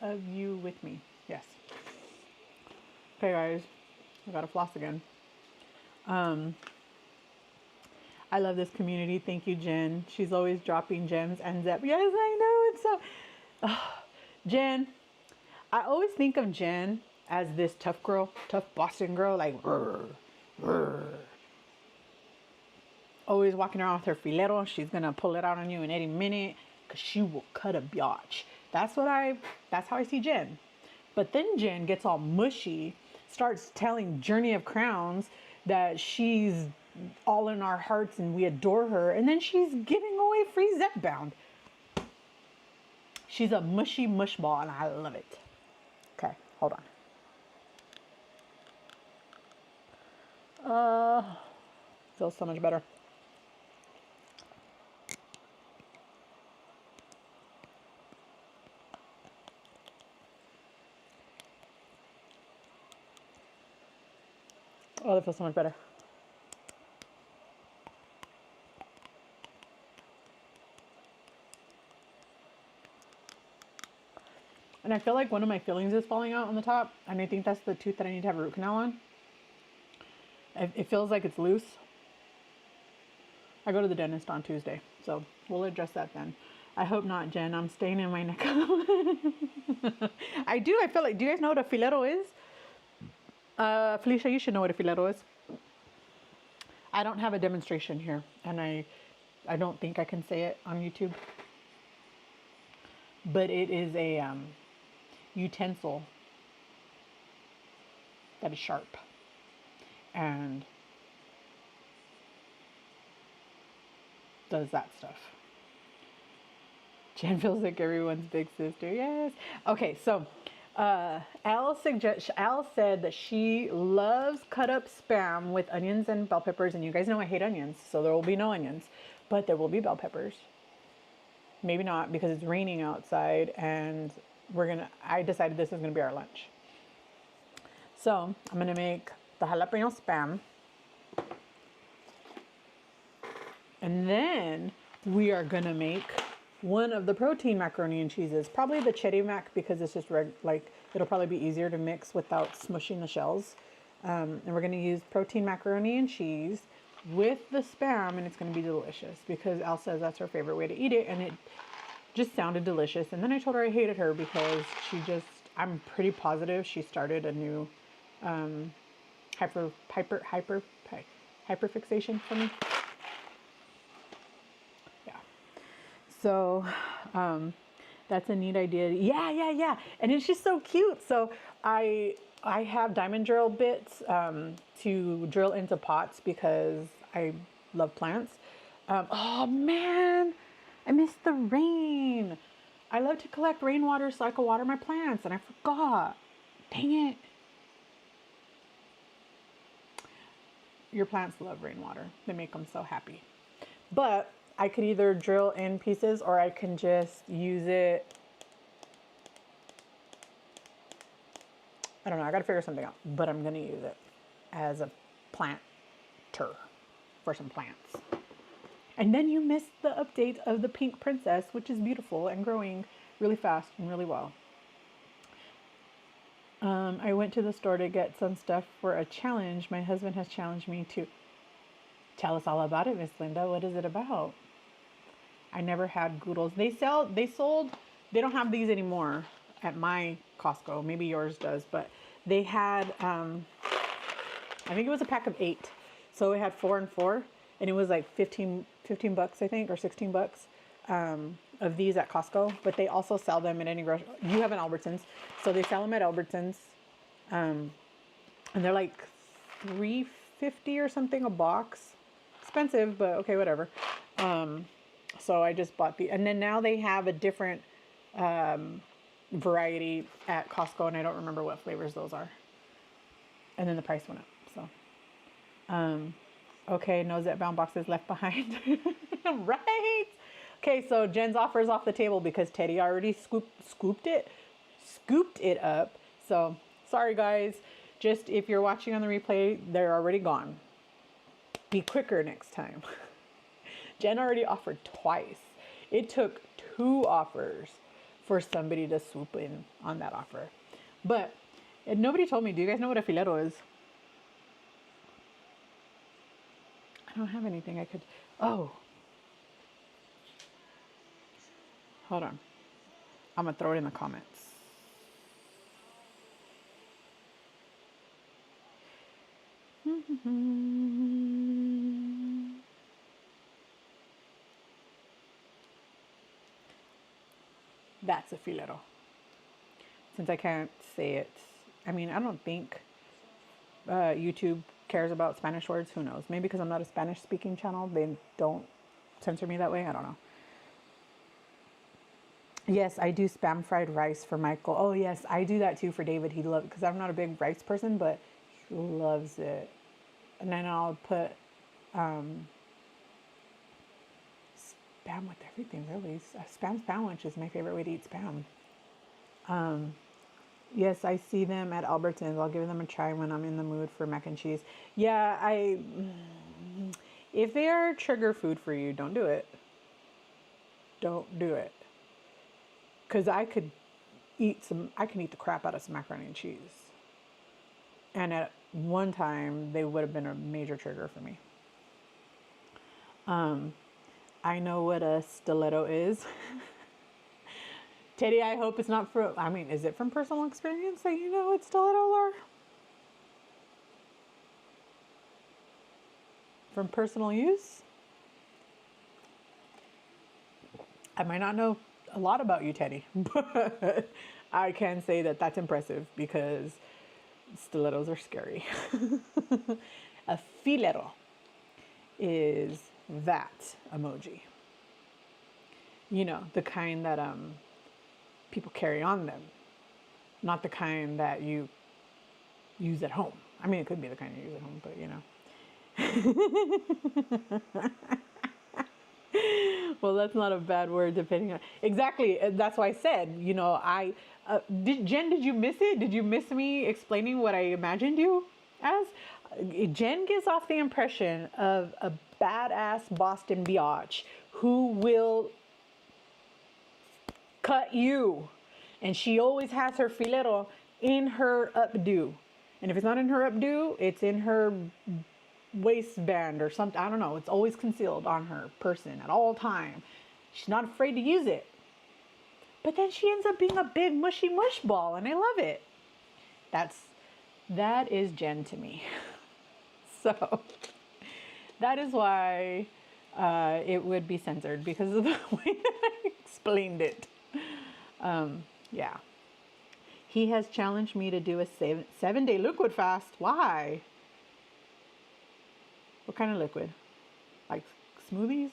of you with me. Yes. Okay, guys, I gotta floss again. I love this community. Thank you, Jen. She's always dropping gems and zep. Yes, I know. It's so. Jen, I always think of Jen as this tough girl, tough Boston girl, like. Always walking around with her filero. She's gonna pull it out on you in any minute because she will cut a biatch. That's how I see Jen. But then Jen gets all mushy, starts telling Journey of Crowns that she's all in our hearts and we adore her, and then she's giving away free Zep Bound. She's a mushy mushball and I love it. Okay, hold on. Feels so much better. Oh, that feels so much better. And I feel like one of my fillings is falling out on the top, and I think that's the tooth that I need to have a root canal on. It feels like it's loose. I go to the dentist on Tuesday, so we'll address that then. I hope not, Jen. I'm staying in my neck. I do. I feel like, do you guys know what a filero is? Felicia, you should know what a filero is. I don't have a demonstration here, and I don't think I can say it on YouTube, but it is a utensil that is sharp and does that stuff. Jen feels like everyone's big sister. Yes. Okay, so Al said that she loves cut up spam with onions and bell peppers, and you guys know I hate onions, so there will be no onions, but there will be bell peppers. Maybe not because it's raining outside, and I decided this is gonna be our lunch. So I'm gonna make the jalapeno spam, and then we are gonna make one of the protein macaroni and cheeses, probably the Chit mac, because it's just like it'll probably be easier to mix without smushing the shells. And we're gonna use protein macaroni and cheese with the spam, and it's gonna be delicious because Al says that's her favorite way to eat it, and it just sounded delicious. And then I told her I hated her because I'm pretty positive she started a new hyperfixation for me. Yeah. So that's a neat idea. Yeah. And it's just so cute. So I have diamond drill bits to drill into pots because I love plants. Oh man, I missed the rain. I love to collect rainwater so I can water my plants, and I forgot. Dang it. Your plants love rainwater. They make them so happy. But I could either drill in pieces or I can just use it. I don't know. I got to figure something out. But I'm going to use it as a planter for some plants. And then you missed the update of the pink princess, which is beautiful and growing really fast and really well. I went to the store to get some stuff for a challenge. My husband has challenged me to tell us all about it, Miss Linda. What is it about? I never had Goodles. They don't have these anymore at my Costco. Maybe yours does, but they had, I think it was a pack of 8. So it had 4 and 4, and it was like 15 bucks, I think, or 16 bucks. Of these at Costco, but they also sell them at any grocery. You have an Albertsons, so they sell them at Albertsons, and they're like $3.50 or something a box. Expensive, but okay, whatever. So I just bought and then now they have a different variety at Costco, and I don't remember what flavors those are. And then the price went up. So, okay, knows that bound boxes left behind, right? Okay, so Jen's offer is off the table because Teddy already scooped it up. So sorry guys, just if you're watching on the replay, they're already gone. Be quicker next time. Jen already offered twice. It took 2 offers for somebody to swoop in on that offer. But nobody told me, do you guys know what a filero is? I don't have anything I could, hold on. I'm going to throw it in the comments. That's a filero. Since I can't say it. I mean, I don't think YouTube cares about Spanish words. Who knows? Maybe because I'm not a Spanish speaking channel, they don't censor me that way. I don't know. Yes, I do spam fried rice for Michael. Oh, yes, I do that too for David. He loves it because I'm not a big rice person, but he loves it. And then I'll put spam with everything, really. Spam sandwich is my favorite way to eat spam. Yes, I see them at Albertsons. I'll give them a try when I'm in the mood for mac and cheese. Yeah, if they are trigger food for you, don't do it. Don't do it. Because I can eat the crap out of some macaroni and cheese. And at one time, they would have been a major trigger for me. I know what a stiletto is. Teddy, I hope it's not is it from personal experience that you know what stilettos are? From personal use? I might not know a lot about you, Teddy, but I can say that that's impressive because stilettos are scary. A filero is that emoji. You know, the kind that people carry on them, not the kind that you use at home. I mean, it could be the kind you use at home, but you know. Well, that's not a bad word, depending on exactly. That's why I said, you know, Jen, did you miss it? Did you miss me explaining what I imagined you as? Jen gives off the impression of a badass Boston biatch who will cut you, and she always has her filero in her updo, and if it's not in her updo, it's in her waistband or something. I don't know. It's always concealed on her person at all time. She's not afraid to use it. But then she ends up being a big mushy mush ball, and I love it. That is Jen to me. So that is why it would be censored, because of the way that I explained it. Yeah. He has challenged me to do a 7-day liquid fast. Why? What kind of liquid? Like smoothies?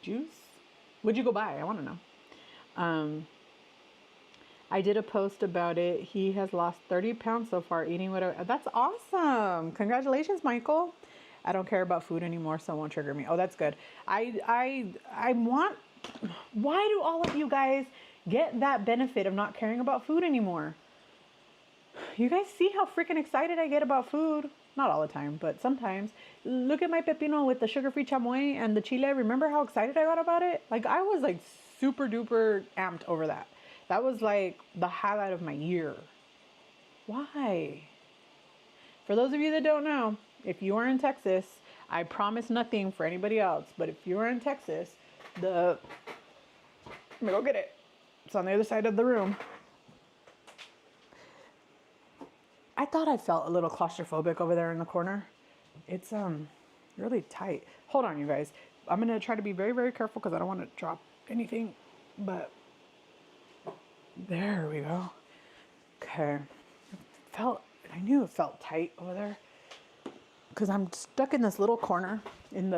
Juice? What'd you go buy? I want to know. I did a post about it. He has lost 30 pounds so far eating whatever. That's awesome. Congratulations, Michael. I don't care about food anymore, so it won't trigger me. Oh, that's good. I want, why do all of you guys get that benefit of not caring about food anymore? You guys see how freaking excited I get about food? Not all the time, but sometimes. Look at my pepino with the sugar-free chamoy and the chile. Remember how excited I got about it? Like, I was like super duper amped over that. That was like the highlight of my year. Why? For those of you that don't know, if you are in Texas, I promise nothing for anybody else, but if you are in Texas, let me go get it. It's on the other side of the room. I thought I felt a little claustrophobic over there in the corner. It's really tight. Hold on, you guys. I'm gonna try to be very, very careful because I don't want to drop anything, but there we go. Okay. I knew it felt tight over there because I'm stuck in this little corner and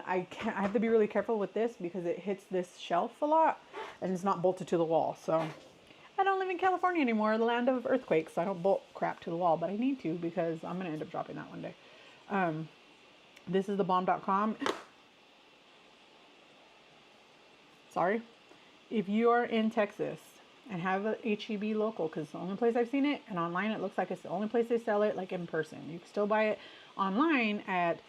I have to be really careful with this because it hits this shelf a lot and it's not bolted to the wall. So I don't live in California anymore, the land of earthquakes. So I don't bolt crap to the wall, but I need to because I'm going to end up dropping that one day. This is thebomb.com. Sorry. If you are in Texas and have a HEB local, because it's the only place I've seen it, and online it looks like it's the only place they sell it, like in person. You can still buy it online at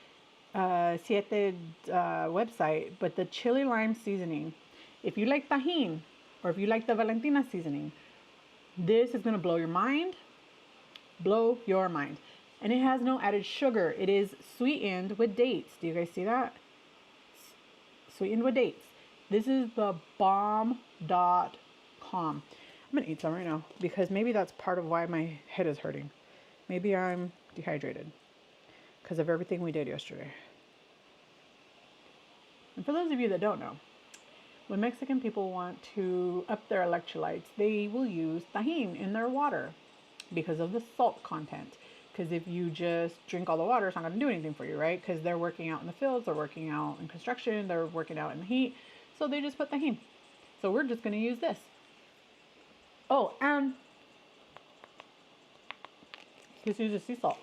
Siete website, but the chili lime seasoning, if you like tajin, or if you like the Valentina seasoning, this is going to blow your mind. Blow your mind. And it has no added sugar. It is sweetened with dates. Do you guys see that? Sweetened with dates. This is the bomb.com. I'm going to eat some right now because maybe that's part of why my head is hurting. Maybe I'm dehydrated because of everything we did yesterday. And for those of you that don't know, when Mexican people want to up their electrolytes, they will use tajin in their water because of the salt content. Because if you just drink all the water, it's not going to do anything for you, right? Because they're working out in the fields, they're working out in construction, they're working out in the heat. So they just put tajin. So we're just going to use this. Oh, and just use sea salt.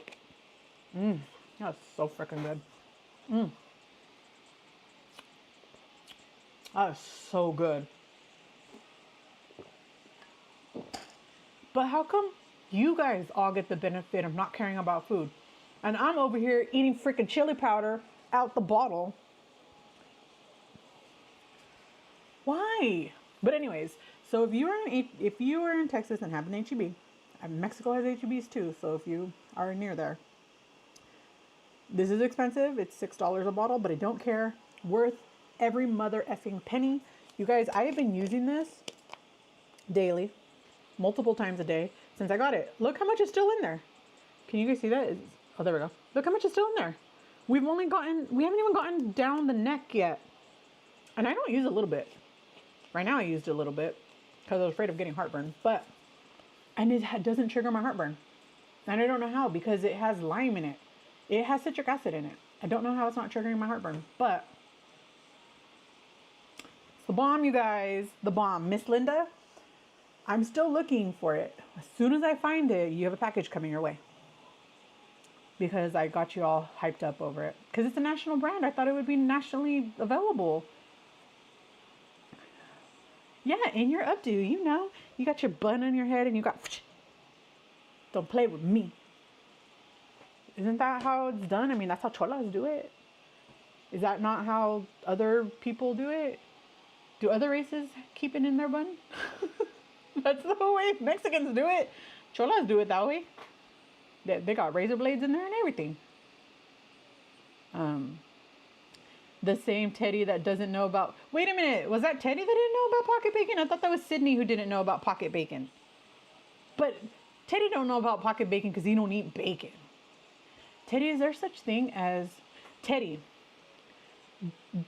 That's so freaking good. That is so good. But how come you guys all get the benefit of not caring about food? And I'm over here eating freaking chili powder out the bottle. Why? But anyways, so if you are in Texas and have an HEB, and Mexico has HEBs too, so if you are near there, this is expensive. It's $6 a bottle, but I don't care. Worth every mother effing penny. You guys, I have been using this daily, multiple times a day since I got it. Look how much is still in there. Can you guys see that? Oh, there we go. Look how much is still in there. We haven't even gotten down the neck yet. And I don't use a little bit. Right now I used a little bit because I was afraid of getting heartburn. And it doesn't trigger my heartburn. And I don't know how, because it has lime in it. It has citric acid in it. I don't know how it's not triggering my heartburn, but it's the bomb, you guys. The bomb. Miss Linda, I'm still looking for it. As soon as I find it, you have a package coming your way. Because I got you all hyped up over it. Because it's a national brand. I thought it would be nationally available. Yeah, and you're updo, you know. You got your bun on your head and you got... Don't play with me. Isn't that how it's done? I mean, that's how cholas do it. Is that not how other people do it? Do other races keep it in their bun? That's the way Mexicans do it. Cholas do it that way. They got razor blades in there and everything. The same Teddy that doesn't know about... Wait a minute. Was that Teddy that didn't know about pocket bacon? I thought that was Sydney who didn't know about pocket bacon. But Teddy don't know about pocket bacon because he don't eat bacon. Teddy, is there such thing as... Teddy,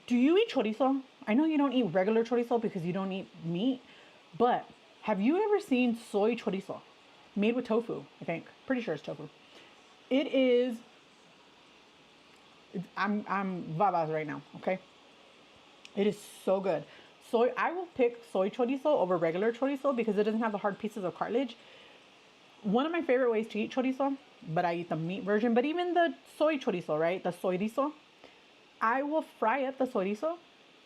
do you eat chorizo? I know you don't eat regular chorizo because you don't eat meat. But have you ever seen soy chorizo? Made with tofu, I think. Pretty sure it's tofu. It is... I'm babas right now, okay? It is so good. I will pick soy chorizo over regular chorizo because it doesn't have the hard pieces of cartilage. One of my favorite ways to eat chorizo, but I eat the meat version, but even the soy chorizo, right? The soyrizo, I will fry up the soyrizo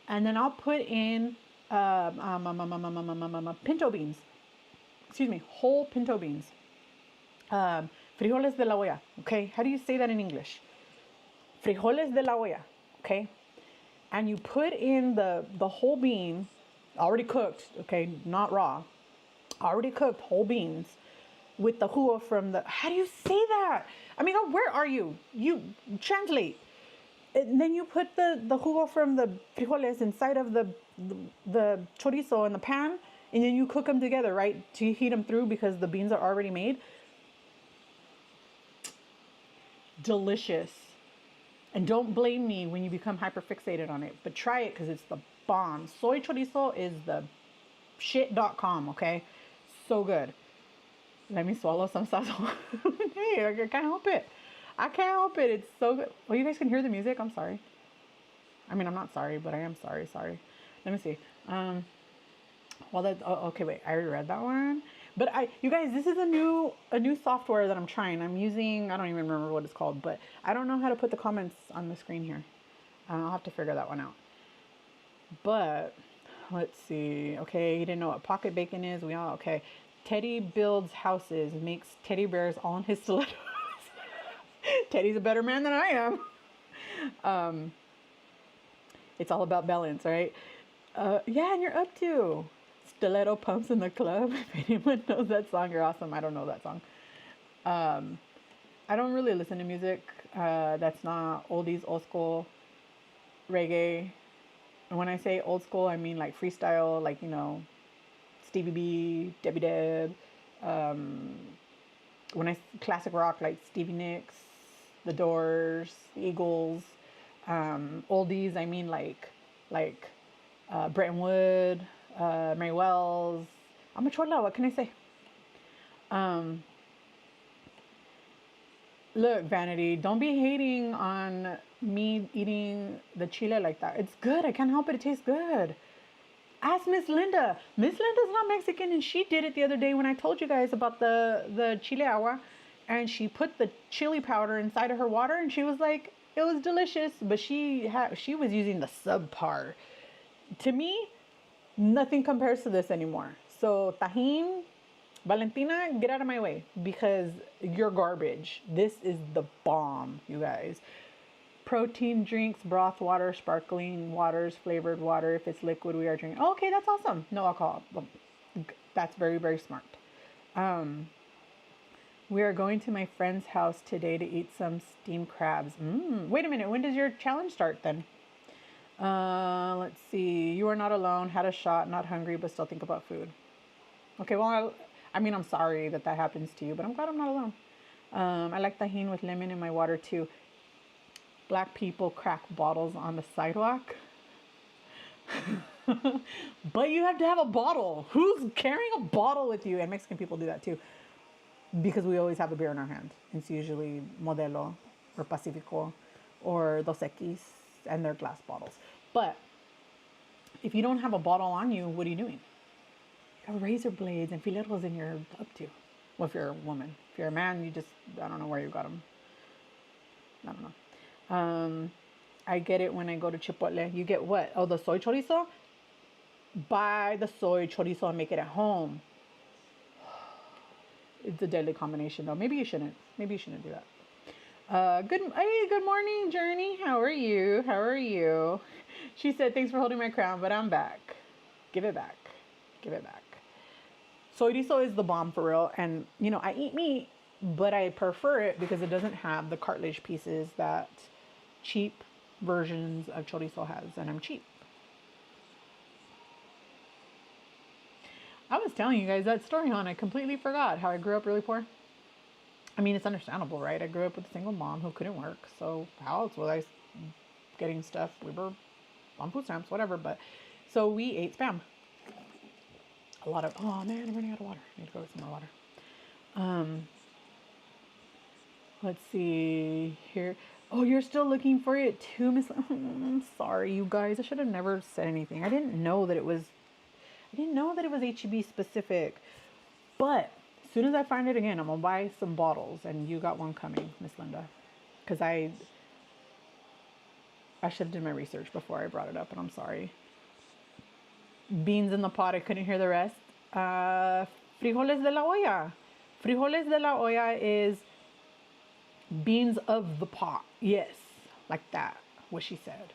and then I'll put in pinto beans. Excuse me, whole pinto beans. Frijoles de la olla, okay? How do you say that in English? Frijoles de la olla, okay? And you put in the whole bean, already cooked, okay, not raw, already cooked whole beans with the jugo from the... How do you say that? I mean, where are you? You translate. And then you put the jugo from the frijoles inside of the chorizo in the pan, and then you cook them together, right? To heat them through because the beans are already made. Delicious. And don't blame me when you become hyperfixated on it, but try it because it's the bomb. Soy chorizo is the shit.com, okay? So good. Let me swallow some sazon. Hey, I can't help it. I can't help it. It's so good. Well, you guys can hear the music. I'm sorry. I mean, I'm not sorry, but I am sorry. Let me see. Okay, wait. I already read that one. But you guys, this is a new software that I'm trying. I'm using, I don't even remember what it's called, but I don't know how to put the comments on the screen here. I'll have to figure that one out. But let's see. Okay, you didn't know what pocket bacon is. Okay. Teddy builds houses, makes teddy bears all in his stilettos. Teddy's a better man than I am. It's all about balance, right? Yeah, and you're up to stiletto pumps in the club. If anyone knows that song, you're awesome. I don't know that song. I don't really listen to music that's not oldies, old school, reggae. And when I say old school, I mean like freestyle, like, you know, Stevie B, Debbie Deb. Classic rock, like Stevie Nicks, The Doors, the Eagles. Oldies, I mean like Bretton Wood, Mary Wells. I'm a chola, what can I say? Look, Vanity, don't be hating on me eating the chile like that. It's good. I can't help it. It tastes good. Ask Miss Linda. Miss Linda's not Mexican, and she did it the other day when I told you guys about the chile agua. And she put the chili powder inside of her water, and she was like, it was delicious. But she was using the subpar. To me, nothing compares to this anymore. So Tajín, Valentina, get out of my way because you're garbage. This is the bomb, you guys. Protein drinks, broth water, sparkling waters, flavored water. If it's liquid, we are drinking. Oh, okay, that's awesome. No alcohol. That's very, very smart. We are going to my friend's house today to eat some steamed crabs. Wait a minute. When does your challenge start then? Let's see. You are not alone. Had a shot. Not hungry, but still think about food. Okay, well, I'm sorry that happens to you, but I'm glad I'm not alone. I like tahini with lemon in my water too. Black people crack bottles on the sidewalk. But you have to have a bottle. Who's carrying a bottle with you? And Mexican people do that too, because we always have a beer in our hand. It's usually Modelo or Pacifico or Dos Equis, and they're glass bottles. But if you don't have a bottle on you, what are you doing? You have razor blades and filetos in your up to. Well, if you're a woman. If you're a man, you just, I don't know where you got them. I don't know. I get it when I go to Chipotle. You get what? Oh, the soy chorizo? Buy the soy chorizo and make it at home. It's a deadly combination, though. Maybe you shouldn't. Maybe you shouldn't do that. Good morning, Journey. How are you? How are you? She said, thanks for holding my crown, but I'm back. Give it back. Give it back. Soy chorizo is the bomb for real. And, you know, I eat meat, but I prefer it because it doesn't have the cartilage pieces that cheap versions of chorizo has. And I'm cheap. I was telling you guys that story on. I completely forgot how I grew up really poor. I mean, it's understandable, right? I grew up with a single mom who couldn't work. So how else was I getting stuff? We were on food stamps, whatever. But so we ate Spam. A lot of, oh man, I'm running out of water. I need to go get some more water. Let's see here. Oh, you're still looking for it too, Miss. I'm sorry, you guys. I should have never said anything. I didn't know that it was HEB specific. But as soon as I find it again, I'm gonna buy some bottles, and you got one coming, Miss Linda, because I should have done my research before I brought it up, and I'm sorry. Beans in the pot. I couldn't hear the rest. Frijoles de la olla. Frijoles de la olla is beans of the pot. Yes, like that. What she said.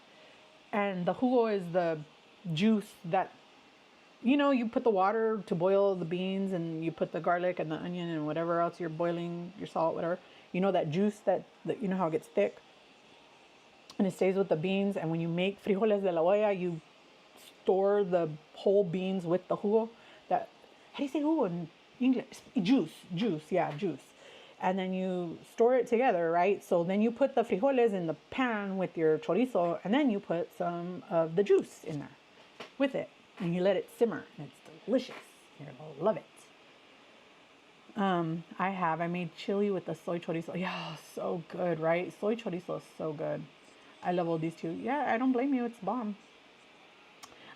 And the jugo is the juice that, you know, you put the water to boil the beans, and you put the garlic and the onion and whatever else you're boiling, your salt, whatever. You know that juice that you know how it gets thick, and it stays with the beans. And when you make frijoles de la olla, you store the whole beans with the jugo. That, how do you say jugo in English? Juice, yeah, juice. And then you store it together, right? So then you put the frijoles in the pan with your chorizo, and then you put some of the juice in there with it, and you let it simmer, and it's delicious. You're gonna love it. I made chili with the soy chorizo. Yeah, so good, right? Soy chorizo is so good. I love all these two. Yeah, I don't blame you. It's bomb.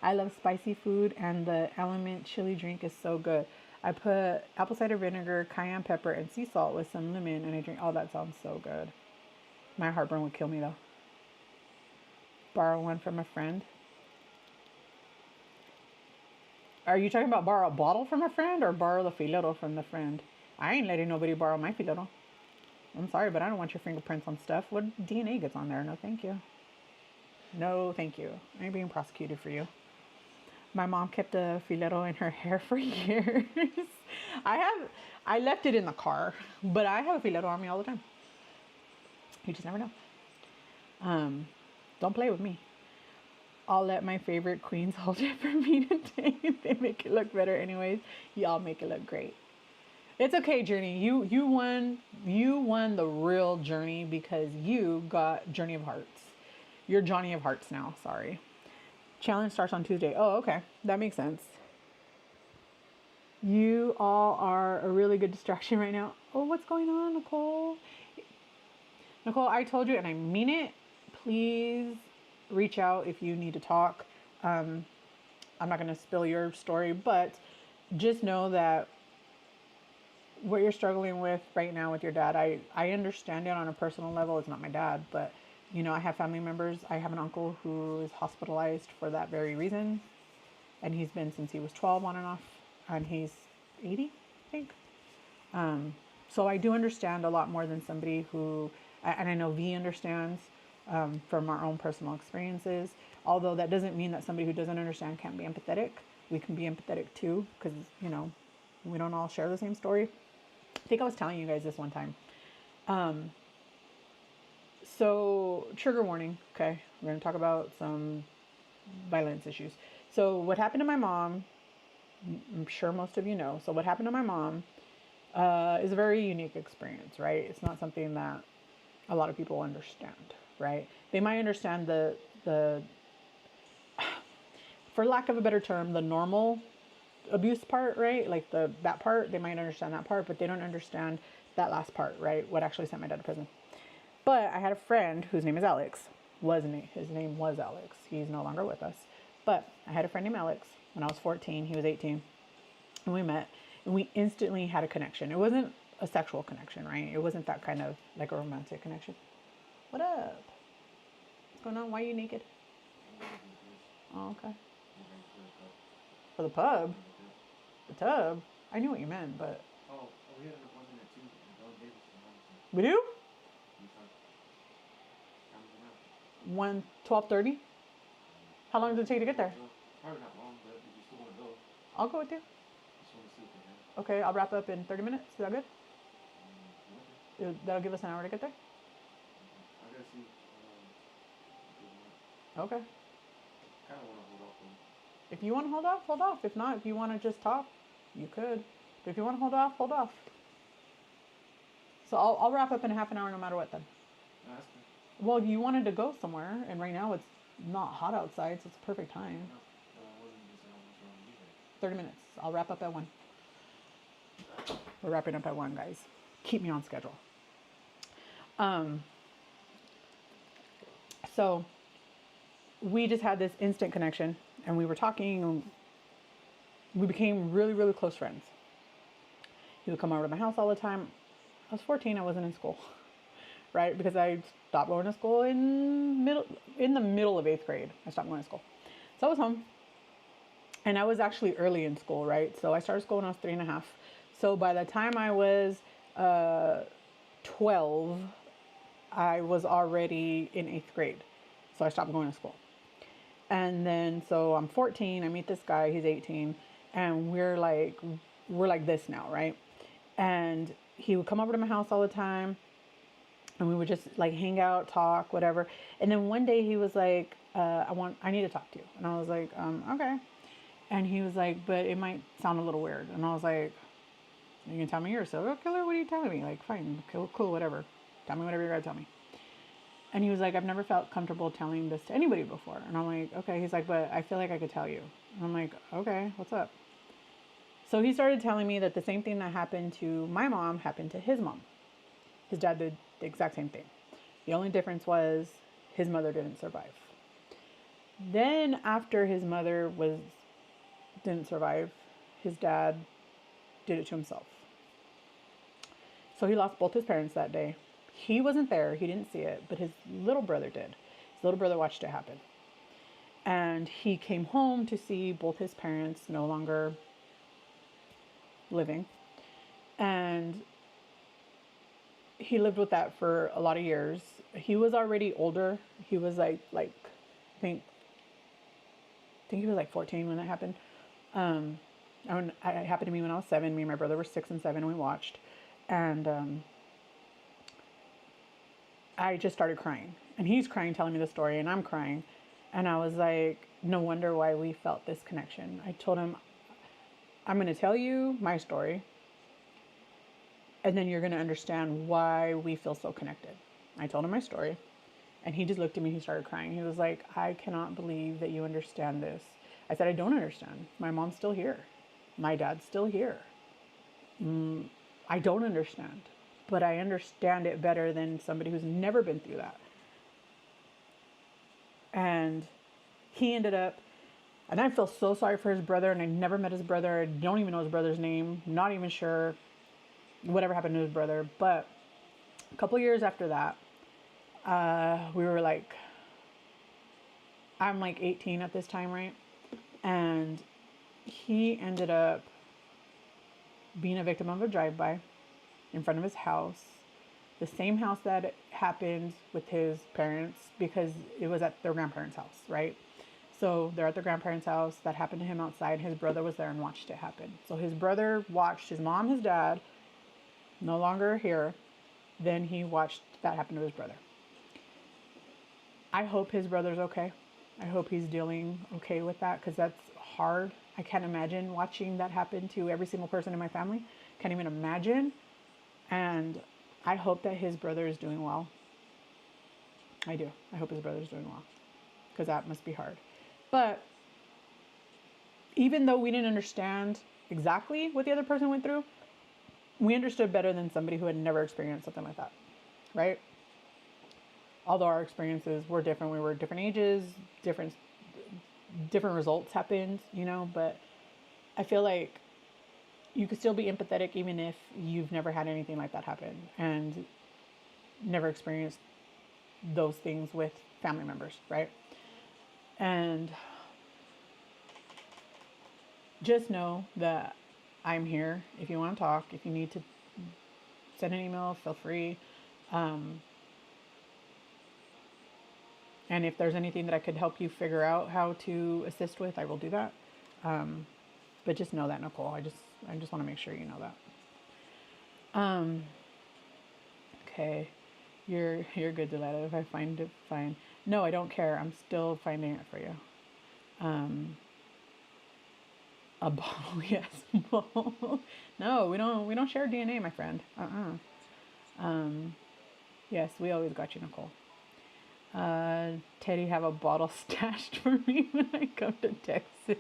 I love spicy food, and the Element chili drink is so good. I put apple cider vinegar, cayenne pepper, and sea salt with some lemon, and I drink. Oh, that sounds so good. My heartburn would kill me, though. Borrow one from a friend. Are you talking about borrow a bottle from a friend or borrow the fileto from the friend? I ain't letting nobody borrow my fileto. I'm sorry, but I don't want your fingerprints on stuff. What DNA gets on there? No, thank you. No, thank you. I ain't being prosecuted for you. My mom kept a fileto in her hair for years. I left it in the car, but I have a fileto on me all the time. You just never know. Don't play with me. I'll let my favorite queens hold it for me today. They make it look better anyways. Y'all make it look great. It's okay, Journey. You won the real Journey because you got Journey of Hearts. You're Johnny of Hearts now, sorry. Challenge starts on Tuesday. Oh, okay. That makes sense. You all are a really good distraction right now. Oh, what's going on, Nicole? Nicole, I told you, and I mean it. Please reach out if you need to talk. I'm not going to spill your story, but just know that what you're struggling with right now with your dad, I understand it on a personal level. It's not my dad, but you know, I have family members. I have an uncle who is hospitalized for that very reason, and he's been since he was 12 on and off, and he's 80, I think. So I do understand a lot more than somebody who, and I know V understands from our own personal experiences. Although that doesn't mean that somebody who doesn't understand can't be empathetic. We can be empathetic too, because you know, we don't all share the same story. I think I was telling you guys this one time. So trigger warning. Okay, we're gonna talk about some violence issues. So what happened to my mom? I'm sure most of you know. So what happened to my mom is a very unique experience, right? It's not something that a lot of people understand, right? They might understand the for lack of a better term, the normal abuse part, right? Like that part, they might understand that part, but they don't understand that last part, right? What actually sent my dad to prison. But I had a friend whose name is Alex. His name was Alex. He's no longer with us. But I had a friend named Alex when I was 14. He was 18. And we met and we instantly had a connection. It wasn't a sexual connection, right? It wasn't that kind of like a romantic connection. What up? What's going on? Why are you naked? Oh, okay. For the pub? The tub? I knew what you meant, but. Oh, we had an appointment at 2 and Bella Davis and Robinson. We do? We thought, time is now. 12:30? How long does it take to get there? Probably not long, but if you still want to go, I'll go with you. just want to see what they have. Okay, I'll wrap up in 30 minutes. Is that good? Okay. That'll give us an hour to get there? I gotta see. Okay. Kind of want to hold off on. If you want to hold off, hold off. If not, if you want to just talk, you could. But if you want to hold off, hold off. So I'll wrap up in half an hour no matter what then. No, that's good. Well, you wanted to go somewhere, and right now it's not hot outside, so it's a perfect time. No, I wasn't just saying I was going to be there. 30 minutes. I'll wrap up at 1. We're wrapping up at 1, guys. Keep me on schedule. So we just had this instant connection, and we were talking, and we became really, really close friends. He would come over to my house all the time. I was 14. I wasn't in school, right? Because I stopped going to school in the middle of 8th grade. I stopped going to school. So I was home. And I was actually early in school, right? So I started school when I was 3.5. So by the time I was 12, I was already in 8th grade. So I stopped going to school. And then, so I'm 14, I meet this guy, he's 18, and we're like this now, right? And he would come over to my house all the time, and we would just like hang out, talk, whatever. And then one day he was like, I need to talk to you. And I was like, okay. And he was like, but it might sound a little weird. And I was like, you can tell me you're a serial killer? What are you telling me? Like, fine, cool, whatever. Tell me whatever you're gonna tell me. And he was like, I've never felt comfortable telling this to anybody before. And I'm like, okay. He's like, but I feel like I could tell you. And I'm like, okay, what's up? So he started telling me that the same thing that happened to my mom happened to his mom. His dad did the exact same thing. The only difference was his mother didn't survive. Then after his mother didn't survive, his dad did it to himself. So he lost both his parents that day. He wasn't there, he didn't see it, but his little brother did. His little brother watched it happen. And he came home to see both his parents no longer living. And he lived with that for a lot of years. He was already older. He was like I think he was like 14 when that happened. It happened to me when I was 7. Me and my brother were 6 and 7, and we watched. And I just started crying. And he's crying, telling me the story, and I'm crying. And I was like, no wonder why we felt this connection. I told him, I'm going to tell you my story, and then you're going to understand why we feel so connected. I told him my story, and he just looked at me. He started crying. He was like, I cannot believe that you understand this. I said, I don't understand. My mom's still here. My dad's still here. I don't understand, but I understand it better than somebody who's never been through that. And he ended up, and I feel so sorry for his brother, and I never met his brother. I don't even know his brother's name. Not even sure whatever happened to his brother. But a couple years after that, we were like, I'm like 18 at this time, right? And he ended up being a victim of a drive-by in front of his house. The same house that happened with his parents, because it was at their grandparents' house, right? So they're at their grandparents' house. That happened to him outside. His brother was there and watched it happen. So his brother watched his mom, his dad, no longer here. Then he watched that happen to his brother. I hope his brother's okay. I hope he's dealing okay with that, because that's hard. I can't imagine watching that happen to every single person in my family. Can't even imagine. And I hope that his brother is doing well. I do. I hope his brother's doing well, because that must be hard. But even though we didn't understand exactly what the other person went through, we understood better than somebody who had never experienced something like that, right? Although our experiences were different, we were different ages, different results happened, but I feel like you could still be empathetic even if you've never had anything like that happen and never experienced those things with family members, right? And just know that I'm here if you want to talk. If you need to send an email, feel free. And if there's anything that I could help you figure out how to assist with, I will do that. But just know that, Nicole. I just want to make sure you know that. Okay. You're good, Deletta. If I find it, fine. No, I don't care. I'm still finding it for you. A bottle, yes. No, we don't share DNA, my friend. Yes, we always got you, Nicole. Teddy, have a bottle stashed for me when I come to Texas.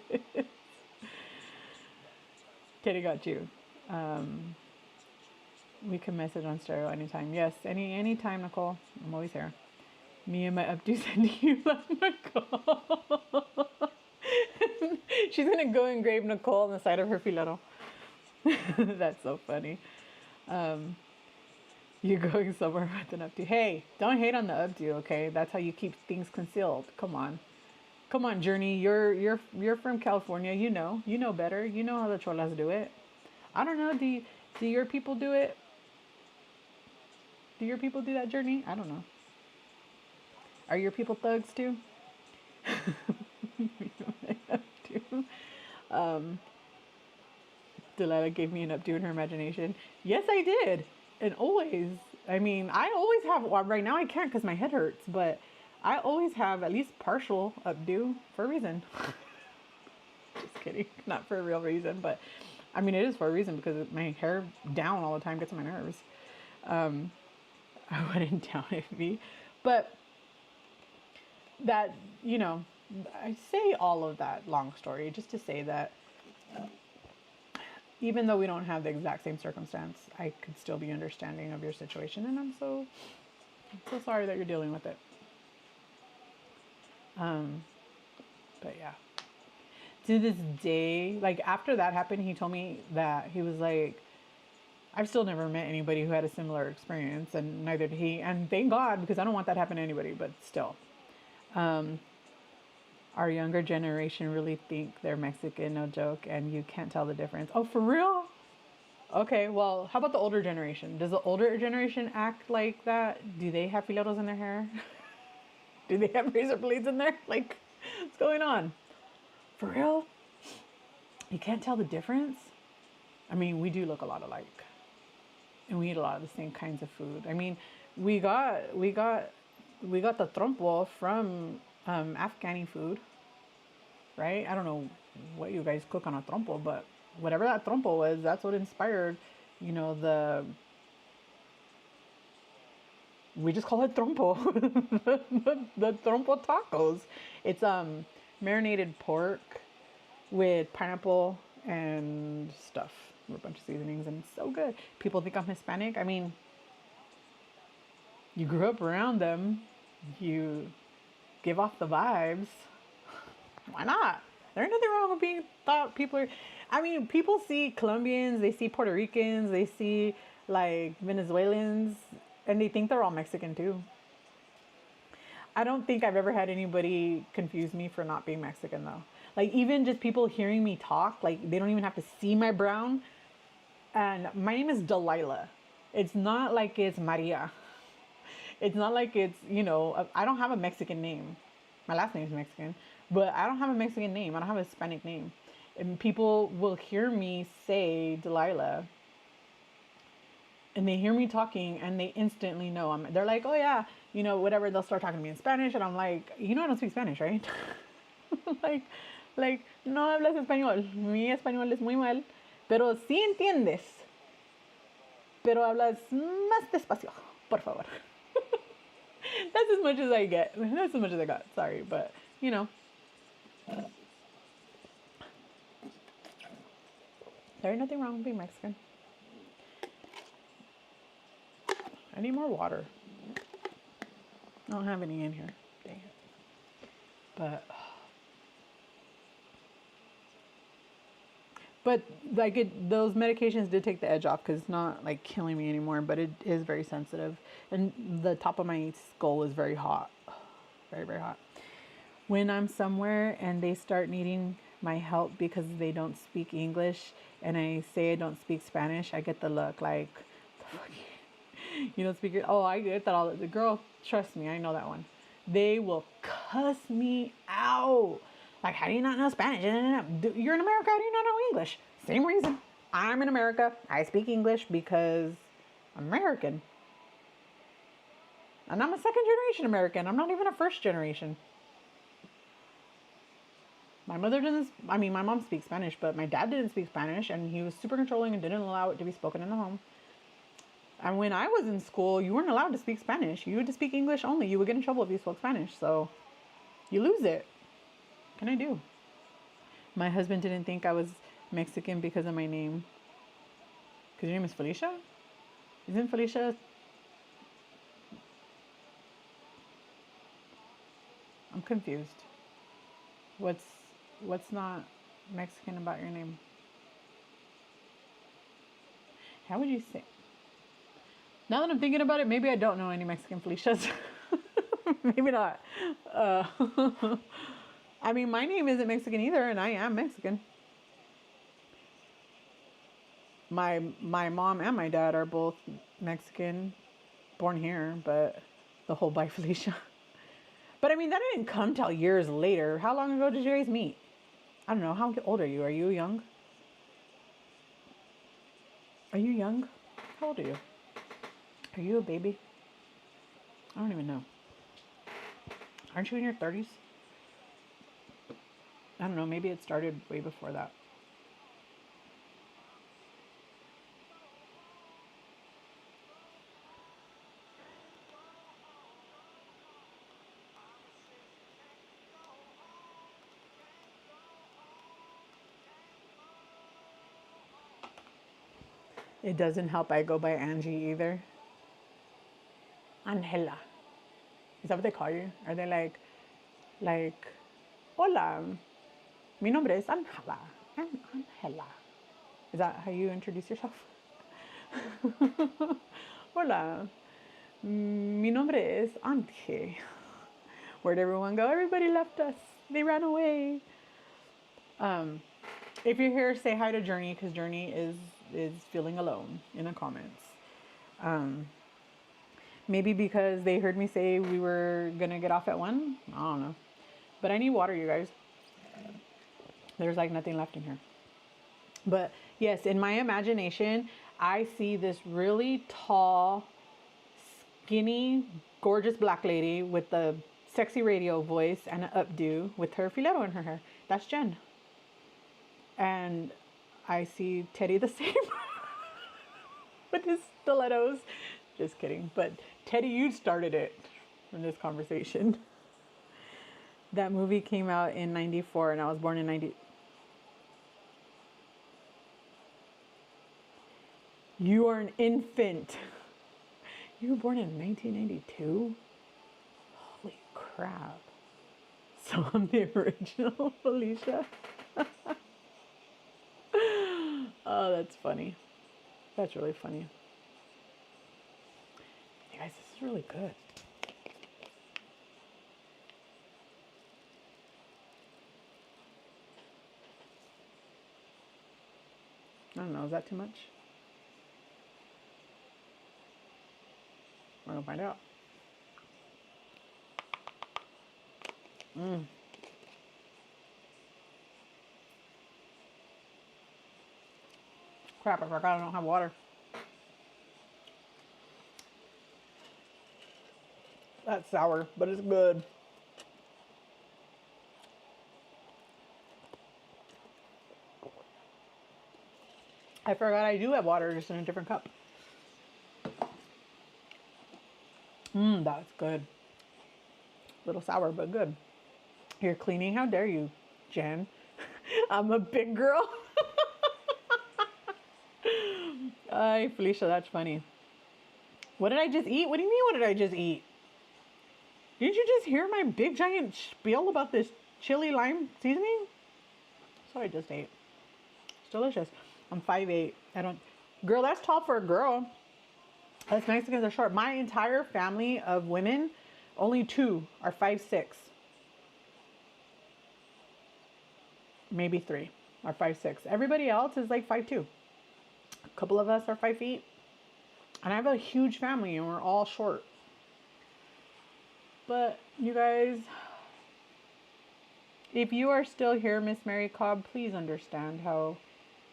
Teddy got you. We can message on stereo anytime. Yes, anytime, Nicole. I'm always here. Me and my updo sending you love, Nicole. She's gonna go engrave Nicole on the side of her filero. That's so funny. You're going somewhere with an updo. Hey, don't hate on the updo, okay? That's how you keep things concealed. Come on, Journey. You're from California. You know better. You know how the cholas do it. I don't know. Do your people do it? Do your people do that, Journey? I don't know. Are your people thugs too? Delilah gave me an updo in her imagination. Yes, I did. And always. I mean, I always have, well, right now I can't because my head hurts, but I always have at least partial updo for a reason. Just kidding. Not for a real reason, but I mean, it is for a reason because my hair down all the time gets on my nerves. I wouldn't doubt it me. But that, I say all of that long story just to say that even though we don't have the exact same circumstance, I could still be understanding of your situation, and I'm so sorry that you're dealing with it. But yeah, to this day, like after that happened, he told me that he was like, I've still never met anybody who had a similar experience, and neither did he. And thank God, because I don't want that to happen to anybody. But still, our younger generation really think they're Mexican, no joke, and you can't tell the difference. Oh, for real? Okay, well, how about the older generation? Does the older generation act like that? Do they have fileros in their hair? Do they have razor blades in there? Like, what's going on? For real? You can't tell the difference? I mean, we do look a lot alike. And we eat a lot of the same kinds of food. I mean, we got the trompo from Afghani food, right? I don't know what you guys cook on a trompo, but whatever that trompo was, that's what inspired, we just call it trompo, the trompo tacos. It's marinated pork with pineapple and stuff, a bunch of seasonings, and it's so good. People think I'm Hispanic. I mean, you grew up around them, you give off the vibes. Why not? There ain't nothing wrong with being thought people are. I mean, people see Colombians, they see Puerto Ricans, they see like Venezuelans, and they think they're all Mexican too. I don't think I've ever had anybody confuse me for not being Mexican though. Like even just people hearing me talk, like they don't even have to see my brown. And my name is Delilah. It's not like it's Maria. It's not like it's, I don't have a Mexican name. My last name is Mexican, but I don't have a Mexican name. I don't have a Hispanic name. And people will hear me say Delilah and they hear me talking and they instantly know they're like, oh yeah, whatever. They'll start talking to me in Spanish and I'm like, I don't speak Spanish, right? like, no hablas español. Mi español es muy mal, pero sí entiendes. Pero hablas más despacio, por favor. That's as much as I get. That's as much as I got. Sorry, but There ain't nothing wrong with being Mexican. I need more water. I don't have any in here. Dang it. But like those medications did take the edge off because it's not like killing me anymore, but it is very sensitive. And the top of my skull is very hot. Very, very hot. When I'm somewhere and they start needing my help because they don't speak English and I say I don't speak Spanish, I get the look like, you don't speak it. Oh, I get that all the girl, trust me, I know that one. They will cuss me out. Like, how do you not know Spanish? You're in America, how do you not know English? Same reason. I'm in America. I speak English because I'm American. And I'm a second generation American. I'm not even a first generation. My mother doesn't, I mean, my mom speaks Spanish, but my dad didn't speak Spanish and he was super controlling and didn't allow it to be spoken in the home. And when I was in school, you weren't allowed to speak Spanish. You had to speak English only. You would get in trouble if you spoke Spanish. So you lose it. What can I do? My husband didn't think I was Mexican because of my name. Because your name is Felicia? Isn't Felicia? I'm confused. What's not Mexican about your name? How would you say? Now that I'm thinking about it, maybe I don't know any Mexican Felicias. Maybe not. Uh, I mean, my name isn't Mexican either, and I am Mexican. My mom and my dad are both Mexican, born here, but the whole by Felicia. But I mean, that didn't come till years later. How long ago did you guys meet? I don't know. How old are you? Are you young? Are you young? How old are you? Are you a baby? I don't even know. Aren't you in your 30s? I don't know. Maybe it started way before that. It doesn't help I go by Angie either. Angela. Is that what they call you? Are they like, hola, mi nombre es Angela. I'm Angela. Is that how you introduce yourself? Hola, mi nombre es Angie. Where'd everyone go? Everybody left us. They ran away. If you're here, say hi to Journey because Journey is feeling alone in the comments. Maybe because they heard me say we were gonna get off at 1. I don't know. But I need water, you guys. There's like nothing left in here. But yes, in my imagination, I see this really tall, skinny, gorgeous black lady with the sexy radio voice and an updo with her filero in her hair. That's Jen. And I see Teddy the same with his stilettos. Just kidding. But Teddy, you started it in this conversation. That movie came out in 94 and I was born in 90. You are an infant. You were born in 1992? Holy crap. So I'm the original Felicia. Oh, that's funny. That's really funny. You guys, this is really good. I don't know, is that too much? We're gonna find out. Crap, I forgot I don't have water. That's sour, but it's good. I forgot I do have water, just in a different cup. That's good. A little sour, but good. You're cleaning? How dare you, Jen? I'm a big girl. Ay, Felicia, that's funny. What did I just eat? What do you mean, what did I just eat? Didn't you just hear my big giant spiel about this chili lime seasoning? That's what I just ate. It's delicious. I'm 5'8". I don't... Girl, that's tall for a girl. Us Mexicans are short. My entire family of women, only 2 are 5'6". Maybe 3 are 5'6". Everybody else is like 5'2". A couple of us are 5 feet. And I have a huge family and we're all short. But you guys, if you are still here, Miss Mary Cobb, please understand how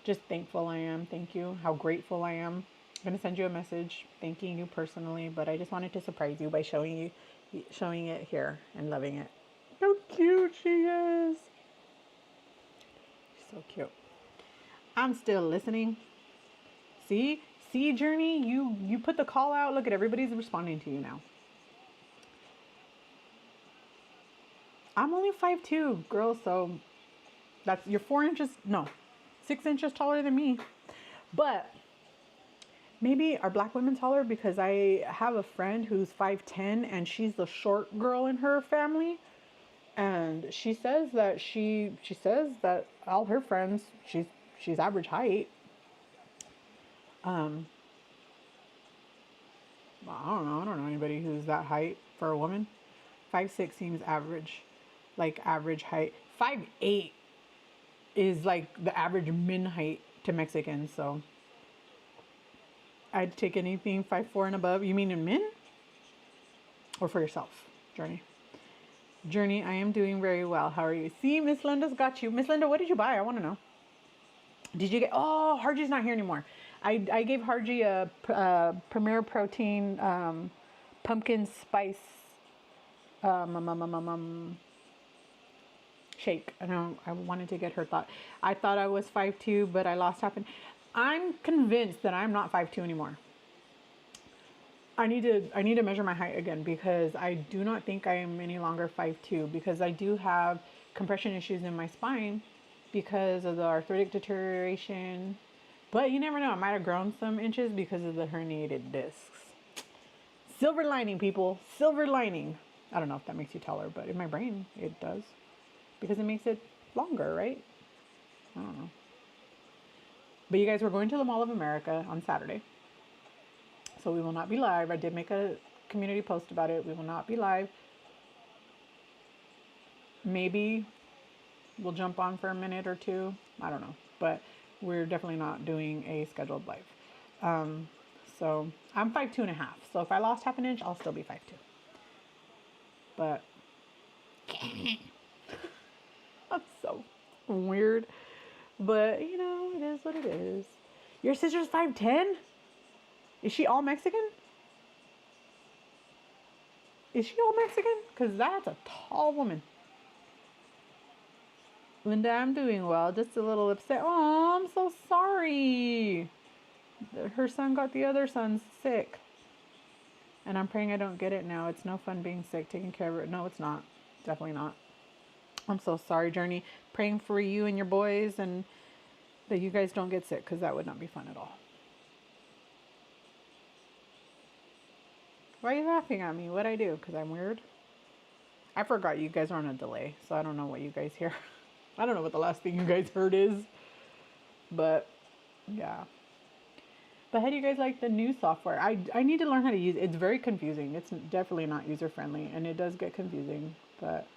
just thankful I am. Thank you. How grateful I am. I'm going to send you a message thanking you personally, but I just wanted to surprise you by showing it here and loving it. How cute she is. She's so cute. I'm still listening. See, Journey, you put the call out. Look at everybody's responding to you now. I'm only 5'2", girl, so that's you're 6 inches taller than me. But maybe are black women taller? Because I have a friend who's 5'10" and she's the short girl in her family. And she says that all her friends, she's average height. I don't know anybody who's that height for a woman. 5'6" seems average, like average height. 5'8" is like the average min height to Mexicans. So I'd take anything 5'4" and above. You mean in min? Or for yourself, Journey? Journey, I am doing very well. How are you? See, Miss Linda's got you. Miss Linda, what did you buy? I want to know. Did you get... Oh, Harji's not here anymore. I gave Harji a Premier Protein pumpkin spice shake. I wanted to get her thought. I thought I was 5'2", but I lost half an... I'm convinced that I'm not 5'2" anymore. I need to measure my height again because I do not think I am any longer 5'2", because I do have compression issues in my spine because of the arthritic deterioration. But you never know. I might have grown some inches because of the herniated discs. Silver lining, people. Silver lining. I don't know if that makes you taller, but in my brain it does. Because it makes it longer, right? I don't know. But you guys, we're going to the Mall of America on Saturday. So we will not be live. I did make a community post about it. We will not be live. Maybe we'll jump on for a minute or two. I don't know. But we're definitely not doing a scheduled live. So I'm 5'2.5". So if I lost half an inch, I'll still be 5'2". But I'm so weird. But, you know, it is what it is. Your sister's 5'10"? Is she all Mexican? Is she all Mexican? Because that's a tall woman. Linda, I'm doing well. Just a little upset. Oh, I'm so sorry. Her son got the other son sick. And I'm praying I don't get it now. It's no fun being sick, taking care of it. No, it's not. Definitely not. I'm so sorry, Journey. Praying for you and your boys and that you guys don't get sick, because that would not be fun at all. Why are you laughing at me? What'd I do? Because I'm weird? I forgot you guys are on a delay, so I don't know what you guys hear. I don't know what the last thing you guys heard is. But, yeah. But how do you guys like the new software? I need to learn how to use it. It's very confusing. It's definitely not user-friendly, and it does get confusing. But,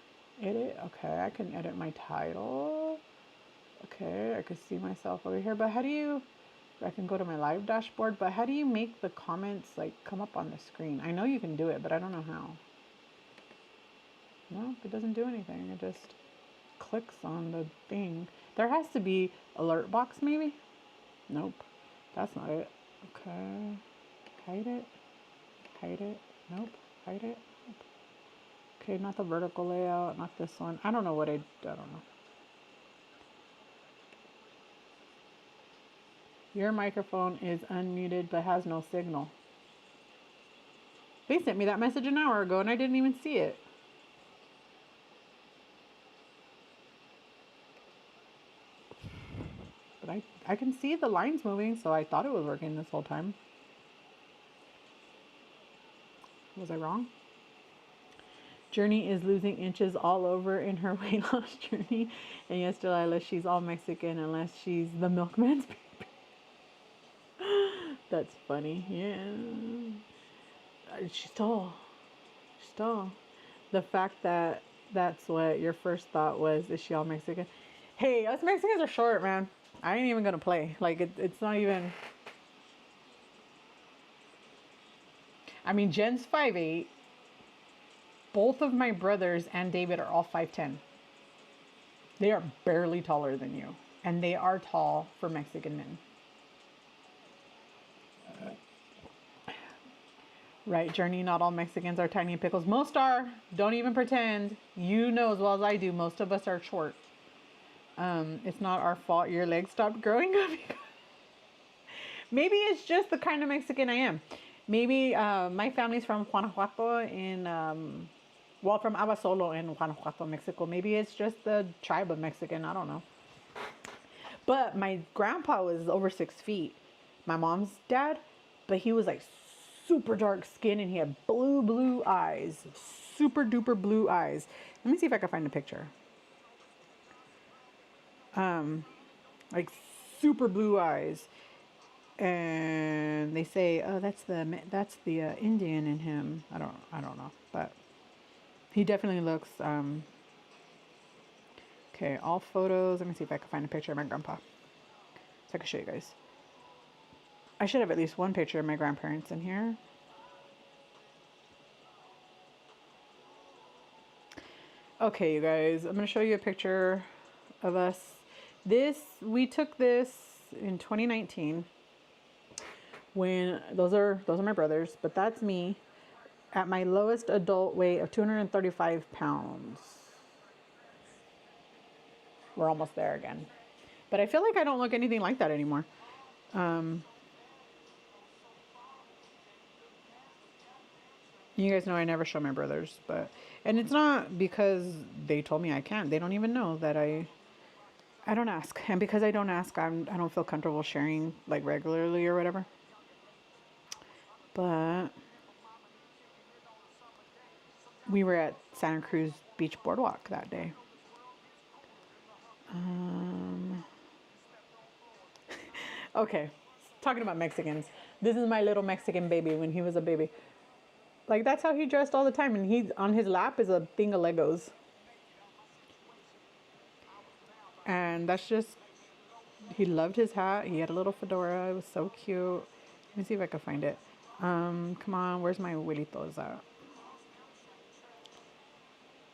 edit? Okay, I can edit my title. Okay, I could see myself over here. But how do you... I can go to my live dashboard, but how do you make the comments like come up on the screen? I know you can do it, but I don't know how. No, it doesn't do anything. It just clicks on the thing. There has to be alert box maybe? Nope, that's not it. Okay, hide it, hide it, nope, hide it. Nope. Okay, not the vertical layout, not this one. I don't know what I don't know. Your microphone is unmuted but has no signal. They sent me that message an hour ago and I didn't even see it. But I can see the lines moving, so I thought it was working this whole time. Was I wrong? Journey is losing inches all over in her weight loss journey. And yes, Delilah, she's all Mexican unless she's the milkman's baby. That's funny. Yeah. She's tall. She's tall. The fact that that's what your first thought was, is she all Mexican? Hey, us Mexicans are short, man. I ain't even gonna play. Like, it's not even. I mean, Jen's 5'8". Both of my brothers and David are all 5'10". They are barely taller than you. And they are tall for Mexican men. Right, Journey, not all Mexicans are tiny pickles. Most are. Don't even pretend. You know as well as I do, most of us are short. It's not our fault your legs stopped growing up. Maybe it's just the kind of Mexican I am. Maybe my family's from Guanajuato from Abasolo in Guanajuato, Mexico. Maybe it's just the tribe of Mexican. I don't know. But my grandpa was over 6 feet. My mom's dad, but he was like super dark skin and he had blue eyes. Super duper blue eyes. Let me see if I can find a picture. Like super blue eyes. And they say, oh, that's the Indian in him. I don't know, but he definitely looks. Okay, all photos. Let me see if I can find a picture of my grandpa, so I can show you guys. I should have at least one picture of my grandparents in here. Okay, you guys, I'm gonna show you a picture of us. We took this in 2019. When those are my brothers, but that's me at my lowest adult weight of 235 pounds. We're almost there again. But I feel like I don't look anything like that anymore. You guys know I never show my brothers, and it's not because they told me I can't. They don't even know that I don't ask. And because I don't ask, I don't feel comfortable sharing like regularly or whatever. But we were at Santa Cruz Beach Boardwalk that day. Okay, talking about Mexicans. This is my little Mexican baby when he was a baby. Like, that's how he dressed all the time, and he's on his lap is a thing of Legos. And that's just, he loved his hat. He had a little fedora. It was so cute. Let me see if I can find it. Come on, where's my abuelitos at?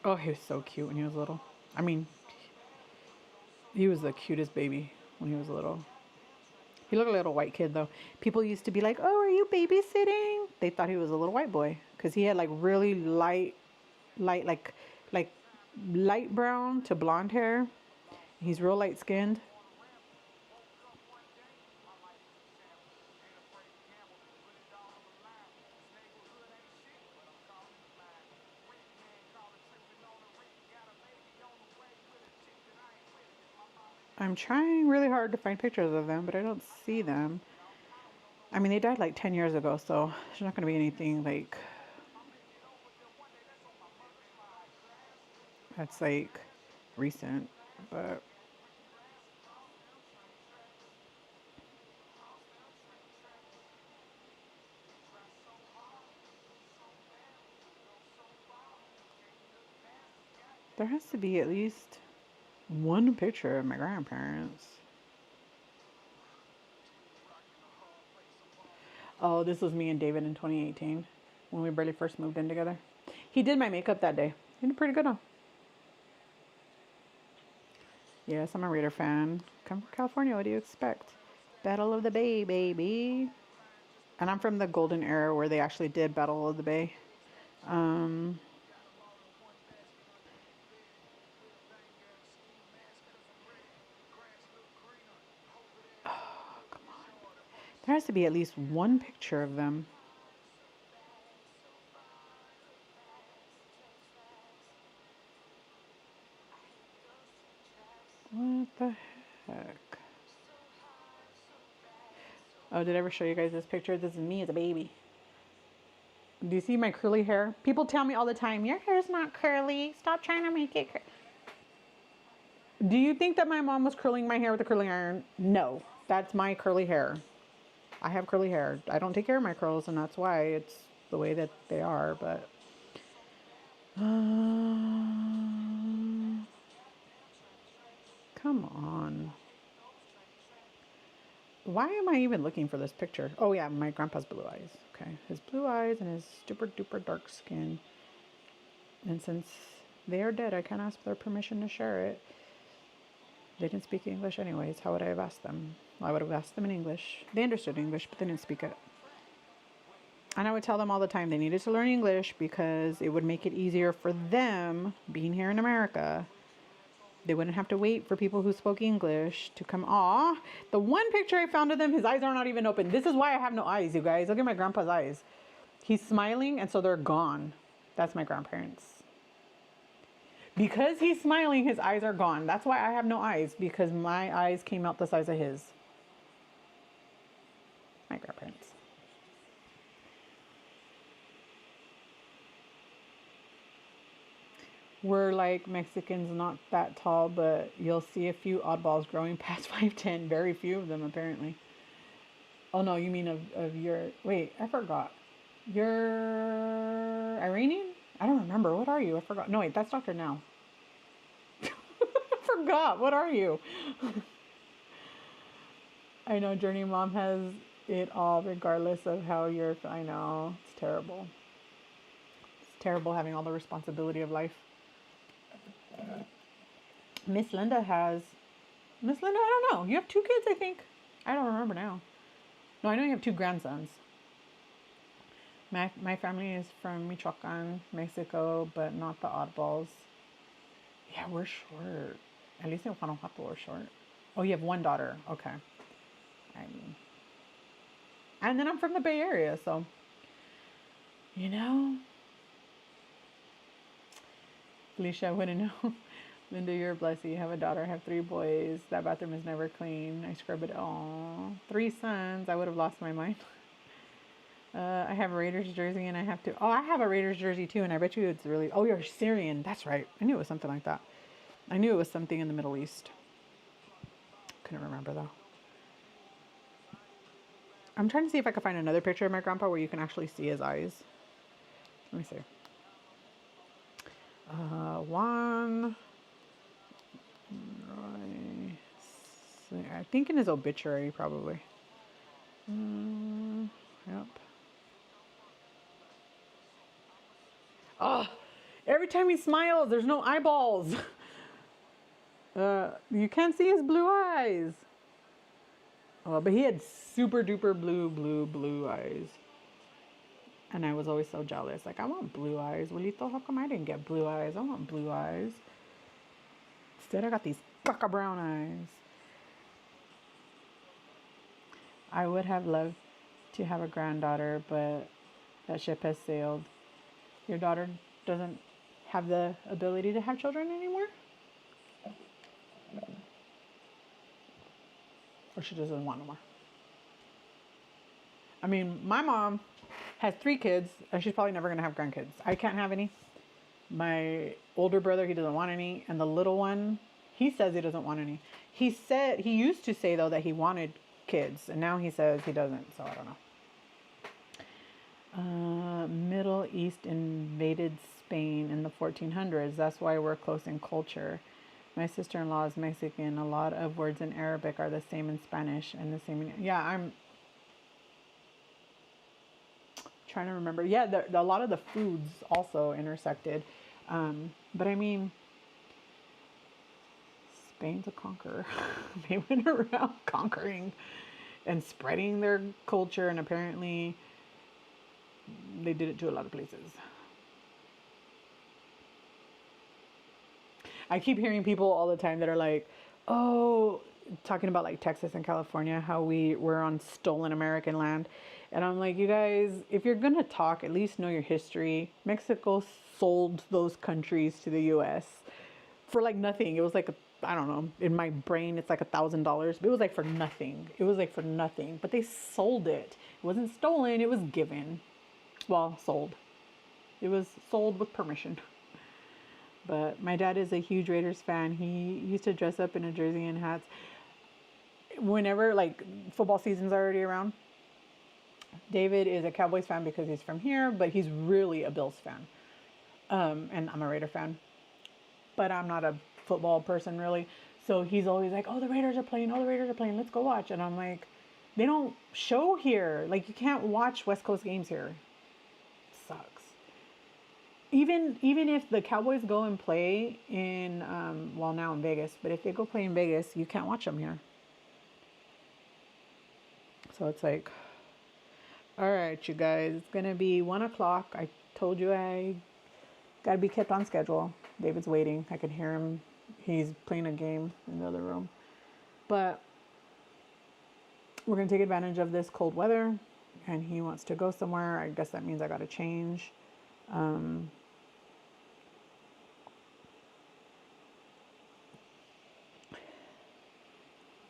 Oh, he was so cute when he was little. I mean, he was the cutest baby when he was little. He looked like a little white kid, though. People used to be like, oh, are you babysitting? They thought he was a little white boy because he had like really light, like light brown to blonde hair. He's real light skinned. I'm trying really hard to find pictures of them, but I don't see them. I mean, they died like 10 years ago, so there's not going to be anything like that's like recent, but there has to be at least one picture of my grandparents. Oh, this was me and David in 2018 when we barely first moved in together. He did my makeup that day. He did pretty good on. Yes, I'm a Raider fan. Come from California, what do you expect? Battle of the Bay, baby. And I'm from the golden era where they actually did Battle of the Bay. Um, there has to be at least one picture of them. What the heck? Oh, did I ever show you guys this picture? This is me as a baby. Do you see my curly hair? People tell me all the time, your hair's not curly. Stop trying to make it curly. Do you think that my mom was curling my hair with a curling iron? No, that's my curly hair. I have curly hair. I don't take care of my curls, and that's why it's the way that they are. But come on. Why am I even looking for this picture? Oh yeah, my grandpa's blue eyes. Okay, his blue eyes and his super duper dark skin. And since they are dead, I can't ask for their permission to share it. They didn't speak English anyways. How would I have asked them? Well, I would have asked them in English. They understood English, but they didn't speak it. And I would tell them all the time they needed to learn English because it would make it easier for them being here in America. They wouldn't have to wait for people who spoke English to come. Aw, the one picture I found of them, his eyes are not even open. This is why I have no eyes, you guys. Look at my grandpa's eyes. He's smiling, and so they're gone. That's my grandparents. Because he's smiling, his eyes are gone. That's why I have no eyes, because my eyes came out the size of his. My grandparents. We're like Mexicans, not that tall, but you'll see a few oddballs growing past 5'10". Very few of them, apparently. Oh, no, you mean of your... Wait, I forgot. You're Iranian? I don't remember. What are you? I forgot. No, wait, that's Dr. Now. I forgot. What are you? I know Journey Mom has it all regardless of how you're... I know. It's terrible. It's terrible having all the responsibility of life. Miss Linda, I don't know. You have 2 kids, I think. I don't remember now. No, I know you have 2 grandsons. My family is from Michoacan, Mexico, but not the oddballs. Yeah, we're short. At least in Guanajuato, we're short. Oh, you have 1 daughter. Okay. I mean, and then I'm from the Bay Area, so, you know. Felicia, I wouldn't know. Linda, you're a blessing. You have a daughter. I have 3 boys. That bathroom is never clean. I scrub it. Aw. 3 sons. I would have lost my mind. I have a Raiders jersey and I have to... Oh, I have a Raiders jersey too, and I bet you it's really... Oh, you're Syrian. That's right. I knew it was something like that. I knew it was something in the Middle East. Couldn't remember though. I'm trying to see if I can find another picture of my grandpa where you can actually see his eyes. Let me see. One... I think in his obituary, probably. Yep. Oh, every time he smiles, there's no eyeballs. You can't see his blue eyes. Oh, but he had super duper blue eyes. And I was always so jealous. Like, I want blue eyes. Wilito, how come I didn't get blue eyes? I want blue eyes. Instead, I got these caca brown eyes. I would have loved to have a granddaughter, but that ship has sailed. Your daughter doesn't have the ability to have children anymore? Or she doesn't want no more? I mean, my mom has 3 kids, and she's probably never going to have grandkids. I can't have any. My older brother, he doesn't want any. And the little one, he says he doesn't want any. He used to say, though, that he wanted kids. And now he says he doesn't, so I don't know. Middle East invaded Spain in the 1400s. That's why we're close in culture. My sister-in-law is Mexican. A lot of words in Arabic are the same in Spanish and the same in... Yeah, I'm trying to remember. Yeah, a lot of the foods also intersected. But I mean, Spain's a conqueror. They went around conquering and spreading their culture, and apparently they did it to a lot of places. I keep hearing people all the time that are like, oh, talking about like Texas and California, how we're on stolen American land. And I'm like, you guys, if you're going to talk, at least know your history. Mexico sold those countries to the U.S. for like nothing. It was like I don't know, in my brain it's like $1,000, but it was like for nothing. It was like for nothing, but they sold it. It wasn't stolen, it was given. Well, sold. It was sold with permission. But my dad is a huge Raiders fan. He used to dress up in a jersey and hats whenever like football season's already around. David is a Cowboys fan because he's from here, but he's really a Bills fan. And I'm a Raider fan, but I'm not a football person really. So he's always like, "Oh, the Raiders are playing. Oh, the Raiders are playing. Let's go watch." And I'm like, "They don't show here. Like you can't watch West Coast games here. It sucks." Even if the Cowboys go and play in well now in Vegas, but if they go play in Vegas, you can't watch them here. So it's like, all right, you guys, it's gonna be 1 o'clock. I told you I gotta be kept on schedule. David's waiting. I can hear him. He's playing a game in the other room. But we're gonna take advantage of this cold weather, and he wants to go somewhere. I guess that means I gotta change.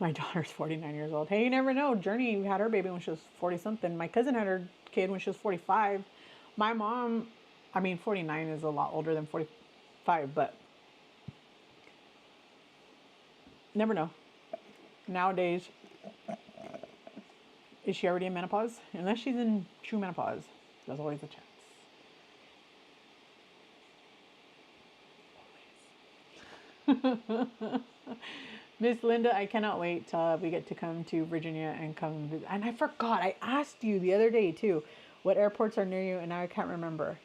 My daughter's 49 years old. Hey, you never know. Journey had her baby when she was 40 something. My cousin had her kid when she was 45. My mom, I mean, 49 is a lot older than 45, but never know. Nowadays, is she already in menopause? Unless she's in true menopause, there's always a chance. Miss Linda, I cannot wait till we get to come to Virginia and come visit. And I forgot, I asked you the other day too, what airports are near you, and now I can't remember.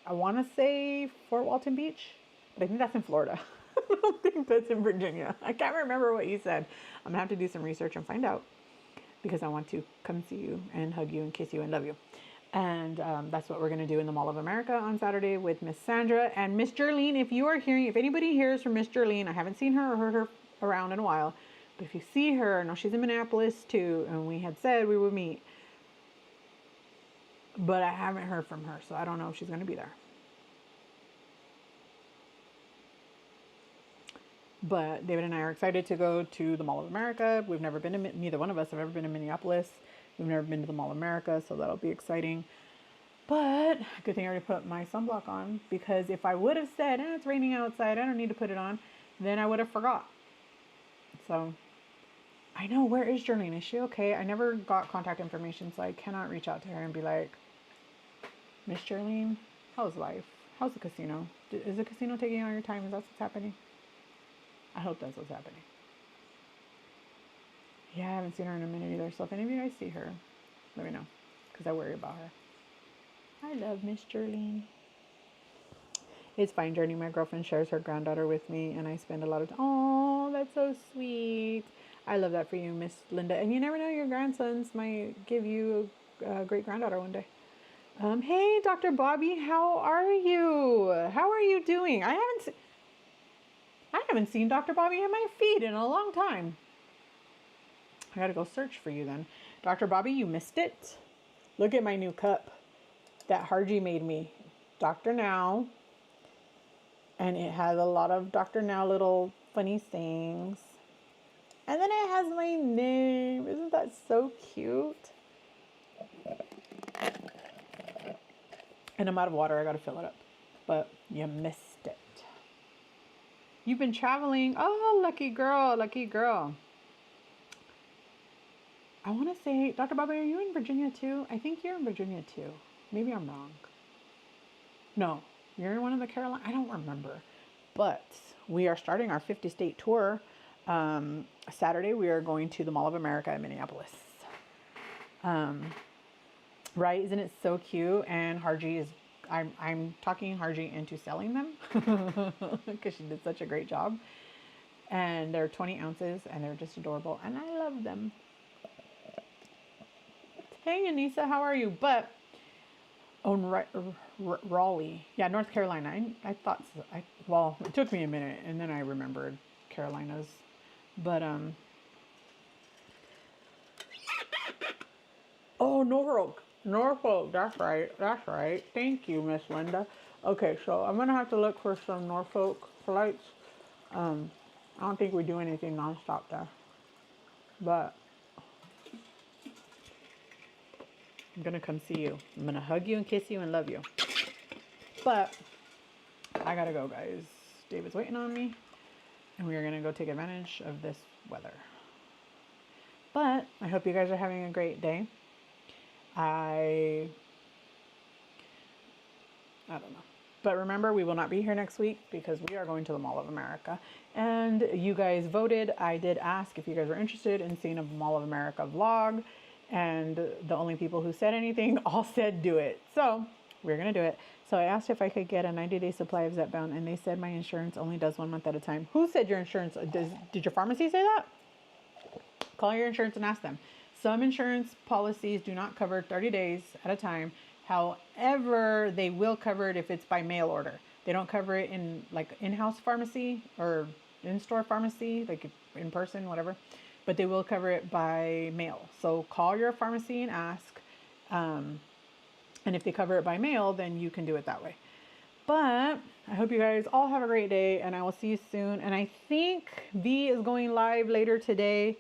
I want to say Fort Walton Beach, but I think that's in Florida. I don't think that's in Virginia. I can't remember what you said. I'm gonna have to do some research and find out because I want to come see you and hug you and kiss you and love you. And that's what we're going to do in the Mall of America on Saturday with Miss Sandra and Miss Jerlene. If you are hearing, if anybody hears from Miss Jerlene, I haven't seen her or heard her around in a while, but if you see her, I know she's in Minneapolis too, and we had said we would meet, but I haven't heard from her, so I don't know if she's going to be there. But David and I are excited to go to the Mall of America. We've never been to, neither one of us have ever been to Minneapolis. We've never been to the Mall of America, so that'll be exciting. But good thing I already put my sunblock on, because if I would have said, it's raining outside, I don't need to put it on, then I would have forgot. So I know, where is Jerlene? Is she okay? I never got contact information, so I cannot reach out to her and be like, Miss Jerlene, how's life? How's the casino? Is the casino taking all your time? Is that what's happening? I hope that's what's happening. Yeah, I haven't seen her in a minute either. So if any of you guys see her, let me know, because I worry about her. I love Miss Jerlene. It's fine, Journey. My girlfriend shares her granddaughter with me, and I spend a lot of time. Oh, that's so sweet. I love that for you, Miss Linda. And you never know, your grandsons might give you a great granddaughter one day. Hey, Dr. Bobby, how are you? How are you doing? I haven't seen Dr. Bobby in my feed in a long time. I gotta go search for you then. Dr. Bobby, you missed it. Look at my new cup that Harji made me. Dr. Now. And it has a lot of Dr. Now little funny sayings. And then it has my name. Isn't that so cute? And I'm out of water. I gotta fill it up. But you missed it. You've been traveling. Oh, lucky girl. Lucky girl. I want to say, Dr. Bobby, are you in Virginia too? I think you're in Virginia too. Maybe I'm wrong. No, you're in one of the Carolinas. I don't remember. But we are starting our 50-state tour. Saturday, we are going to the Mall of America in Minneapolis. Right? Isn't it so cute? And Harji is, I'm talking Harji into selling them because she did such a great job. And they're 20 ounces and they're just adorable. And I love them. Hey, Anissa, how are you? But, Raleigh. Yeah, North Carolina. I thought so. Well, it took me a minute, and then I remembered Carolinas. But, oh, Norfolk. Norfolk, that's right. That's right. Thank you, Miss Linda. Okay, so I'm gonna have to look for some Norfolk flights. I don't think we do anything nonstop there, but I'm gonna come see you. I'm gonna hug you and kiss you and love you. But I gotta go, guys. David's waiting on me, and we are gonna go take advantage of this weather. But I hope you guys are having a great day. I don't know. But remember, we will not be here next week because we are going to the Mall of America. And you guys voted. I did ask if you guys were interested in seeing a Mall of America vlog. And the only people who said anything all said do it. So we're going to do it. So I asked if I could get a 90-day supply of Zepbound. And they said my insurance only does 1 month at a time. Who said your insurance? Did your pharmacy say that? Call your insurance and ask them. Some insurance policies do not cover 30 days at a time. However, they will cover it if it's by mail order. They don't cover it in like in-house pharmacy or in-store pharmacy, like in person, whatever. But they will cover it by mail. So call your pharmacy and ask. And if they cover it by mail, then you can do it that way. But I hope you guys all have a great day, and I will see you soon. And I think V is going live later today.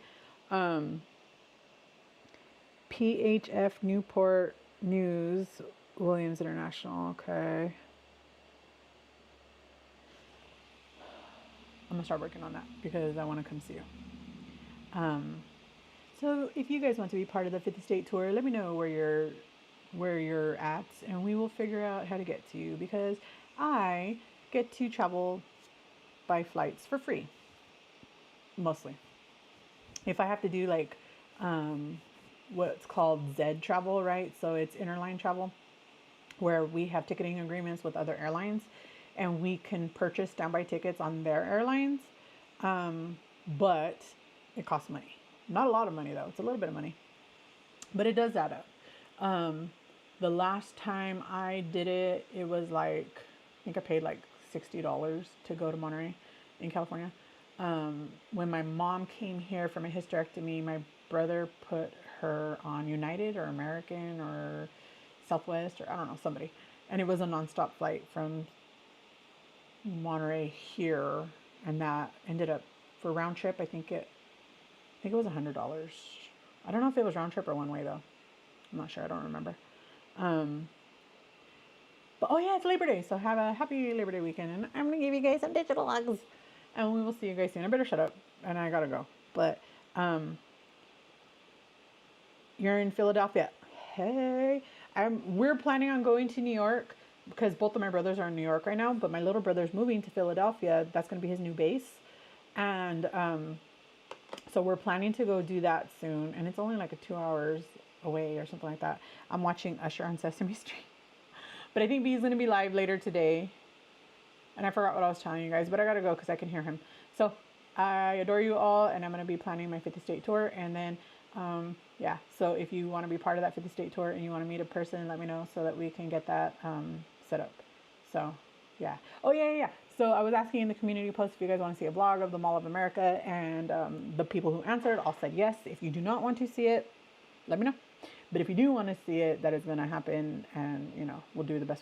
PHF Newport News, Williams International. Okay. I'm gonna start working on that because I want to come see you. So if you guys want to be part of the 50 state tour, let me know where you're at, and we will figure out how to get to you because I get to travel by flights for free, mostly. If I have to do like what's called Z travel, right? So it's interline travel where we have ticketing agreements with other airlines and we can purchase standby tickets on their airlines. But it costs money. Not a lot of money though. It's a little bit of money, but it does add up. The last time I did it, it was like, I think I paid like $60 to go to Monterey in California. When my mom came here from a hysterectomy, my brother put her on United or American or Southwest or I don't know, somebody. And it was a nonstop flight from Monterey here. And that ended up for round trip. I think it was $100. I don't know if it was round trip or one way though. I'm not sure. I don't remember. But oh yeah, it's Labor Day. So have a happy Labor Day weekend. And I'm going to give you guys some digital hugs. And we will see you guys soon. I better shut up. And I got to go. But, you're in Philadelphia. Hey, we're planning on going to New York because both of my brothers are in New York right now, but my little brother's moving to Philadelphia. That's going to be his new base. And so we're planning to go do that soon. And it's only like 2 hours away or something like that. I'm watching Usher on Sesame Street. But I think B's going to be live later today. And I forgot what I was telling you guys, but I got to go because I can hear him. So I adore you all, and I'm going to be planning my 50 state tour. And then yeah, so if you want to be part of that 50 state tour and you want to meet a person, let me know so that we can get that set up. So yeah. Oh yeah. So I was asking in the community post if you guys want to see a vlog of the Mall of America, and the people who answered all said yes. If you do not want to see it, let me know. But if you do want to see it, that is going to happen, and we'll do the best we can.